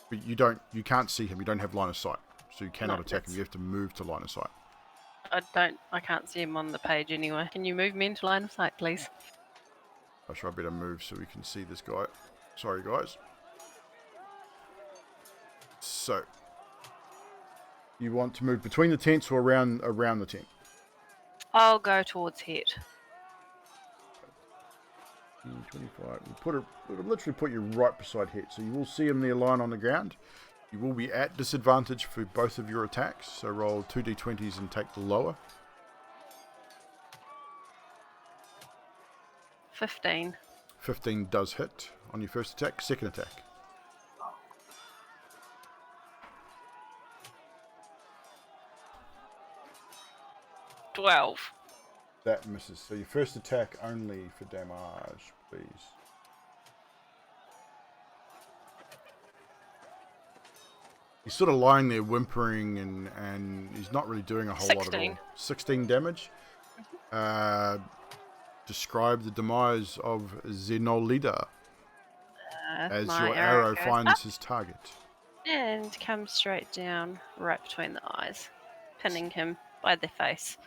But you can't see him. You don't have line of sight. So, you cannot attack him. You have to move to line of sight. I can't see him on the page anyway. Can you move me into line of sight, please? I should better move so we can see this guy. Sorry, guys. So, you want to move between the tents or around the tent? I'll go towards Hit. 25. It'll literally put you right beside Hit, so you will see him there lying on the ground. You will be at disadvantage for both of your attacks, so roll 2d20s and take the lower. 15. 15 does hit on your first attack. Second attack. $12. That misses. So your first attack only for damage, please. He's sort of lying there whimpering and he's not really doing a whole lot at all. 16 damage. Describe the demise of Zenolida as your arrow finds his target. And come straight down right between the eyes, pinning him by the face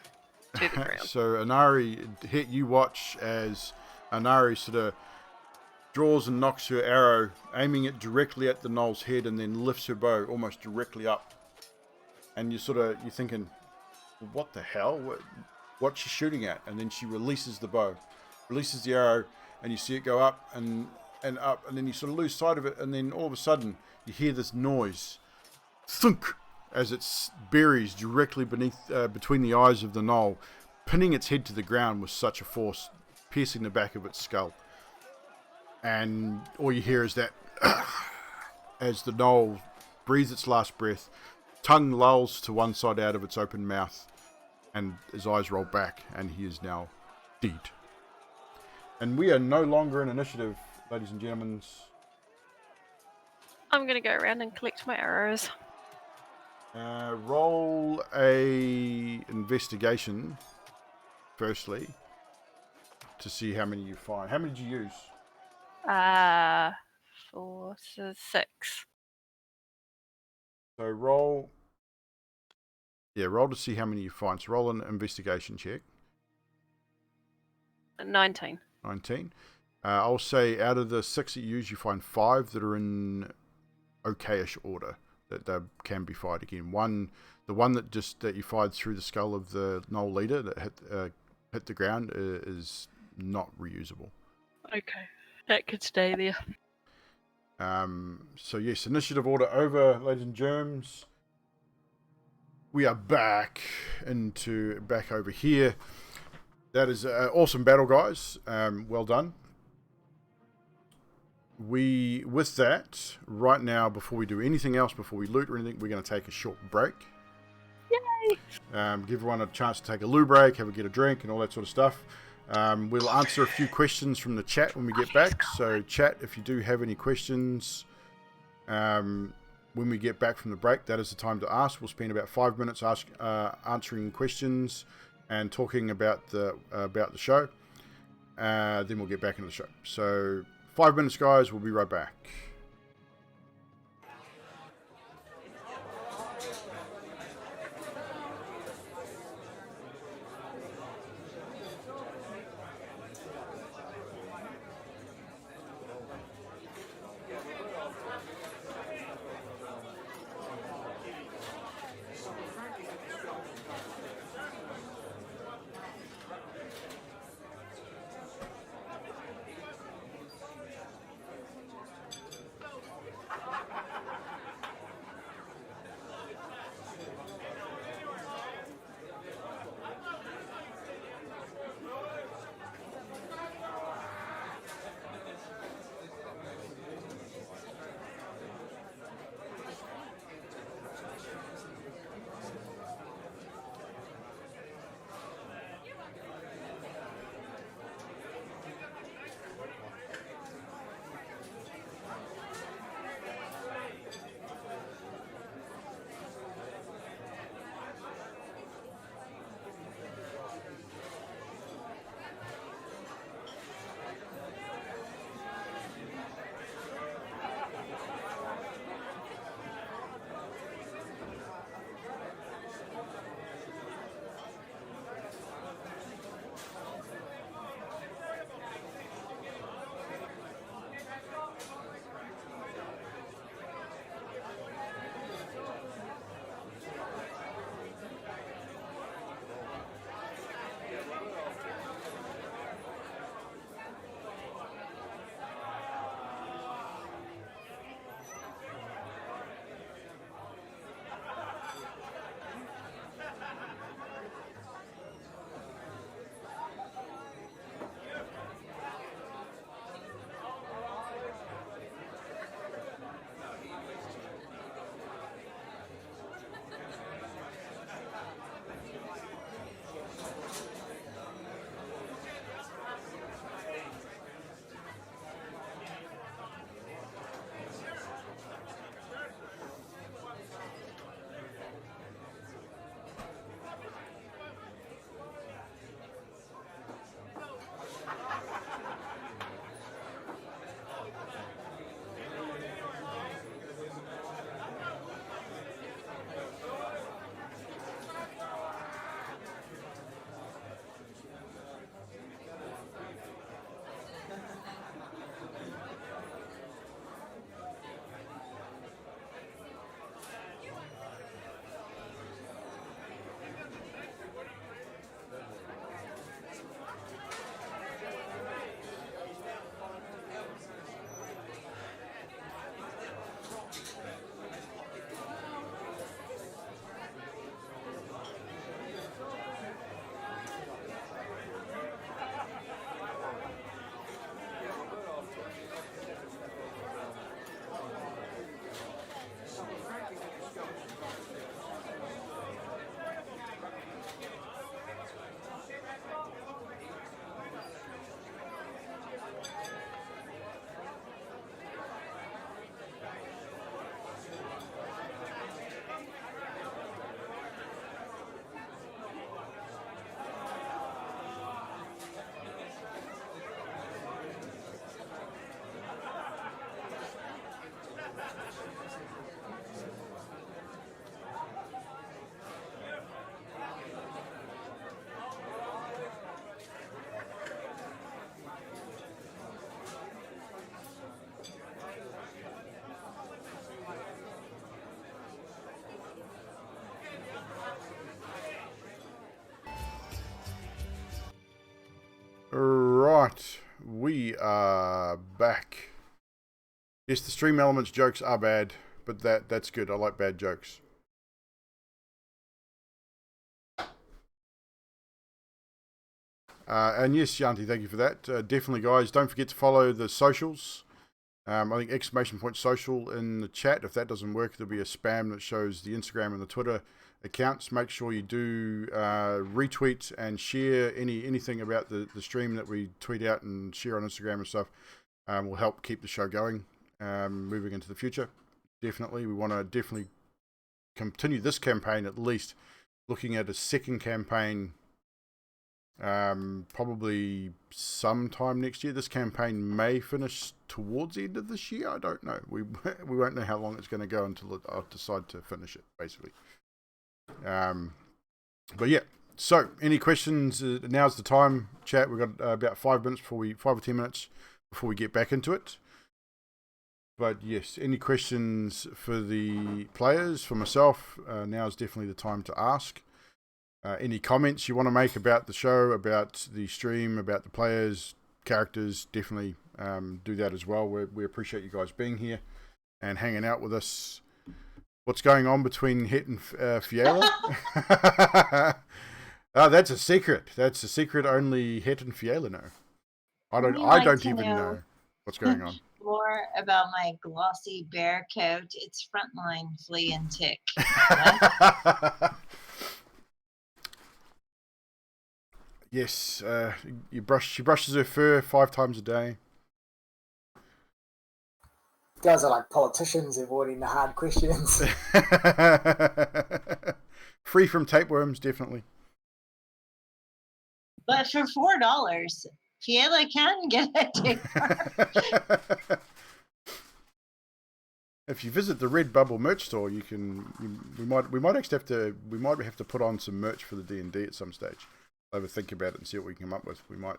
to the ground. So Inari, you watch as Inari sort of draws and knocks her arrow, aiming it directly at the gnoll's head, and then lifts her bow almost directly up. And you're thinking, what the hell? What's she shooting at? And then she releases the bow, releases the arrow, and you see it go up and up, and then you sort of lose sight of it, and then all of a sudden you hear this noise, thunk, as it buries directly between the eyes of the gnoll, pinning its head to the ground with such a force, piercing the back of its skull. And all you hear is that as the gnoll breathes its last breath, tongue lolls to one side out of its open mouth, and his eyes roll back, and he is now dead. And we are no longer in initiative, ladies and gentlemen. I'm going to go around and collect my arrows. Roll a investigation, firstly, to see how many you find. How many did you use? 4, 6. So roll to see how many you find. So roll an investigation check. 19. 19. I'll say out of the 6 that you use, you find 5 that are in okayish order, that they can be fired again. The one that you fired through the skull of the gnoll leader that hit the ground is not reusable. Okay, that could stay there. So yes, initiative order over, ladies and germs. We are back over here. That is an awesome battle, guys. Well done. With that, right now, before we do anything else, before we loot or anything, we're going to take a short break. Yay! Give everyone a chance to take a loo break, get a drink, and all that sort of stuff. We'll answer a few questions from the chat when we get back. So, chat, if you do have any questions, when we get back from the break, that is the time to ask. We'll spend about 5 minutes answering questions and talking about the show. Then we'll get back into the show. So 5 minutes, guys. We'll be right back. right, we are back. Yes, the stream elements jokes are bad, but that's good. I like bad jokes. And yes, Shanti, thank you for that. Definitely, guys, don't forget to follow the socials. I think !social in the chat. If that doesn't work, there'll be a spam that shows the Instagram and the Twitter accounts. Make sure you do retweet and share anything about the stream that we tweet out and share on Instagram and stuff. Will help keep the show going moving into the future. Definitely, we want to definitely continue this campaign, at least looking at a second campaign probably sometime next year. This campaign may finish towards the end of this year. I don't know. We won't know how long it's going to go until I decide to finish it, basically. But yeah, so any questions? Now's the time, chat. We've got about 5 minutes 5 or 10 minutes before we get back into it. But yes, any questions for the players, for myself, now is definitely the time to ask. Any comments you want to make about the show, about the stream, about the players, characters, definitely do that as well. We appreciate you guys being here and hanging out with us. What's going on between Het and Fiala? Oh, that's a secret. That's a secret only Het and Fiala know. I don't even know what's going on. More about my glossy bear coat. It's frontline flea and tick. Yes, she brushes her fur 5 times a day. You guys are like politicians avoiding the hard questions. Free from tapeworms, definitely. But for $4, Fiala can get a tapeworm. If you visit the Redbubble merch store, we might have to put on some merch for the D&D at some stage. I'll have a think about it and see what we can come up with. We might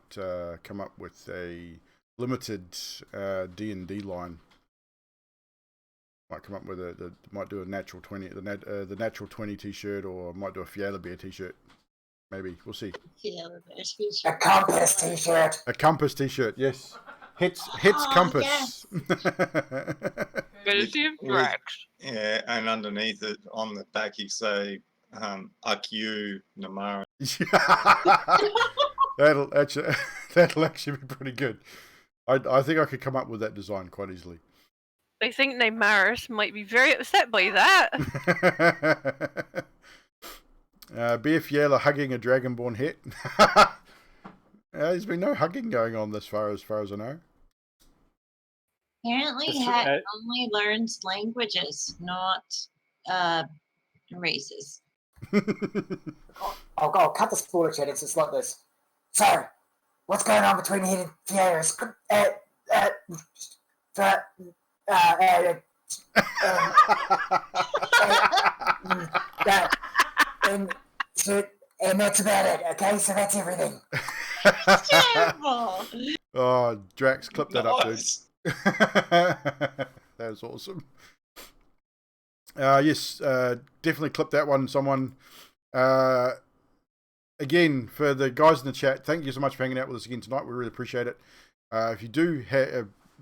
come up with a limited D&D line. Might come up with might do a natural 20, the natural 20 t-shirt, or might do a Fiala Bear t-shirt. Maybe we'll see. Fiala Bear t-shirt. A compass t-shirt. A compass t-shirt, yes. Hits compass. Yes. Yeah, and underneath it, on the back, you say, "Akyu Namara." that'll actually be pretty good. I think I could come up with that design quite easily. I think Neymaris might be very upset by that. Bear Fiala hugging a Dragonborn Het. There's been no hugging going on as far as I know. Apparently, Het only learns languages, not races. I'll cut the spoiler chat. It's just like this. So, what's going on between Het and Fiala? And that's about it, okay? So that's everything. Terrible. Oh, Drax, clip that up, dude. That was awesome. Yes, definitely clip that one, someone. Again, for the guys in the chat, thank you so much for hanging out with us again tonight. We really appreciate it. If you do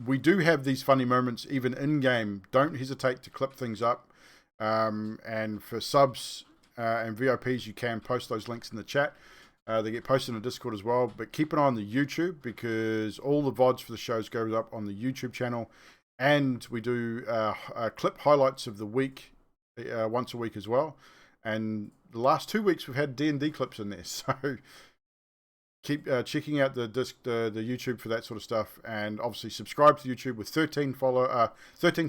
we do have these funny moments even in game. Don't hesitate to clip things up. And for subs and VIPs, you can post those links in the chat. They get posted in the Discord as well. But keep an eye on the YouTube, because all the VODs for the shows goes up on the YouTube channel. And we do clip highlights of the week once a week as well. And the last 2 weeks we've had D&D clips in there. So keep checking out the YouTube for that sort of stuff. And obviously subscribe to YouTube. With 13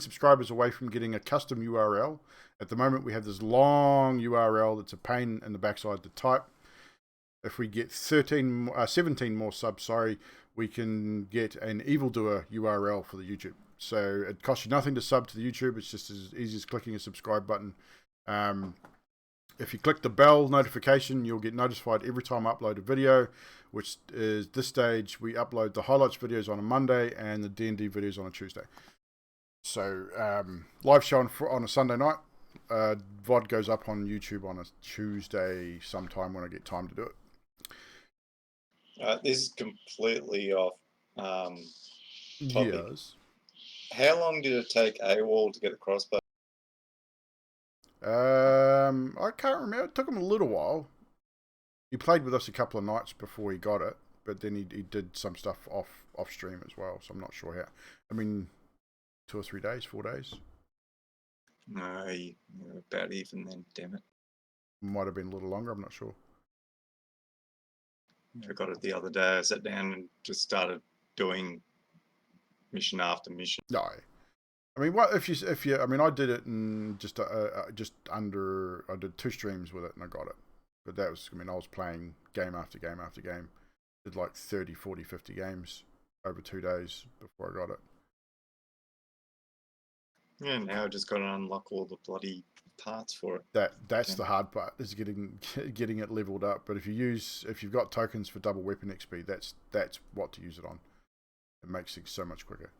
subscribers away from getting a custom URL. At the moment we have this long URL that's a pain in the backside to type. If we get 17 more subs, we can get an Evldoa URL for the YouTube. So it costs you nothing to sub to the YouTube. It's just as easy as clicking a subscribe button. If you click the bell notification, you'll get notified every time I upload a video, which is this stage. We upload the highlights videos on a Monday and the D&D videos on a Tuesday. So live show on a Sunday night. VOD goes up on YouTube on a Tuesday sometime when I get time to do it. This is completely off topic. Yes. How long did it take AWOL to get the crossbow? I can't remember. It took him a little while. He played with us a couple of nights before he got it, but then he did some stuff off stream as well. So I'm not sure how. I mean, 2 or 3 days, 4 days. No, you're about even then. Damn it. Might have been a little longer. I'm not sure. I got it the other day. I sat down and just started doing mission after mission. No. I mean, what if you? I mean, I did it in just under. I did 2 streams with it and I got it. But that was. I mean, I was playing game after game after game. Did like 30, 40, 50 games over 2 days before I got it. Yeah, now I just got to unlock all the bloody parts for it. That's the hard part, is getting it leveled up. But if you've got tokens for double weapon XP, that's what to use it on. It makes things so much quicker.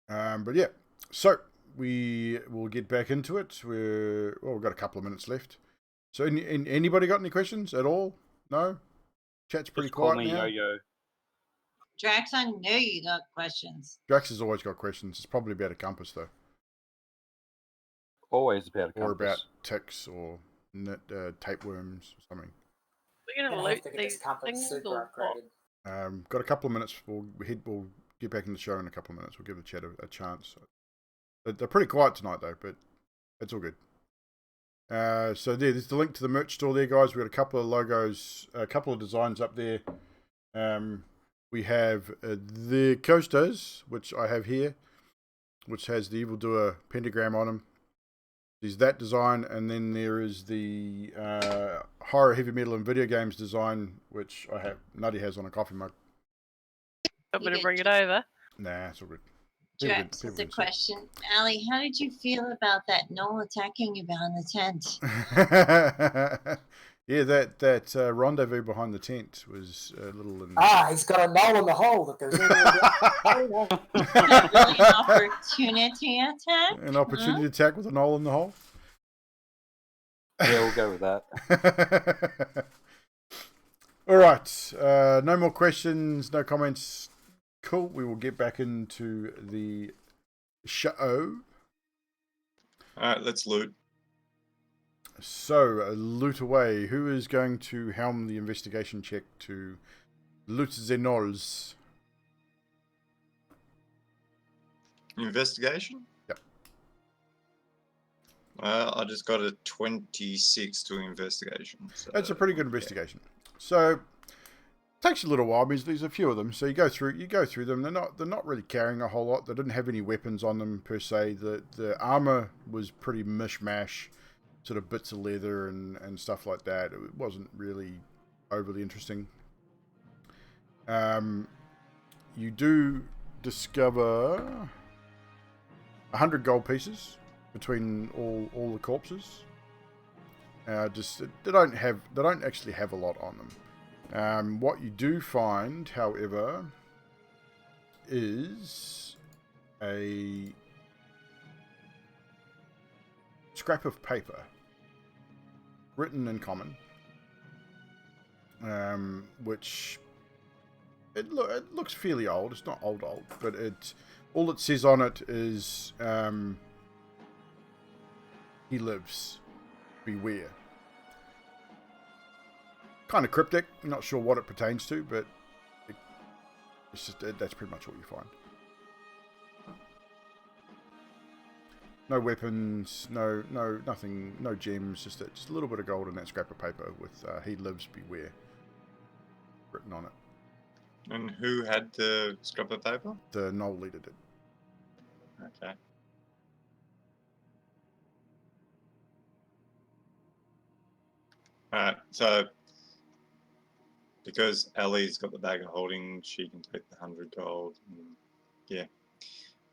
But yeah, so we will get back into it. We've got a couple of minutes left. So anybody got any questions at all? No? Chat's pretty Just call quiet me now. Yo-Yo. Drax, I know you got questions. Drax has always got questions. It's probably about a compass though. Always about a compass. Or about ticks or tapeworms or something. We're going to loot these things or what? Got a couple of minutes. We'll get back in the show in a couple of minutes. We'll give the chat a chance. They're pretty quiet tonight though, but it's all good. So there's the link to the merch store there, guys. We've got a couple of logos, a couple of designs up there. We have the coasters, which I have here, which has the Evldoa pentagram on them. There's that design, and then there is the horror, heavy metal, and video games design, which I have. Nutty has on a coffee mug. I'm going to bring it over. Nah, it's all good. Drax has a question. Ali, how did you feel about that Noel attacking you behind the tent? Yeah, that rendezvous behind the tent was a little... he's got a Noel in the hole that goes in Really an opportunity attack? An opportunity attack with a Noel in the hole? Yeah, we'll go with that. All right. No more questions, no comments. Cool. We will get back into the show. All right, let's loot. So, loot away. Who is going to helm the investigation check to loot the Nolls? Investigation? Yep. I just got a 26 to investigation. So That's a pretty good investigation. So, takes a little while because there's a few of them. So you go through them. They're not really carrying a whole lot. They didn't have any weapons on them per se. The armor was pretty mishmash, sort of bits of leather and stuff like that. It wasn't really overly interesting. You do discover 100 gold pieces between all the corpses. They don't actually have a lot on them. What you do find, however, is a scrap of paper written in common, which it looks fairly old. It's not old, but all it says on it is he lives, beware. Kind of cryptic, not sure what it pertains to, but it's just that's pretty much what you find. No weapons, nothing, no gems, just a little bit of gold in that scrap of paper with he lives, beware written on it. And who had the scrap of paper? The Knoll leader did. Okay. Alright, so because Ellie's got the bag of holding, she can take the 100 gold. Yeah.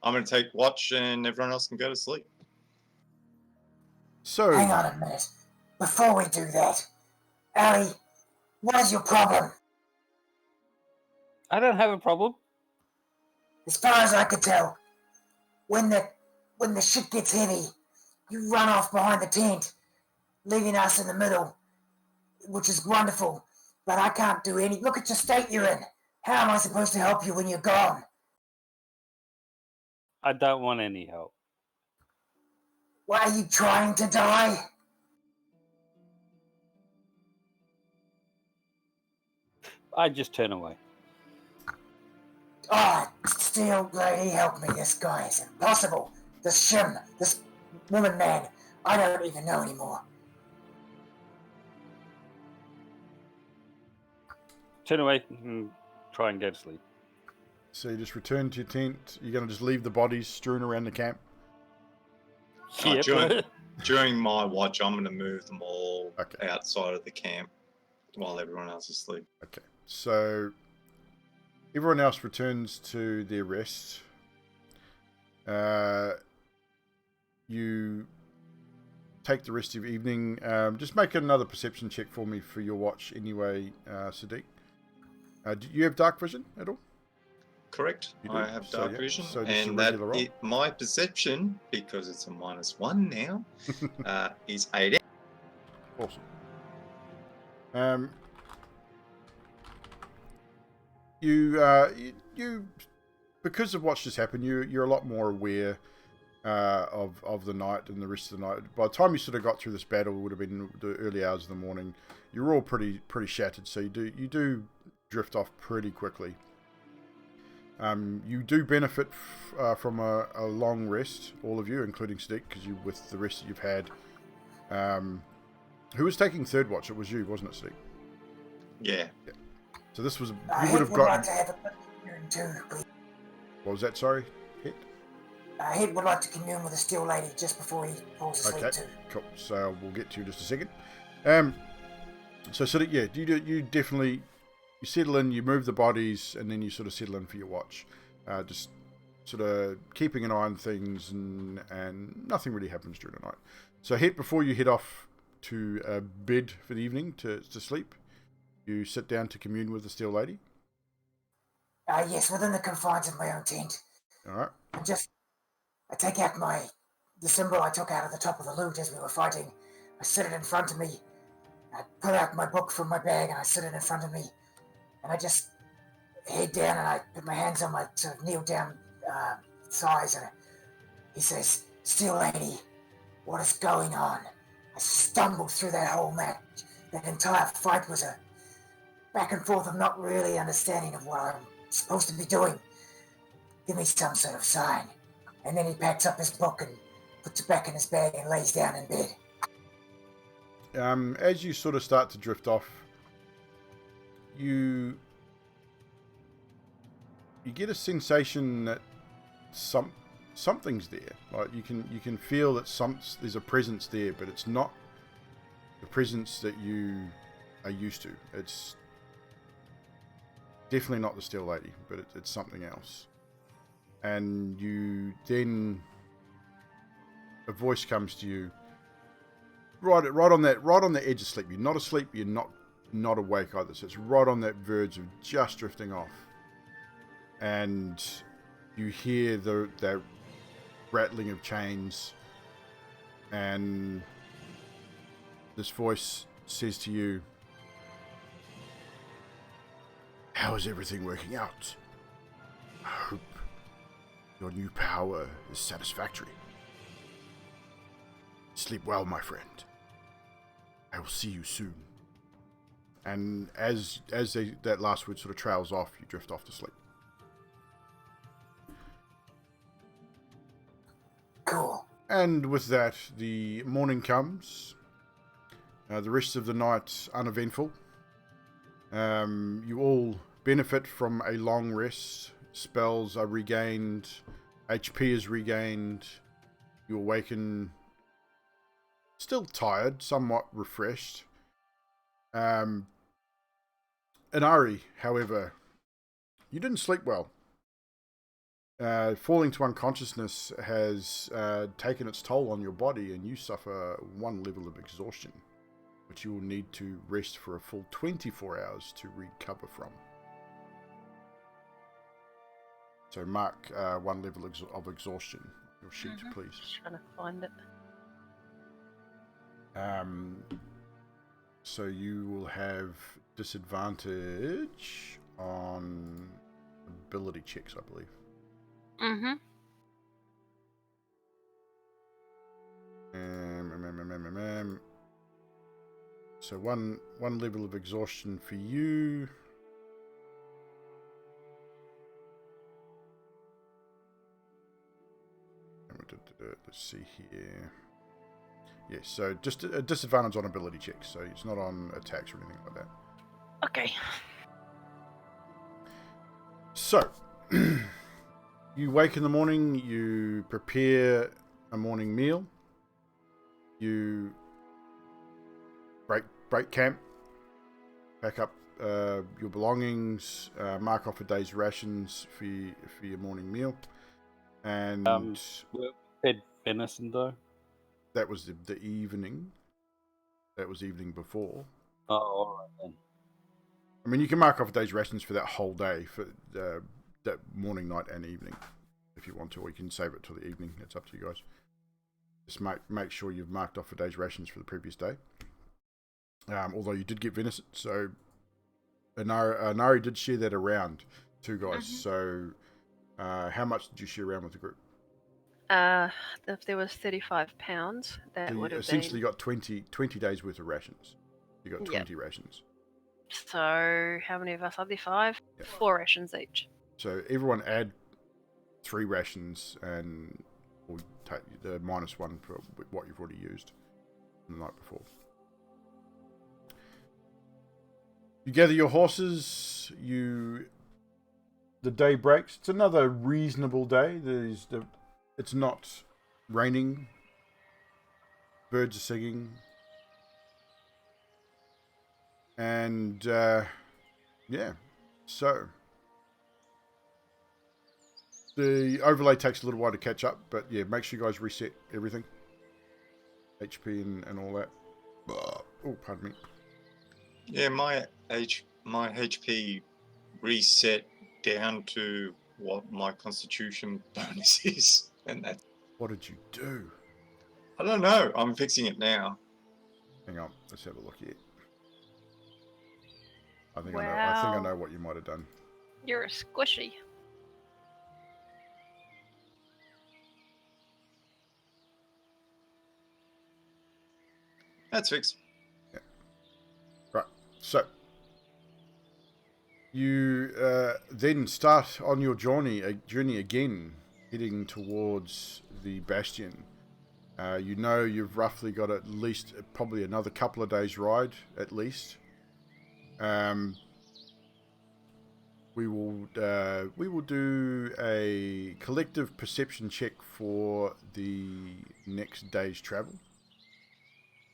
I'm going to take watch and everyone else can go to sleep. So, hang on a minute. Before we do that, Ellie, what is your problem? I don't have a problem. As far as I could tell, when the shit gets heavy, you run off behind the tent, leaving us in the middle. which is wonderful, but I can't do any. Look at your state you're in. How am I supposed to help you when you're gone? I don't want any help. Why are you trying to die? I just turn away. Oh, Steel Lady, help me. This guy is impossible. This Shim, this woman man, I don't even know anymore. Turn away and try and go to sleep. So you just return to your tent. You're going to just leave the bodies strewn around the camp? Yep. During my watch, I'm going to move them all Okay. outside of the camp while everyone else is asleep. Okay. So everyone else returns to their rest. You take the rest of your evening. Just make another perception check for me for your watch anyway, Sadiq. Do you have dark vision at all? Correct. You do? I have dark vision, So just a and regular roll. my perception, because it's a -1 now, is 8. Awesome. You because of what's just happened, you're a lot more aware of the night and the rest of the night. By the time you sort of got through this battle, it would have been the early hours of the morning. You're all pretty shattered, so you do drift off pretty quickly. You do benefit from a long rest, all of you, including Sadiq, because you with the rest that you've had. Who was taking third watch? It was you, wasn't it, Sadiq? Yeah. So this was I would like to have a commune too, please. What was that? Sorry, Hit? Hit would like to commune with the Steel Lady just before he falls asleep Okay, too. cool. So we'll get to you in just a second. So Sadiq, yeah, you definitely. You settle in, you move the bodies, and then you sort of settle in for your watch. Just sort of keeping an eye on things, and nothing really happens during the night. So before you head off to bed for the evening to sleep, you sit down to commune with the Steel Lady. Yes, within the confines of my own tent. All right. I take out the symbol I took out of the top of the loot as we were fighting. I sit it in front of me. I pull out my book from my bag and I sit it in front of me. And I just head down and I put my hands on my sort of kneel down thighs, and he says, "Steel Lady, what is going on?" I stumbled through that whole match. That entire fight was a back and forth of not really understanding of what I'm supposed to be doing. Give me some sort of sign. And then he packs up his book and puts it back in his bag and lays down in bed. As you sort of start to drift off, you get a sensation that something's there. Like you can feel that there's a presence there, but it's not the presence that you are used to. It's definitely not the Steel Lady, but it's something else. And you then a voice comes to you right on the edge of sleep. You're not asleep, you're not awake either, so it's right on that verge of just drifting off. And you hear the rattling of chains, and this voice says to you, "How is everything working out? I hope your new power is satisfactory. Sleep well, my friend. I will see you soon." And as that last word sort of trails off, you drift off to sleep. Cool. And with that, the morning comes. The rest of the night uneventful. You all benefit from a long rest. Spells are regained. HP is regained. You awaken still tired, somewhat refreshed. Inari, however, you didn't sleep well. Falling to unconsciousness has taken its toll on your body, and you suffer 1 level of exhaustion, which you will need to rest for a full 24 hours to recover from. So mark 1 level of exhaustion on your sheet, please. Just trying to find it. So you will have disadvantage on ability checks, I believe. Mm-hmm. So one level of exhaustion for you. Let's see here. Yes, so just a disadvantage on ability checks, so it's not on attacks or anything like that. Okay. So, you wake in the morning, you prepare a morning meal, you break camp, pack up your belongings, mark off a day's rations for your morning meal, and we fed venison though. that was the evening. That was evening before. Oh, all right then. I mean, you can mark off a day's rations for that whole day, for that morning, night, and evening, if you want to, or you can save it till the evening. It's up to you guys. Just make sure you've marked off a day's rations for the previous day. Although you did get venison, so Nari did share that around too, guys. So, how much did you share around with the group? If there was 35 pounds, that So would you have essentially been... got 20 days worth of rations. You got 20 rations. So, how many of us are there? 5? Yeah. 4 rations each. So everyone add 3 rations and we'll take the -1 for what you've already used the night before. You gather your horses. The day breaks. It's another reasonable day. It's not raining. Birds are singing. And yeah, so the overlay takes a little while to catch up, but yeah, make sure you guys reset everything, HP and all that. Oh, pardon me. Yeah, my HP reset down to what my Constitution bonus is, and that. What did you do? I don't know. I'm fixing it now. Hang on, let's have a look here. I think I know what you might have done. You're a squishy. That's fixed. Yeah. Right. So you then start on your journey again, heading towards the Bastion. You know you've roughly got at least probably another couple of days ride at least. We will do a collective perception check for the next day's travel,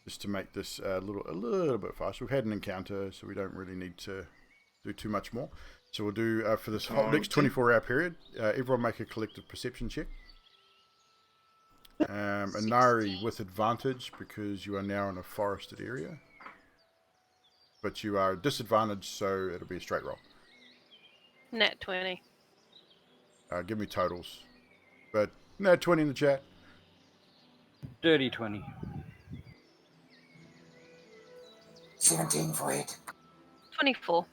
just to make this a little bit faster. We've had an encounter, so we don't really need to do too much more. So we'll do for this next 24-hour period. Everyone make a collective perception check. And Nari with advantage because you are now in a forested area, but you are disadvantaged, so it'll be a straight roll. Nat 20. Give me totals, but Nat 20 in the chat. Dirty 20. 17 for it. 24.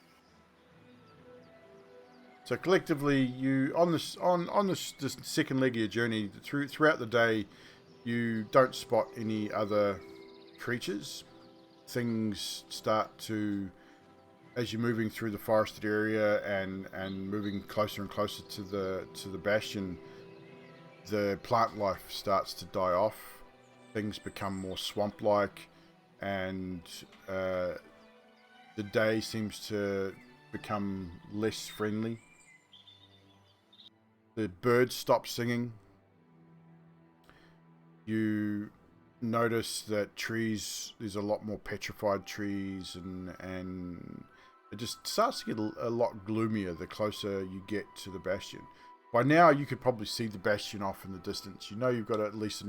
So collectively, you on this second leg of your journey throughout the day, you don't spot any other creatures. Things start to, as you're moving through the forested area and moving closer and closer to the Bastion, the plant life starts to die off. Things become more swamp-like, and the day seems to become less friendly. The birds stop singing. You notice that there's a lot more petrified trees, and it just starts to get a lot gloomier the closer you get to the Bastion. By now, you could probably see the Bastion off in the distance. You know you've got at least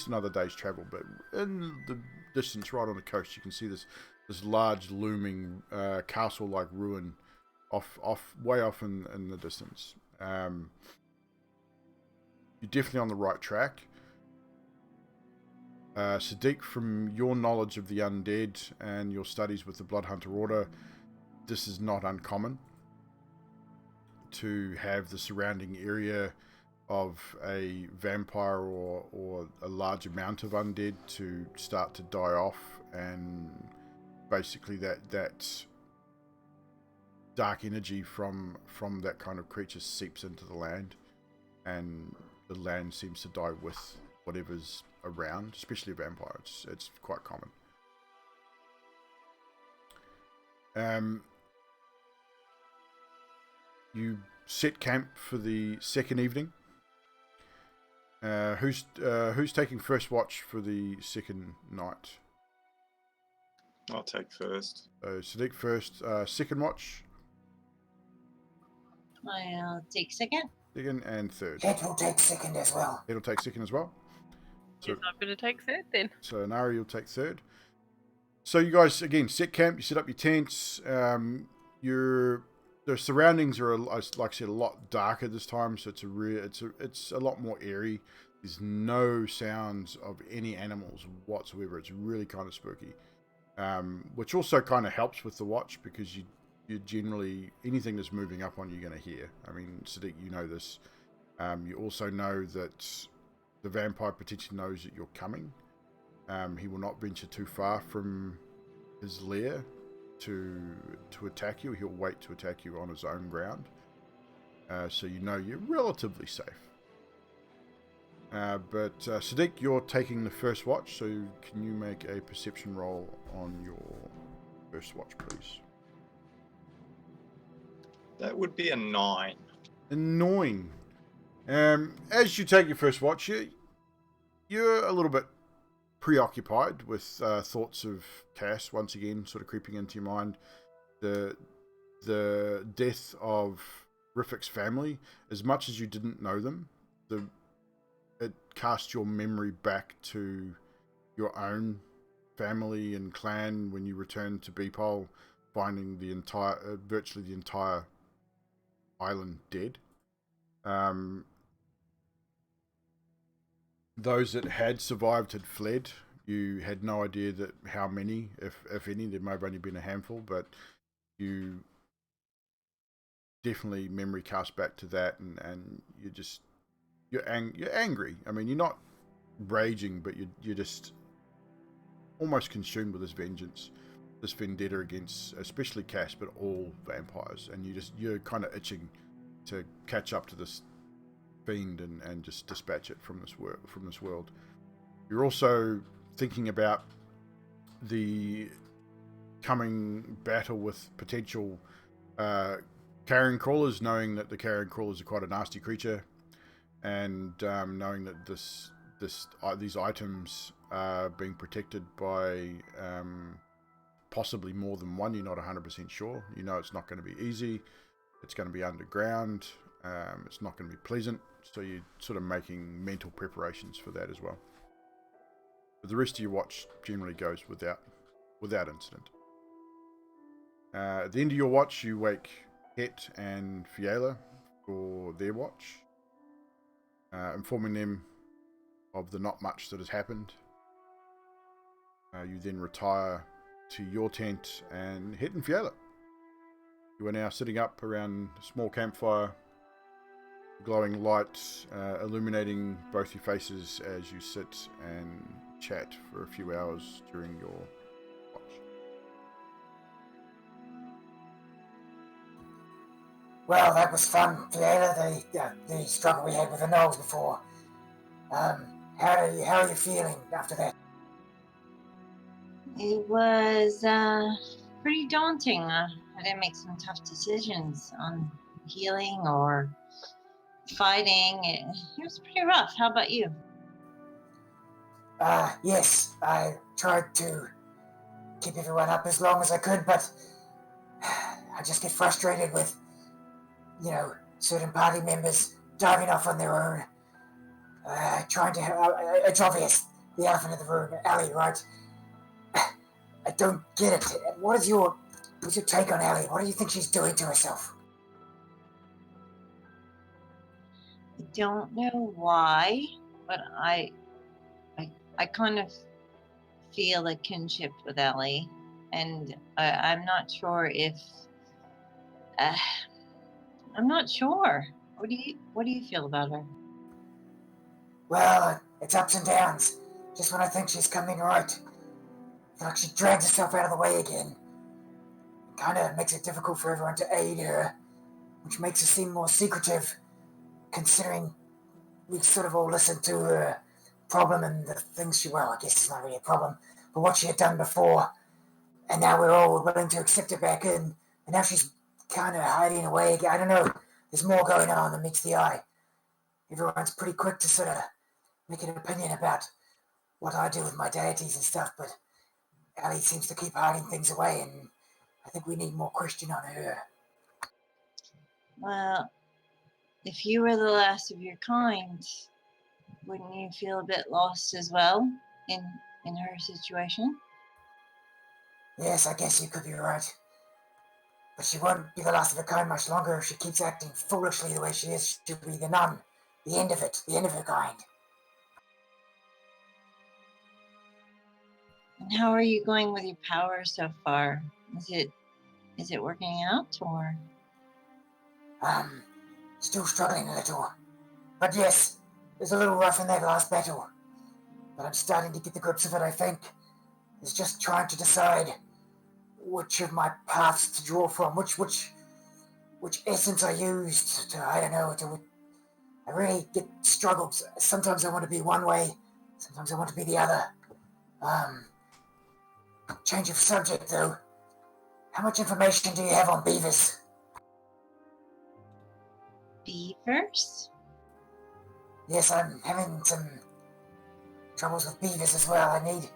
another day's travel, but in the distance, right on the coast, you can see this large looming castle-like ruin way off in the distance. You're definitely on the right track. Sadiq, from your knowledge of the undead and your studies with the Bloodhunter Order, this is not uncommon to have the surrounding area of a vampire or a large amount of undead to start to die off, and basically that dark energy from that kind of creature seeps into the land, and the land seems to die with whatever's around, especially a vampire. It's quite common. You set camp for the second evening. Who's taking first watch for the second night? I'll take first. Sadiq first. Second watch. I'll take second. Second and third. Head will take second as well. Head will take second as well. So, yes, I'm going to take third then. So Nari will take third. So you guys, again, set camp. You set up your tents. The surroundings are, like I said, a lot darker this time. So it's a lot more eerie. There's no sounds of any animals whatsoever. It's really kind of spooky, which also kind of helps with the watch, because you generally, anything that's moving up on you're going to hear. I mean, Sadiq, you know this. You also know that the vampire potentially knows that you're coming. He will not venture too far from his lair to attack you. He'll wait to attack you on his own ground. So you know you're relatively safe. But Sadiq, you're taking the first watch, so can you make a perception roll on your first watch, please? That would be a 9. Annoying. As you take your first watch, you're a little bit preoccupied with thoughts of Cass once again sort of creeping into your mind. The death of Riffick's family, as much as you didn't know them, it cast your memory back to your own family and clan when you returned to Beepole, finding the entire, virtually the entire island dead. Those that had survived had fled. You had no idea that how many, if any. There may have only been a handful, but you definitely memory cast back to that, and you're angry. I mean, you're not raging, but you're just almost consumed with this vengeance, this vendetta against, especially Cass, but all vampires, and you're kind of itching to catch up to this fiend and just dispatch it from this world. You're also thinking about the coming battle with potential carrion crawlers, knowing that the carrion crawlers are quite a nasty creature, and knowing that these items are being protected by possibly more than one. You're not 100% sure. You know it's not going to be easy. It's going to be underground. It's not going to be pleasant. So you're sort of making mental preparations for that as well. But the rest of your watch generally goes without incident. At the end of your watch, you wake Het and Fiala for their watch, informing them of the not much that has happened. You then retire to your tent, and Het and Fiala, you are now sitting up around a small campfire, glowing light illuminating both your faces as you sit and chat for a few hours during your watch. Well, that was fun, Fiona, the struggle we had with the gnolls before. How are you feeling after that? It was pretty daunting. I had to make some tough decisions on healing or fighting. It was pretty rough. How about you? Yes, I tried to keep everyone up as long as I could, but I just get frustrated with, certain party members diving off on their own, trying to, it's obvious, the elephant in the room, Ellie, right? I don't get it. What's your take on Ellie? What do you think she's doing to herself? I don't know why, but I I kind of feel a kinship with Ellie, and I'm not sure if I'm not sure. What do you feel about her? Well, it's ups and downs. Just when I think she's coming right, I feel like she drags herself out of the way again. It kind of makes it difficult for everyone to aid her, which makes her seem more secretive, considering we sort of all listened to her problem and the things well, I guess it's not really a problem, but what she had done before, and now we're all willing to accept her back in, and now she's kind of hiding away again. I don't know. There's more going on than meets the eye. Everyone's pretty quick to sort of make an opinion about what I do with my deities and stuff, but Allie seems to keep hiding things away, and I think we need more question on her. Well, if you were the last of your kind, wouldn't you feel a bit lost as well in her situation? Yes, I guess you could be right. But she won't be the last of her kind much longer if she keeps acting foolishly the way she is. She'll be the none. The end of it. The end of her kind. And how are you going with your power so far? Is it working out, or? Still struggling a little. But yes, it was a little rough in that last battle. But I'm starting to get the grips of it, I think. It's just trying to decide which of my paths to draw from, which essence I used to, I don't know, I really get struggles. Sometimes I want to be one way, sometimes I want to be the other. Change of subject though. How much information do you have on beavers? Beavers? Yes, I'm having some troubles with beavers as well. I need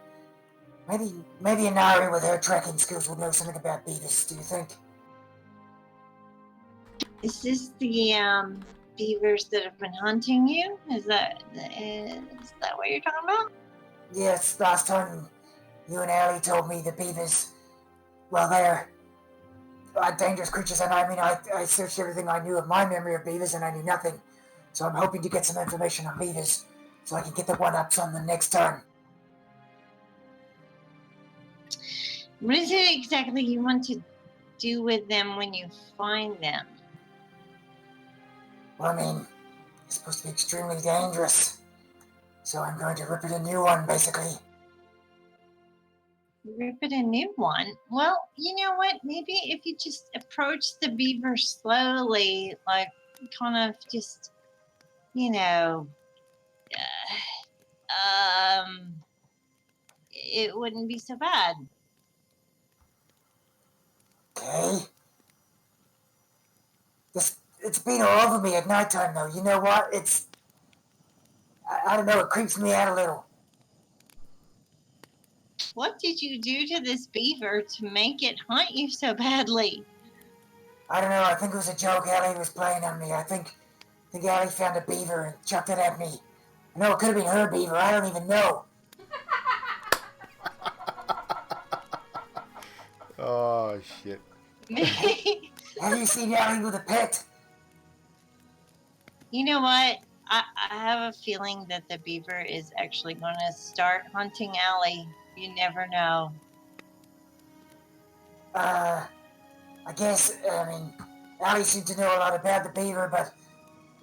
maybe Inari with her tracking skills would know something about beavers, do you think? Is this the beavers that have been hunting you? Is that what you're talking about? Yes, last time you and Allie told me the beavers, well, they're dangerous creatures, and I searched everything I knew of my memory of beavers, and I knew nothing. So I'm hoping to get some information on beavers, so I can get the one-ups on them next time. What is it exactly you want to do with them when you find them? Well, I mean, it's supposed to be extremely dangerous, so I'm going to rip it a new one, basically. Rip it a new one? Well, you know what? Maybe if you just approach the beaver slowly, like kind of just, you know, it wouldn't be so bad. Okay. It's been all over me at nighttime, though. You know what? I don't know, it creeps me out a little. What did you do to this beaver to make it hunt you so badly? I don't know, I think it was a joke Allie was playing on me. I think Allie found a beaver and chucked it at me. I know it could have been her beaver, I don't even know. Oh, shit. Have you seen Allie with a pet? You know what? I have a feeling that the beaver is actually going to start hunting Allie. You never know. I guess, Allie seemed to know a lot about the beaver, but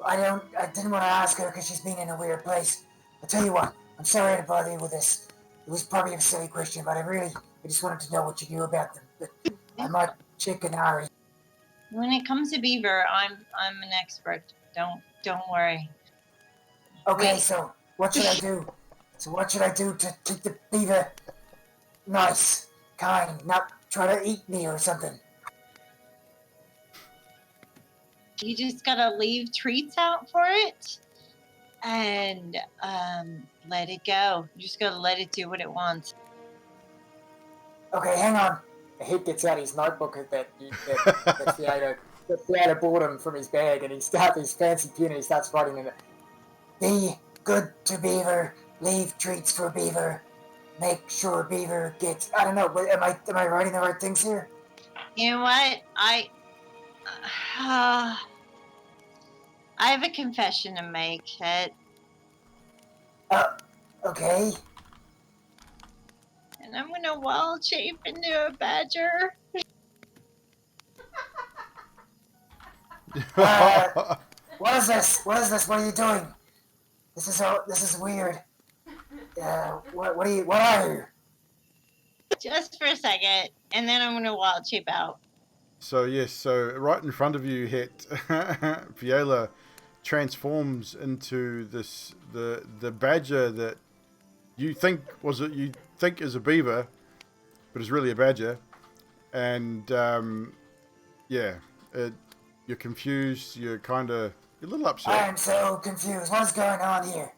I didn't want to ask her because she's been in a weird place. I'll tell you what, I'm sorry to bother you with this. It was probably a silly question, but I just wanted to know what you knew about them. But I might check Inari. When it comes to beaver, I'm an expert. Don't worry. Okay, Wait. so what should I do? To keep the beaver nice, kind, not try to eat me or something? You just gotta leave treats out for it and let it go. You just gotta let it do what it wants. Okay, hang on. He gets out his notebook that's Fiona bought him from his bag, and he starts his fancy pen and he starts writing in it. Be good to beaver, leave treats for beaver, make sure beaver gets. I don't know. Am I writing the right things here? You know what? I have a confession to make. Okay. and I'm gonna wild shape into a badger. What is this? What is this? What are you doing? This is weird. What are you? Just for a second, and then I'm gonna wild shape out. So yes, so right in front of you, Het, Fiela transforms into the badger that you think is a beaver, but is really a badger, and yeah, you're confused. You're a little upset. I am so confused. What's going on here?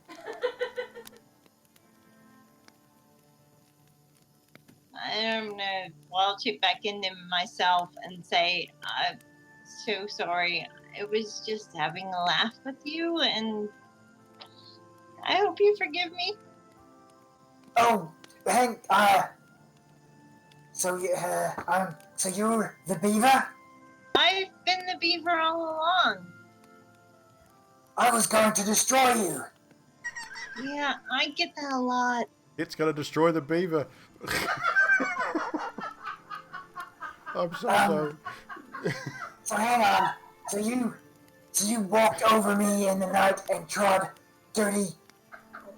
I'm gonna wild shape back into myself and say, I'm so sorry. I was just having a laugh with you, and I hope you forgive me. Oh, hang. So you're the beaver? I've been the beaver all along. I was going to destroy you. Yeah, I get that a lot. It's gonna destroy the beaver. I'm so sorry. So hang on. So you walked over me in the night and trod dirty.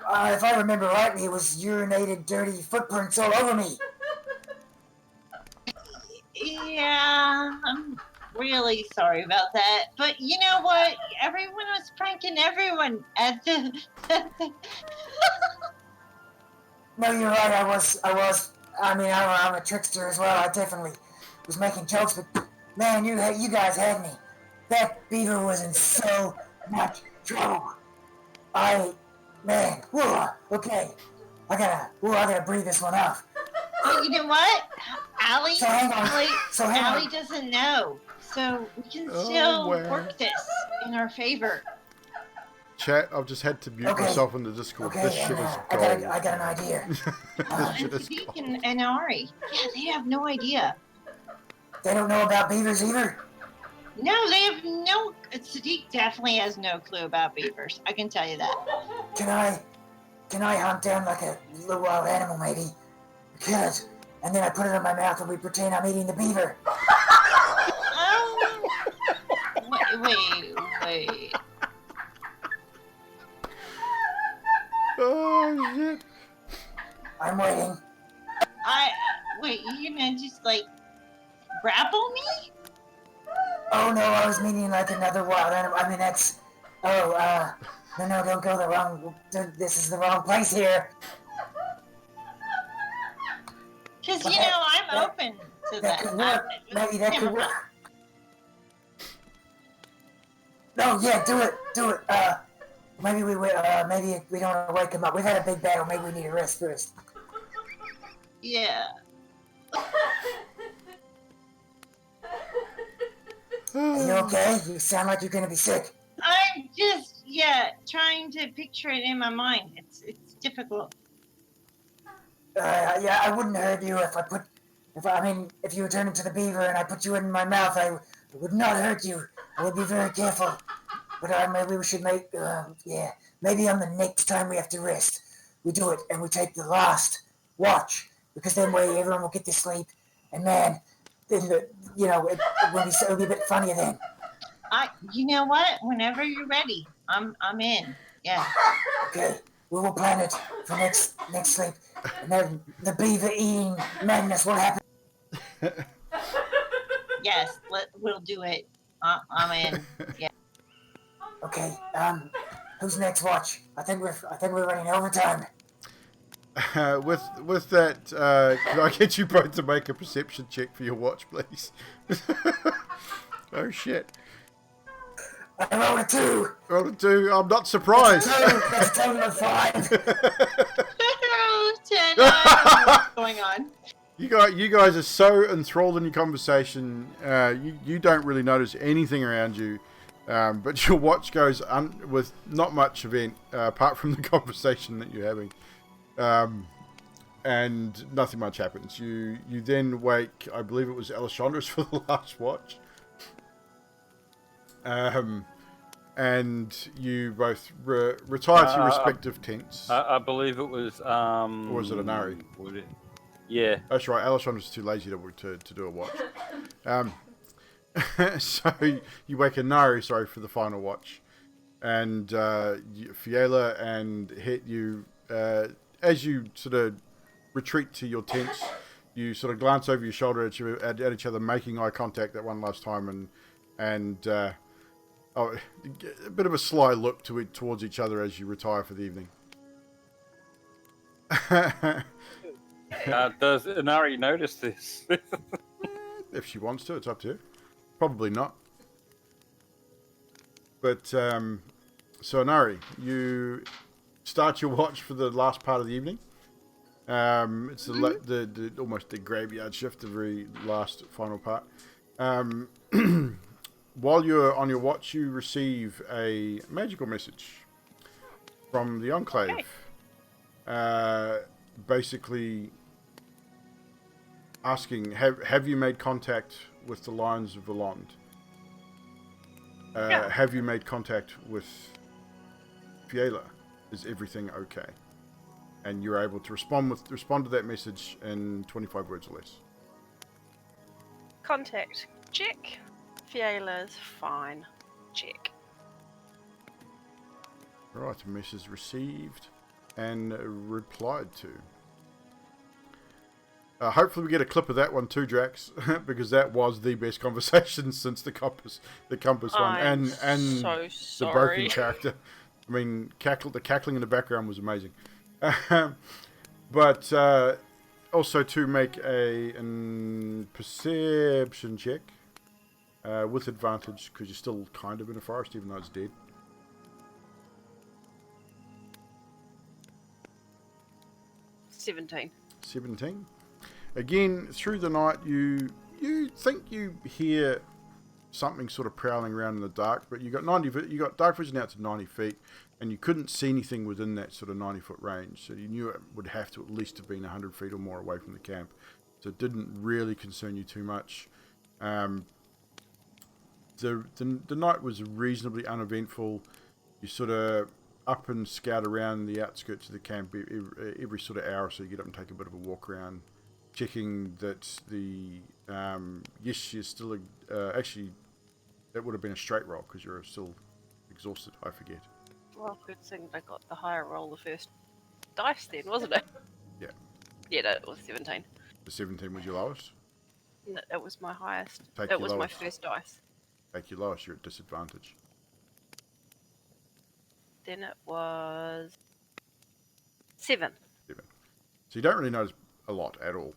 If I remember rightly, it was urinated dirty footprints all over me. Yeah, I'm really sorry about that. But you know what? Everyone was pranking everyone at the. No, you're right. I was. I mean, I'm a trickster as well. I definitely was making jokes, but man, you guys had me. That beaver was in so much trouble. Man, whoa, okay. I gotta breathe this one off. But you know what? Allie, So hang on. Allie doesn't know. So we can still work this in our favor. Chat, I've just had to mute myself in the Discord. Okay, This shit is gold. I got an idea. This shit is Sadiq gold. and Ari. Yeah, they have no idea. They don't know about beavers either? No, they have no. Sadiq definitely has no clue about beavers. I can tell you that. Can I hunt down like a little wild animal maybe? Kill it, and then I put it in my mouth and we pretend I'm eating the beaver. Wait. Oh shit! I'm waiting. Wait, you're gonna just like grapple me? Oh no, I was meaning like another wild animal. I mean that's. No, don't go the wrong. This is the wrong place here. Because I'm open to That could work. Maybe that could work. No, yeah, do it. Maybe we don't want to wake him up. We've had a big battle. Maybe we need a rest first. Yeah. Are you okay? You sound like you're gonna be sick. I'm just trying to picture it in my mind. It's difficult. Yeah, I wouldn't hurt you if you were turned into the beaver and I put you in my mouth, I would not hurt you. I would be very careful. But maybe we should maybe on the next time we have to rest, we do it and we take the last watch, because then way everyone will get to sleep, and man, then it'll be a bit funnier then. You know what? Whenever you're ready, I'm in. Yeah. Okay, we will plan it for next sleep, and then the beaver eating madness will happen. Yes, we'll do it. I'm in. Yeah. Okay. Who's next watch? I think we're running overtime. With that, can I get you both to make a perception check for your watch, please? Oh shit! I rolled a 2. Rolled a 2. I'm not surprised. That's a total of 5. 10. What's going on? You guys are so enthralled in your conversation. You don't really notice anything around you, but your watch goes with not much event apart from the conversation that you're having, and nothing much happens. You then wake. I believe it was Alessandra's for the last watch. And you both retire to your respective tents. I believe it was. Or was it Anari? Yeah. That's right. Alishon was too lazy to do a watch. So you wake Inari, sorry, for the final watch. And Fiela and Het, you, as you sort of retreat to your tents, you sort of glance over your shoulder at each other, making eye contact that one last time, and a bit of a sly look towards each other as you retire for the evening. Does Inari notice this? If she wants to, it's up to you. Probably not. But, so Inari, you start your watch for the last part of the evening. It's the almost the graveyard shift, the very last final part. While you're on your watch, you receive a magical message from the Enclave. Okay. Basically asking, have you made contact with the Lions of Valonde? Yeah. Have you made contact with Fiela? Is everything okay? And you're able to respond to that message in 25 words or less. Contact. Check. Fiela's fine. Check. Right, message received and replied to. Hopefully we get a clip of that one too, Drax, because that was the best conversation since the compass one, and so the broken character. I mean, the cackling in the background was amazing. But also to make a perception check with advantage, because you're still kind of in a forest, even though it's dead. $17. 17. Again, through the night, you think you hear something sort of prowling around in the dark, but you got dark vision out to 90 feet, and you couldn't see anything within that sort of 90-foot range. So you knew it would have to at least have been 100 feet or more away from the camp. So it didn't really concern you too much. The night was reasonably uneventful. You sort of up and scout around the outskirts of the camp every sort of hour, so you get up and take a bit of a walk around, checking that the yes, you're still actually that would have been a straight roll because you're still exhausted. I forget. Well, good thing I got the higher roll the first dice then, wasn't it? Yeah. Yeah, no, it was 17. The 17 was your lowest. No, it was my highest. Take It your was my lowest. first dice. Take your lowest. You're at disadvantage. Then it was 7. 7. So you don't really notice a lot at all,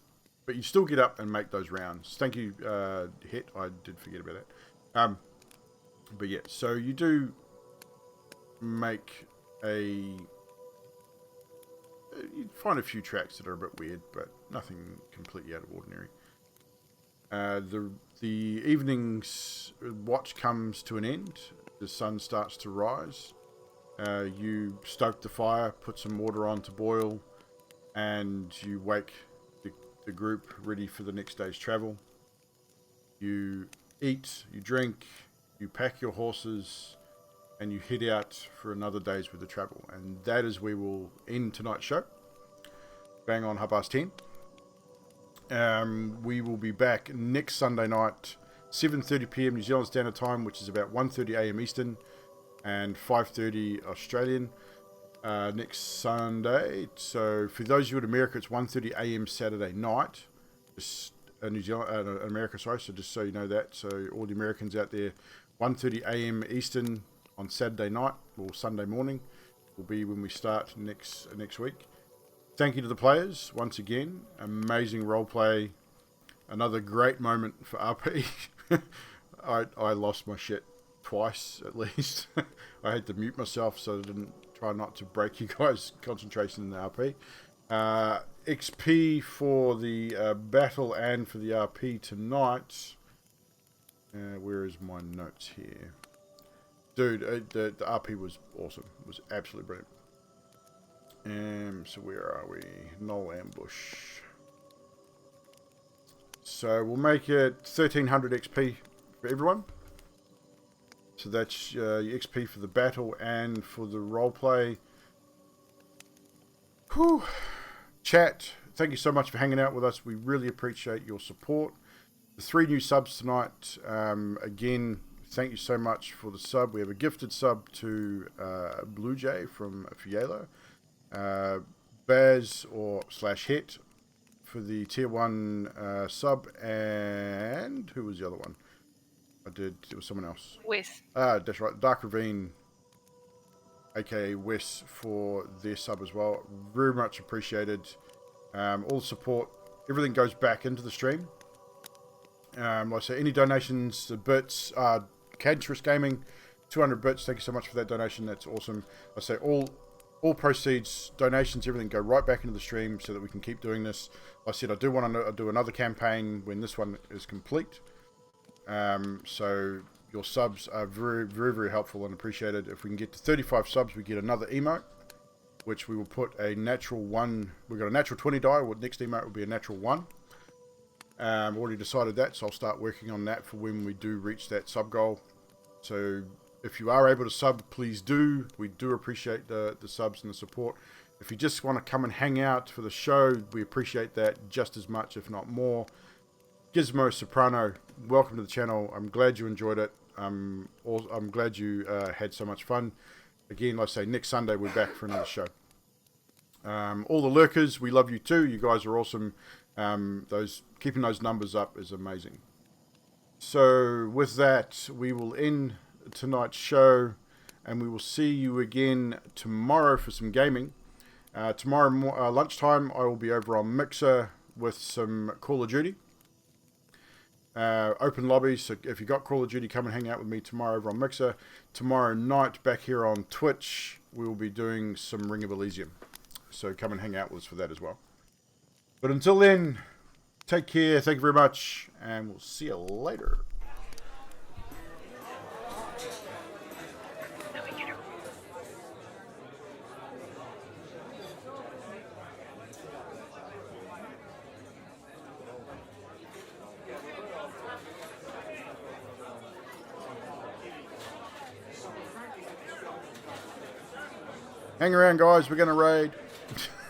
but you still get up and make those rounds. Thank you, Het. I did forget about that. But yeah, so you do make you find a few tracks that are a bit weird, but nothing completely out of ordinary. The evening's watch comes to an end. The sun starts to rise. You stoke the fire, put some water on to boil, and you wake the group ready for the next day's travel. You eat, you drink, you pack your horses, and you head out for another day's worth of travel. And that is where we'll end tonight's show. Bang on 10:30. We will be back next Sunday night, 7:30 p.m. New Zealand Standard Time, which is about 1:30 a.m. Eastern and 5:30 Australian next Sunday. So for those of you in America, it's 1:30 a.m. Saturday night. Just New Zealand, America, sorry. So just so you know that. So all the Americans out there, 1:30 a.m. Eastern on Saturday night or Sunday morning will be when we start next week. Thank you to the players once again. Amazing roleplay. Another great moment for RP. I lost my shit twice at least. I had to mute myself so I didn't try not to break you guys' concentration in the RP. XP for the battle and for the RP tonight. Where is my notes here? Dude, the RP was awesome. It was absolutely brilliant. So where are we? Null ambush. So we'll make it 1300 XP for everyone. So that's your XP for the battle and for the roleplay. Whew. Chat, thank thank you so much for hanging out with us. We really appreciate your support. The 3 new subs tonight. Again, thank you so much for the sub. We have a gifted sub to Blue Jay from Fielo. Baz or /Het for the tier 1 sub, and who was the other one? It was someone else. Wes. That's right. Dark Ravine, aka Wes, for their sub as well. Very much appreciated. All the support, everything goes back into the stream. Like I say, any donations, the bits, Cancerous Gaming, 200 bits. Thank you so much for that donation. That's awesome. I say all proceeds, donations, everything go right back into the stream so that we can keep doing this. Like I said, I do want to do another campaign when this one is complete. So your subs are very, very, very helpful and appreciated. If we can get to 35 subs, we get another emote, which we will put a natural 1. We've got a natural 20 die. Next emote will be a natural 1. Already decided that, so I'll start working on that for when we do reach that sub goal. So if you are able to sub, please do. We do appreciate the subs and the support. If you just want to come and hang out for the show, we appreciate that just as much, if not more. Gizmo Soprano, welcome to the channel. I'm glad you enjoyed it. I'm glad you had so much fun. Again, like I say, next Sunday we're back for another show. All the lurkers, we love you too. You guys are awesome. Keeping those numbers up is amazing. So with that, we will end tonight's show, and we will see you again tomorrow for some gaming. Tomorrow lunchtime, I will be over on Mixer with some Call of Duty. Open lobbies, so if you got Call of Duty, come and hang out with me tomorrow over on Mixer. Tomorrow night, back here on Twitch, we will be doing some Ring of Elysium. So come and hang out with us for that as well. But until then, take care, thank you very much, and we'll see you later. Hang around, guys. We're going to raid.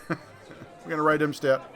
We're going to raid him stout.